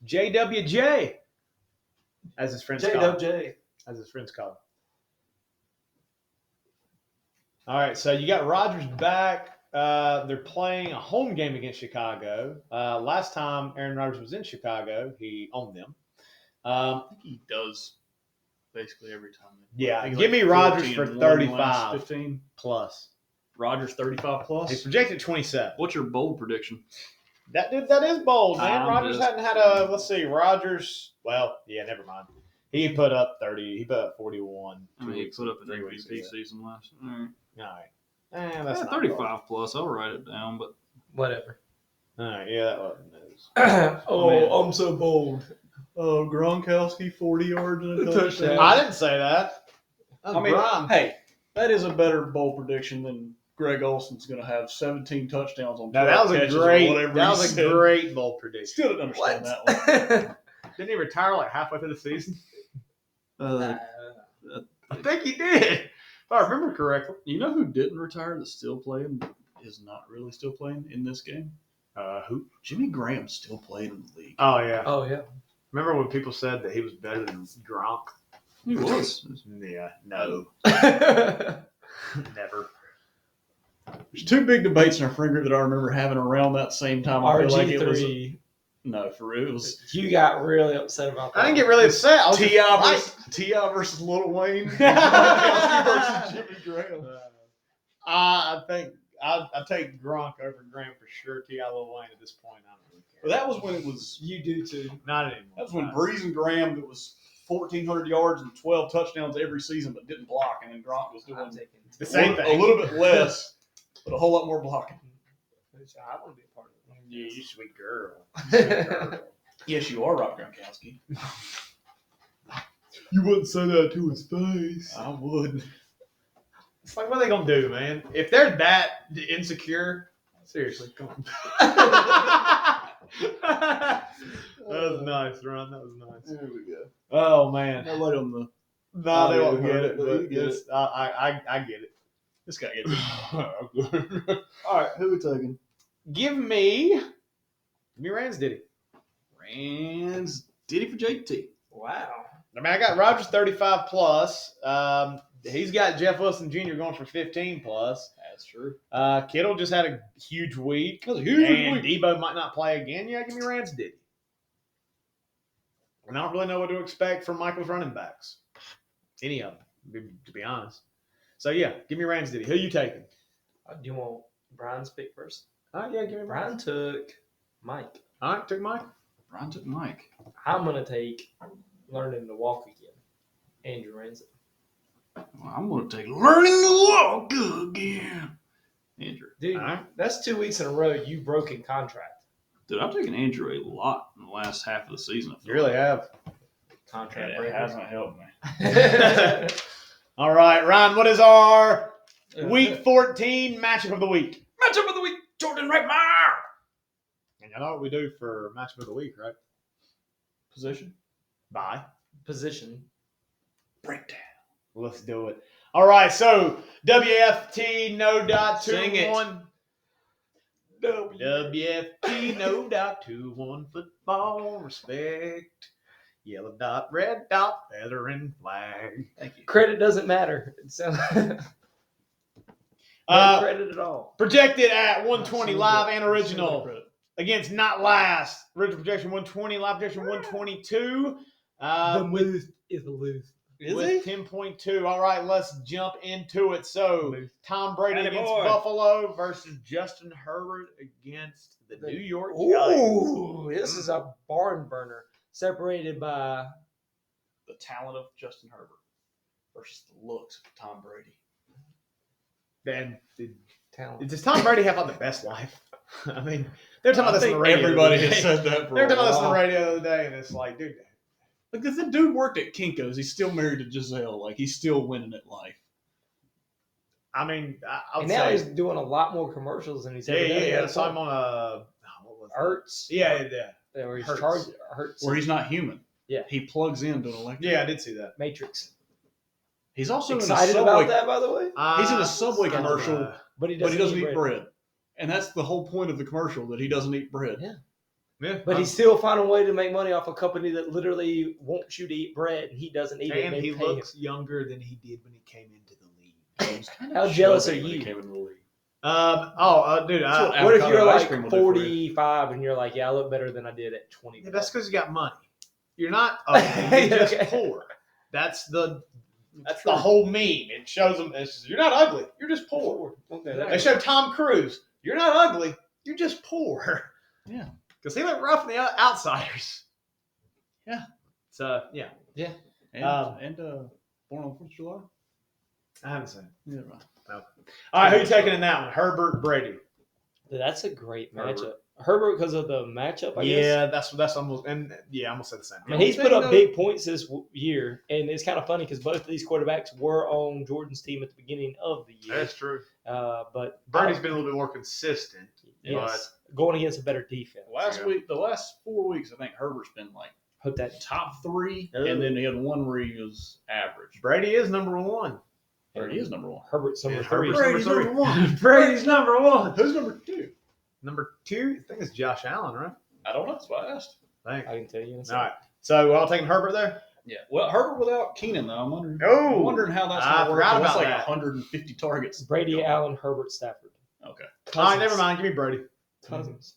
JWJ. as his friends call him. JWJ. As his friends call him. All right, so you got Rodgers back. They're playing a home game against Chicago. Last time Aaron Rodgers was in Chicago, he owned them. I think he does basically every time. Yeah, I think give me 14 Rodgers for and 1 in the last 35 15. plus. Rodgers 35 plus. He's projected 27. What's your bold prediction? That is bold, man. I'm Rodgers just- hadn't had a. Let's see, Rodgers. Well, yeah, never mind. He put up 30. He put up 41. I mean, he put up an 3 weeks MVP ago. season last. All right. All right. That's Yeah, not 35 bold. plus. I'll write it down, but Whatever. All right, yeah, that wasn't news. Oh, I'm so bold. Oh, Gronkowski 40 yards and a touchdown. I didn't say that. I mean, Brian. hey, that is a better bold prediction than Greg Olson's going to have 17 touchdowns on 12 No, that was a catches or great. whatever That he was a said. great bold prediction. Still didn't understand that one. Didn't he retire like halfway through the season? uh, I think he did. If I remember correctly. you know who didn't retire that's still playing, is not really still playing in this game? Who? Jimmy Graham's still playing in the league. Oh yeah. Oh, yeah. Remember when people said that he was better than Gronk? He was. Yeah. No. Never. There's two big debates in our friend group that I remember having around that same time. I feel like it was RG3. no, for real. It was You got really upset about that. I didn't get really upset. I was just T.I. like- versus Lil Wayne. Gronkowski versus Jimmy Graham. I think I take Gronk over Graham for sure. T.I. Lil Wayne at this point. I don't really care. Well, that was when it was. You do too. Not anymore. That was when Breeze and Graham that was 1,400 yards and 12 touchdowns every season, but didn't block, and then Gronk was doing I'm taking the same a thing. little bit less, but a whole lot more blocking. I want to be a part of Yeah, you sweet girl. it. Yes, you are, Rob Gronkowski. You wouldn't say that to his face. I would. It's like, what are they gonna do, man? If they're that insecure, seriously, come on. That was nice, Ron. That was nice. There we go. Oh man. I'll let him. No, they yeah, won't get heard it, it, but you get it's, I get it. This guy gets it. All right, who we taking? Give me Rand's Diddy. Rand's Diddy for JT. Wow. I mean, I got Rodgers 35 plus. He's got Jeff Wilson Jr. going for 15 plus. That's true. Kittle just had a huge week. That was a huge And week. Debo might not play again. Yeah, give me Rand's Diddy. And I don't really know what to expect from Michael's running backs. Any of them, to be honest. So, yeah, give me Rand's Diddy. Who you taking? Do you want Brian's pick first? Yeah, give me Brian took Mike. All right, took Mike. Brian took Mike. I'm going to take learning to walk again. Andrew Ransom. Well, I'm going to take learning to walk again. Andrew. Dude, All right. that's 2 weeks in a row you've broken contract. Dude, I've taken Andrew a lot in the last half of the season. I feel You really like. have. Contract It breaker. hasn't helped me. All right, Ryan, what is our Week 14 matchup of the week? Matchup of the week, Jordon Rightmyer. And you know what we do for matchup of the week, right? Position. Bye. Position. Breakdown. Let's do it. All right, so WFT no dot Sing it. 21. WFT no dot 21 football respect. Yellow dot, red dot, feather and flag. Thank you. Credit doesn't matter. It sounds no credit at all. Projected at 120 live and Credit. original against not last. Original projection 120, live projection 122. Moose is the loose. With 10.2. All right, let's jump into it. So, Tom Brady Atta against boy. Buffalo versus Justin Herbert against the New York Giants. Ooh, this is a barn burner. Separated by The talent of Justin Herbert versus the looks of Tom Brady. And talent. does Tom Brady have like the best life? I mean, they're talking about I this on think the radio. everybody the other has day. said that for They're a talking about this on the while. radio the other day, and it's like, dude. Like, if the dude worked at Kinko's, he's still married to Giselle. Like, he's still winning at life. I mean, I And would now say, he's doing a lot more commercials than he's ever done. yeah. I saw him on what was it? Hertz. Yeah. Where he's Hertz. charged Hertz. Where he's not human. Yeah. He plugs into an electric. Yeah, I did see that. Matrix. He's also Excited in a about Subway. that, by the way. He's in a Subway commercial, But he but doesn't, he doesn't eat bread. And that's the whole point of the commercial, that he doesn't eat bread. Yeah. Yeah, But he's still finding a way to make money off a company that literally wants you to eat bread, and he doesn't eat it. and they he pay looks younger than he did when he came into the league. How jealous are When he you? came in the league. Dude, That's what What if avocado you're ice like cream will do for you. 45 and you're like, yeah, I look better than I did at 20? yeah, that's because you got money. You're not ugly. You're just Okay. poor. That's the whole meme. It shows them you're not ugly. You're just poor. Okay, They show Tom Cruise. You're not ugly. You're just poor. Yeah. Because he looked rough in the outsiders. Yeah. So yeah, And, Born on 4th of July? I haven't seen it. Yeah, right. All right, who you taking in that one? Herbert, Brady. That's a great Herbert. matchup. Herbert because of the matchup, I guess. Yeah, that's almost I'm gonna say the same. I mean, he's put up big points this year, and it's kind of funny because both of these quarterbacks were on Jordan's team at the beginning of the year. That's true. But Brady's been a little bit more consistent. yes, going against a better defense. The last 4 weeks, I think Herbert's been like Hope that top 3, Ooh. and then he had one where he was average. Brady is number 1. Or he is number 1. Herbert's number Yeah, 3. Herbert's Brady's number number 1. Brady's number 1. Who's number 2? Number 2, I think it's Josh Allen, right? I don't know. That's why I asked. I think. I can tell you. In a All second. right. So we're all taking Herbert there. Yeah. Well, Herbert without Keenan, though. I'm Oh, wondering how that's I going to work. forgot That's about like that. 150 targets. Brady, Allen, Herbert, Stafford. Okay. All right, never mind. Give me Brady. Cousins.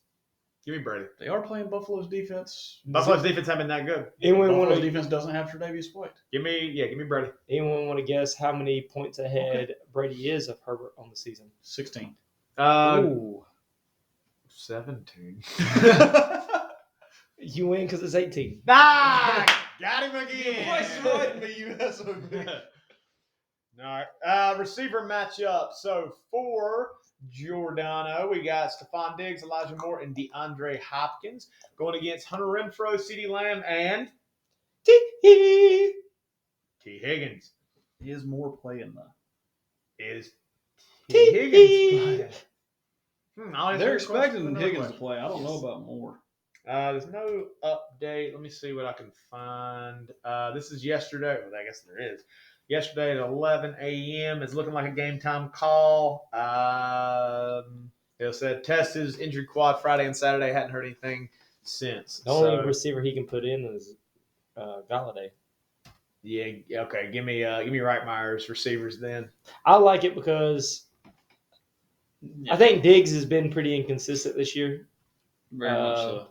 Give me Brady. They are playing Buffalo's defense. Buffalo's defense haven't been that good. Anyone want Buffalo's to defense doesn't have Tre'Davious White. Give me Brady. guess how many points ahead Brady is of Herbert on the season? 16. Ooh, 17. you win because it's 18. Got him again. you SOB. All right. Receiver matchup. So for Giordano, we got Stephon Diggs, Elijah Moore, and DeAndre Hopkins going against Hunter Renfrow, CeeDee Lamb, and T. Higgins. Is more playing, though. Is T. Higgins playing? They're expecting Higgins to play. I don't know about Moore. There's no update. Let me see what I can find. This is yesterday. Well, I guess there is. Yesterday at 11 a.m. It's looking like a game time call. It said test his injured quad Friday and Saturday. Hadn't heard anything since. The only receiver he can put in is Galladay. Yeah. Okay. Give me Rightmyer's receivers then. I like it because I think Diggs has been pretty inconsistent this year. Very much so.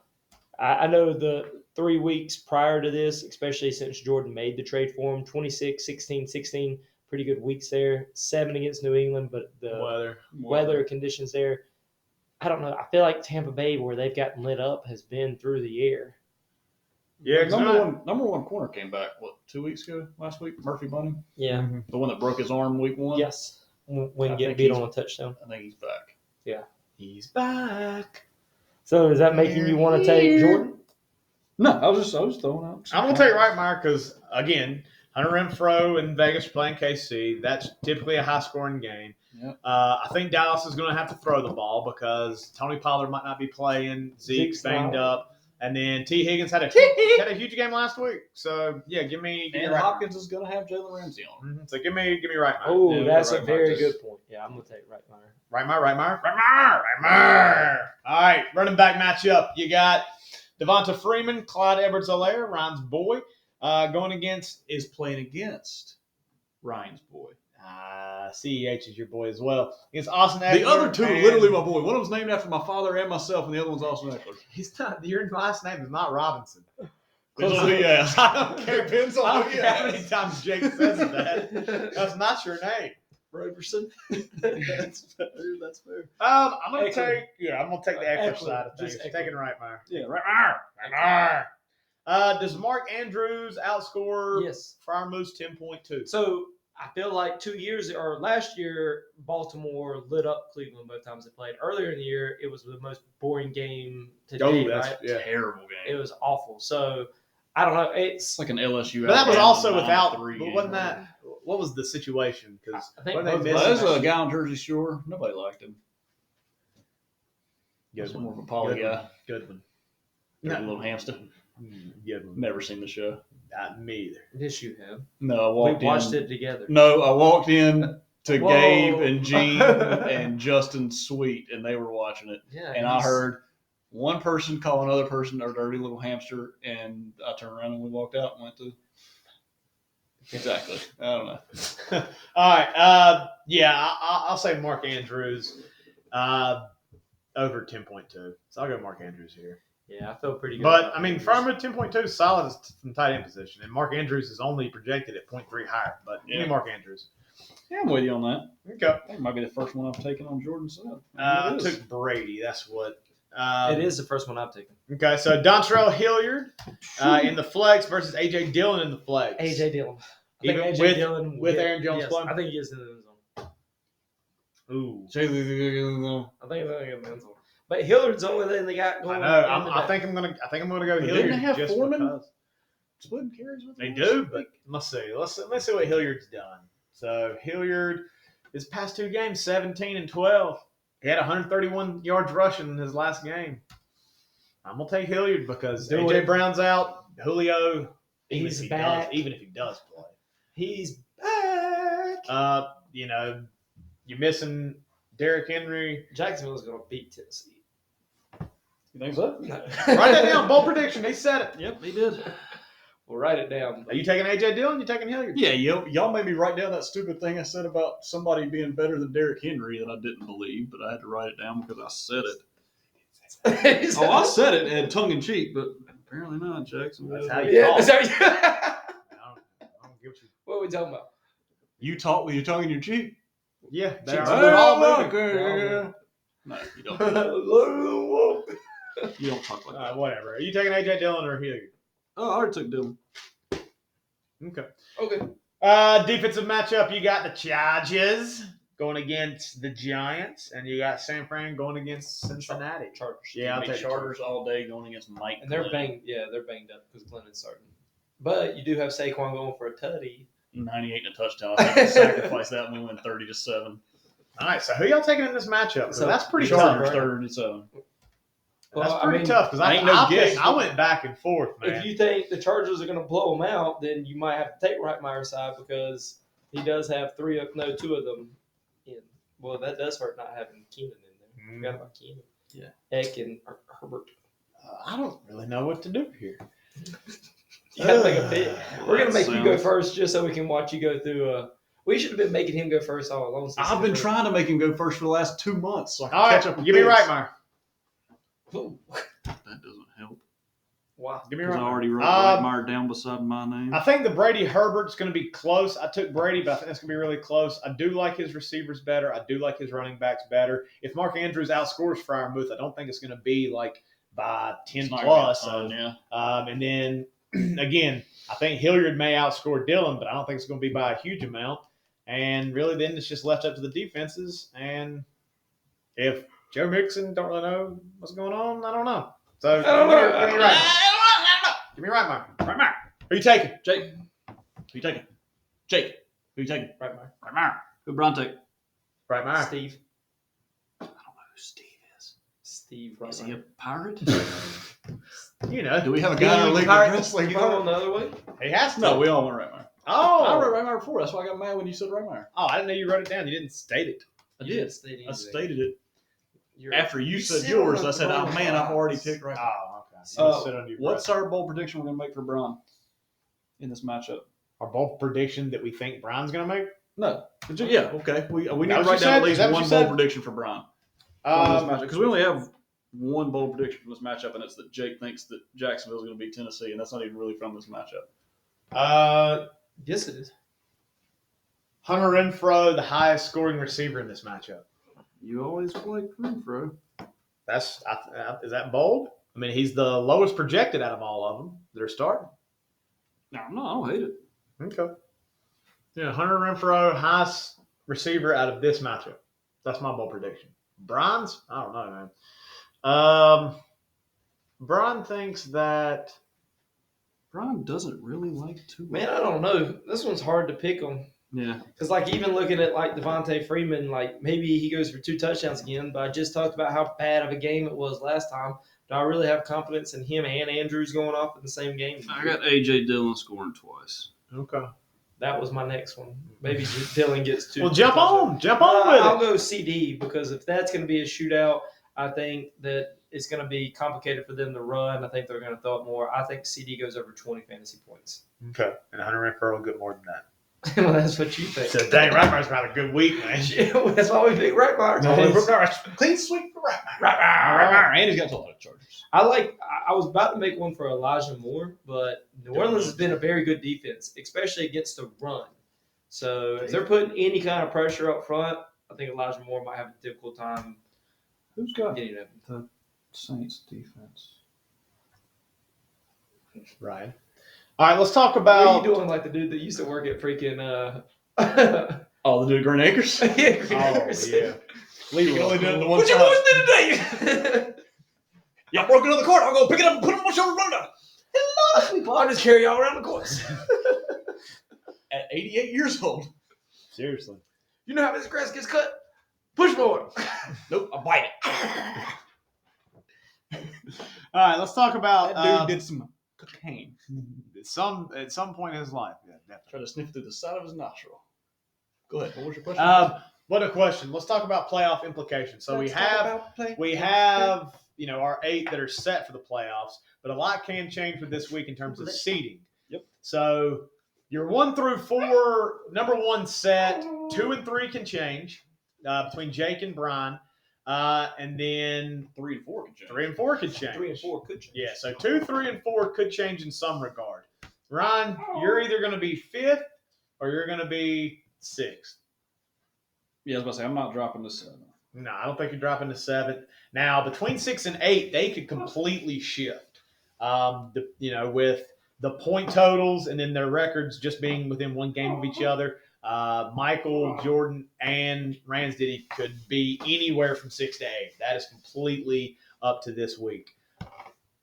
I know the 3 weeks prior to this, especially since Jordan made the trade for him, 26, 16, 16, pretty good weeks there. 7 against New England, but the weather conditions there, I don't know. I feel like Tampa Bay, where they've gotten lit up, has been through the air. Yeah. Number one corner came back, 2 weeks ago? Last week? Murphy Bunny? Yeah. Mm-hmm. The one that broke his arm week 1? Yes. When I getting think beat he's- on a touchdown. I think he's back. He's back. So is that making you want to take Jordan? No, I was just throwing out. I'm gonna take Rightmyer because again, Hunter Renfrow and Vegas playing KC. That's typically a high scoring game. Yep. I think Dallas is gonna have to throw the ball because Tony Pollard might not be playing. Zeke's banged up, and then T Higgins had a huge game last week. So yeah, give me And Rightmyer. Hopkins is going to have Jalen Ramsey on him. Mhm. So give me Rightmyer. Oh, Yeah, that's a Rightmyer very just- good point. Yeah, I'm going to take Rightmyer. Rightmyer. All right, running back matchup. You got Devonta Freeman, Clyde Edwards-Helaire, Ryan's boy, going against Is playing against Ryan's boy. CEH is your boy as well. Against Austin Eckler. The other two are and- literally my boy. One of them's named after my father and myself, and the other one's Austin Eckler. He's not. Your last name is not Robinson. Depends on who you ask. I don't care. Depends I on don't who you care how many ask. times Jake says that. That's not your name. Roberson. That's fair. That's fair. I'm gonna Eckler. take the Eckler Eckler, side of just things. Eckler. Taking Rightmyer. Yeah, Rightmyer. Does Mark Andrews outscore Yes. Friar Moose 10.2? So I feel like 2 years or last year, Baltimore lit up Cleveland both times they played. Earlier in the year, it was the most boring game to date, right? yeah. Terrible game. It was awful. So I don't know. It's It's like an LSU. But that was Alabama also without. 9-3 But game. wasn't that? What was the situation? Because I think what they both- missing? Well, there's a guy on Jersey Shore. Nobody liked him. Good That's one. more of a poly guy. Good one. Got a little hamster. Good one. Never seen the show. Not me either. yes, you have. No, I We walked watched in. it together. No, I walked in to Whoa. Gabe and Gene and Justin Sweet, and they were watching it. Yeah, And I heard one person call another person a dirty little hamster, and I turned around and we walked out and went to. Exactly. I don't know. All right. I'll say Mark Andrews over 10.2. So I'll go Mark Andrews here. Yeah, I feel pretty good. But, about I mean, Andrews. Farmer 10.2 is solid from tight end position. And Mark Andrews is only projected at 0.3 higher. But give me Mark Andrews. Yeah, I'm with you on that. Okay. That might be the first one I've taken on Jordon's side. I took Brady. That's what. It is the first one I've taken. Okay, so Dontrell Hilliard in the flex versus A.J. Dillon in the flex. A.J. Dillon. Even A.J. Dillon with Aaron Jones playing? I think he is in the end zone. Ooh. I think he's in the end zone. But Hilliard's the only thing they got going. I think I'm gonna go Hilliard. Didn't they have just Foreman because. splitting carries with They him? do, but let's see. Let's see what Hilliard's done. So Hilliard, his past 2 games, 17 and 12. He had 131 yards rushing in his last game. I'm gonna take Hilliard because A.J. Brown's out. Julio, He's back. Even if he does play, He's back. You're missing Derrick Henry. Jacksonville's going to beat Tennessee. You think so? Write that down. Bold prediction. He said it. Yep, he did. We'll write it down. Are you taking A.J. Dillon? You taking Hilliard? Yeah, y'all made me write down that stupid thing I said about somebody being better than Derrick Henry that I didn't believe, but I had to write it down because I said it. Oh, I said it and tongue in cheek, but apparently not, Jackson. That's how you Yeah, talk. sorry. I don't get what you. What are we talking about? You talk with your tongue in your cheek? Yeah, Cheeks. they're all moving. Okay. No, you don't. You don't talk like that. Whatever. Are you taking A.J. Dillon or Hilliard? Oh, I already took Dylan. Okay. Okay. Defensive matchup, you got the Chargers going against the Giants, and you got San Fran going against Cincinnati. Chargers. Yeah, I'll Make take Chargers all day going against Mike. And they're Glennon. banged. Yeah, they're banged up because Glennon's starting. But you do have Saquon going for a tutty. 98 and a touchdown. I think we sacrifice that and we win 30-7. All right, so who y'all taking in this matchup? So So that's pretty Chargers tough. 30-7. That's Well, pretty tough because ain't no guess. I went back and forth, man. If you think the Chargers are going to blow them out, then you might have to take Rightmyer's side because he does have 2 of them in. Well, that does hurt not having Keenan in there. Forgot about Keenan. Yeah. Eck and Herbert. I don't really know what to do here. You got to make a pick. We're going to make you go sounds- first just so we can watch you go through. We should have been making him go first all along. since I've he's been the trying to make him go first for the last 2 months so I can All catch right, up with give me this. Rightmyer. first. That doesn't help. Wow. Give me Because I Rightmyer. already wrote Rightmyer down beside my name. I think the Brady Herbert's going to be close. I took Brady, but I think it's going to be really close. I do like his receivers better. I do like his running backs better. If Mark Andrews outscores Freiermuth, I don't think it's going to be like by 10 It's not plus. gonna be a ton, And then, again, I think Hilliard may outscore Dillon, but I don't think it's going to be by a huge amount. And really, then it's just left up to the defenses. And if Joe Mixon don't really know what's going on, I don't know. So don't know. give me Rightmyer. Give me Rightmyer. Rightmyer. Who you taking? Jake. Who you taking? Jake. Who you taking? Rightmyer. Rightmyer. Who Brian take? Rightmyer. Steve. I don't know who Steve is. Steve Is he a Rightmyer. pirate? You know, Do we have a guy in our league that dresses like You a going pirate? the other way? he has to. No, we all went Rightmyer. I Oh, wrote Rightmyer before. That's why I got mad when you said Rightmyer. I didn't know you wrote it down. You didn't state it. I You did. didn't state I anything. stated it. You're- After you said sit yours, on I said, the oh man, I've already box. picked Rightmyer. Oh, okay. Sit on your What's breath. our bold prediction we're going to make for Brian in this matchup? Our bold prediction that we think Brian's going to make? No. Yeah, okay. We need that to what write you down said? at Is least that what one you bold said? prediction for Brian from this matchup. Um, Because we only have one bold prediction from this matchup, and it's that Jake thinks that Jacksonville's going to beat Tennessee, and that's not even really from this matchup. Yes, it is. Hunter Renfrow, the highest scoring receiver in this matchup. You always like Renfro. Is that bold? I mean, he's the lowest projected out of all of them that are starting. No, I don't hate it. Okay. Yeah, Hunter Renfrow, highest receiver out of this matchup. That's my bold prediction. Brian's? I don't know, man. Brian thinks that. Brian doesn't really like Tua. Man, I don't know. This one's hard to pick on. Yeah. Because, like, even looking at, like, Devontae Freeman, like, maybe he goes for 2 touchdowns again, but I just talked about how bad of a game it was last time. Do I really have confidence in him and Andrews going off in the same game? I got A.J. Dillon scoring twice. Okay. That was my next one. Maybe Dylan gets 2. Well, jump on with I'll it. go CD because if that's going to be a shootout, I think that it's going to be complicated for them to run. I think they're going to throw it more. I think CD goes over 20 fantasy points. Okay. And Hunter Renfrow will get more than that. Well, that's what you think. So dang, Rightmyer's got a good week, man. That's why we pick Rightmyer. Clean sweep for Rightmyer. Right. And he's got a lot of Chargers. I was about to make one for Elijah Moore, but New Orleans has been a very good defense, especially against the run. So if they're putting any kind of pressure up front, I think Elijah Moore might have a difficult time Who's got getting it. the Saints defense? Right. All right, let's talk What about. are you doing like the dude that used to work at freaking Oh, the dude Green Acres? Oh, yeah. Leave only did it the one What you time. boys did today? Yeah, I broke another court. I'll go pick it up and put it on my shoulder and run down. I'll just carry y'all around the course. At 88 years old. Seriously. You know how this grass gets cut? Push forward. Nope, I bite it. All right, let's talk about That dude did some cocaine. at some point in his life. Yeah, definitely. Try to sniff through the side of his nostril. Go ahead. What was your question? What a question. Let's talk about playoff implications. So we have our 8 that are set for the playoffs, but a lot can change with this week in terms of seeding. Yep. So your 1 through 4, number 1 set, 2 and 3 can change between Jake and Bryan, and then 3 and 4 can change. 3 and 4 could change. 3 and 4 could change. Yeah, so 2, 3, and 4 could change in some regard. Ryan, you're either going to be 5th or you're going to be 6th. Yeah, I was about to say, I'm not dropping the 7. No, I don't think you're dropping to 7th. Now, between 6 and 8, they could completely shift. With the point totals and then their records just being within 1 game of each other. Mikkel, Jordon, and Ransdiddy could be anywhere from 6 to 8. That is completely up to this week.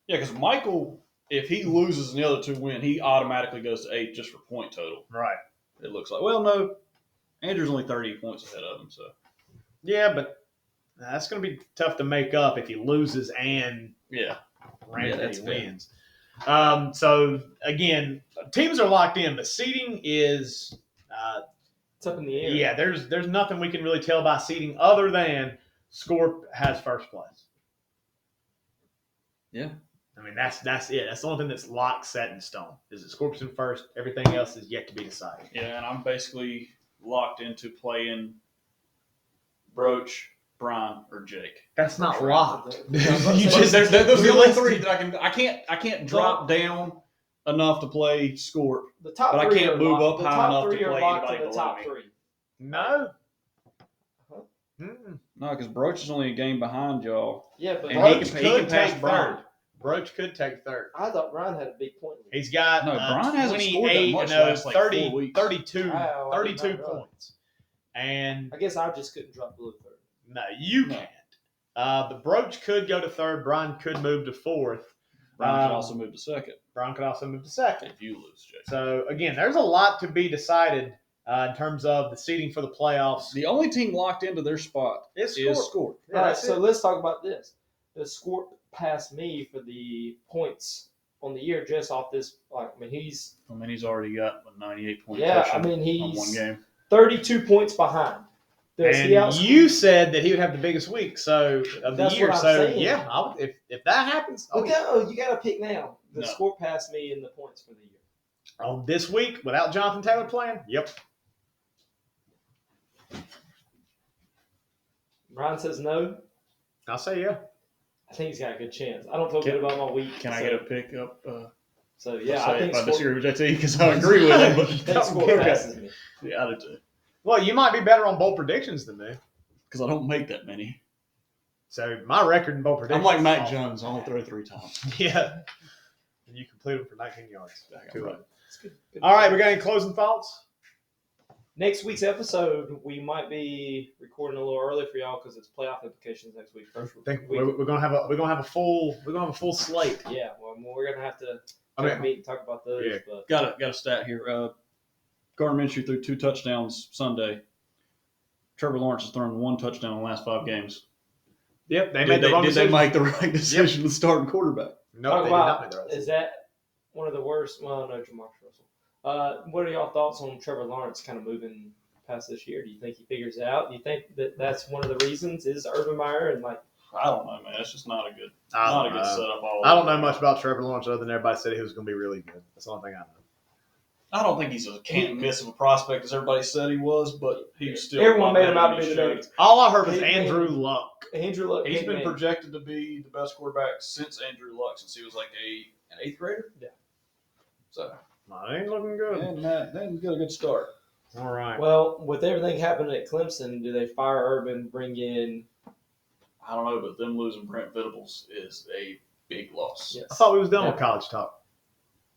Yeah, because Mikkel, if he loses and the other 2 win, he automatically goes to 8 just for point total. Right. It looks like. Well, no, Andrew's only 30 points ahead of him, so. Yeah, but that's going to be tough to make up if he loses and Yeah. Ransdiddy fair. wins. So, again, teams are locked in, but seeding is It's up in the air. yeah, there's nothing we can really tell by seeding other than Scorp has first place. Yeah. I mean, that's it. That's the only thing that's locked, set in stone. Is it Scorp's in first? Everything else is yet to be decided. Yeah, and I'm basically locked into playing Broach, Bryan, or Jake. That's not locked. you Those just are the only realistic. 3 that I can't drop down enough to play Scorp. The top But I 3 can't are move locked. up The high top enough to 3 are play locked anybody to the below top me. 3. No. Huh? Mm-mm. No, because Broach is only a game behind y'all. Yeah, but And Broach he can could pass take Bryan. third. Broach could take third. I thought Ryan had a big point lead. He's got No, Bryan hasn't scored that 28 much and last, like, 30, 4 weeks. 32, Wow, I did 32 not know. points. And I guess I just couldn't drop below 3rd. no, you No. can't. But Broach could go to 3rd. Bryan could move to 4th. Bryan could also move to 2nd Bryan could also move to 2nd. if you lose, Jake. So, again, there's a lot to be decided in terms of the seeding for the playoffs. The only team locked into their spot It's is Scorp. Scorp. Yeah, All right, that's so it. let's talk about this. Does Scorp pass me for the points on the year just off this? He's He's already got a 98 point yeah. cushion I mean, on 1 he's game. 32 points behind. Does he And outscore? you said that he would have the biggest week of the That's year. what I'm So, saying. yeah, if that happens, But no, you got to pick now. Does No. Scorp pass me in the points for the year? on this week without Jonathan Taylor playing, yep. Brian says no. I'll say yeah. I think he's got a good chance. I don't feel Can- good about my week. Can I so, get a pick up? So yeah, I think I Scorp, disagree with JT because I agree with him. I think Scorp Okay. passes me. Yeah, I do too. Well, you might be better on bold predictions than me. Because I don't make that many. So my record in bold predictions. I'm like Mac is Jones. I only throw 3 times. awful. Yeah. And you complete them for 19 yards. Too Right. late. It's good. Good. All right, we got any closing thoughts? Next week's episode, we might be recording a little early for y'all because it's playoff implications next week. First I think week. we're gonna have a full slate. Yeah, well, we're gonna have to I mean, meet and talk about those. Yeah. But Got a stat here. Gardner Minshew threw 2 touchdowns Sunday. Trevor Lawrence has thrown 1 touchdown in the last 5 games. Yep, they Did made the wrong they decision. make the right decision to start quarterback? No, talk they did not about, make the right is decision. that one of the worst? Well, no, Jamarcus Russell. What are y'all thoughts on Trevor Lawrence kind of moving past this year? Do you think he figures it out? Do you think that that's one of the reasons is Urban Meyer and like I don't know, man. It's just not a good I setup. I don't know much about Trevor Lawrence other than everybody said he was going to be really good. That's the only thing I know. I don't think he's a can't miss of a prospect as everybody said he was, but he's still. Everyone made him out to better be than the he next. All I heard was He- Andrew Luck. Andrew Luck. should. He's been man. projected to be the best quarterback since Andrew Luck, since he was like an 8th grader. Yeah. So Mine ain't looking good. and that got a good start. All right. Well, with everything happening at Clemson, do they fire Urban, bring in? I don't know, but them losing Brent Venables is a big loss. Yes. I thought we was done with college talk.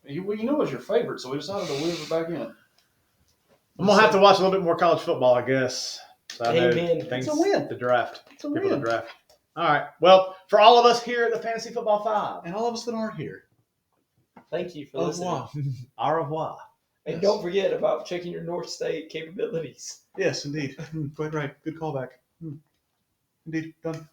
You know it's your favorite, so we decided to weave it back in. I'm going to have to watch a little bit more college football, I guess. So I know Amen. things It's a win. to draft. It's a People to win. draft. All right. Well, for all of us here at the Fantasy Football 5, And all of us that aren't here. Thank you for Au listening. revoir. au revoir. And Yes. don't forget about checking your North State capabilities. Yes, indeed. Quite right. Good callback. Indeed. Done.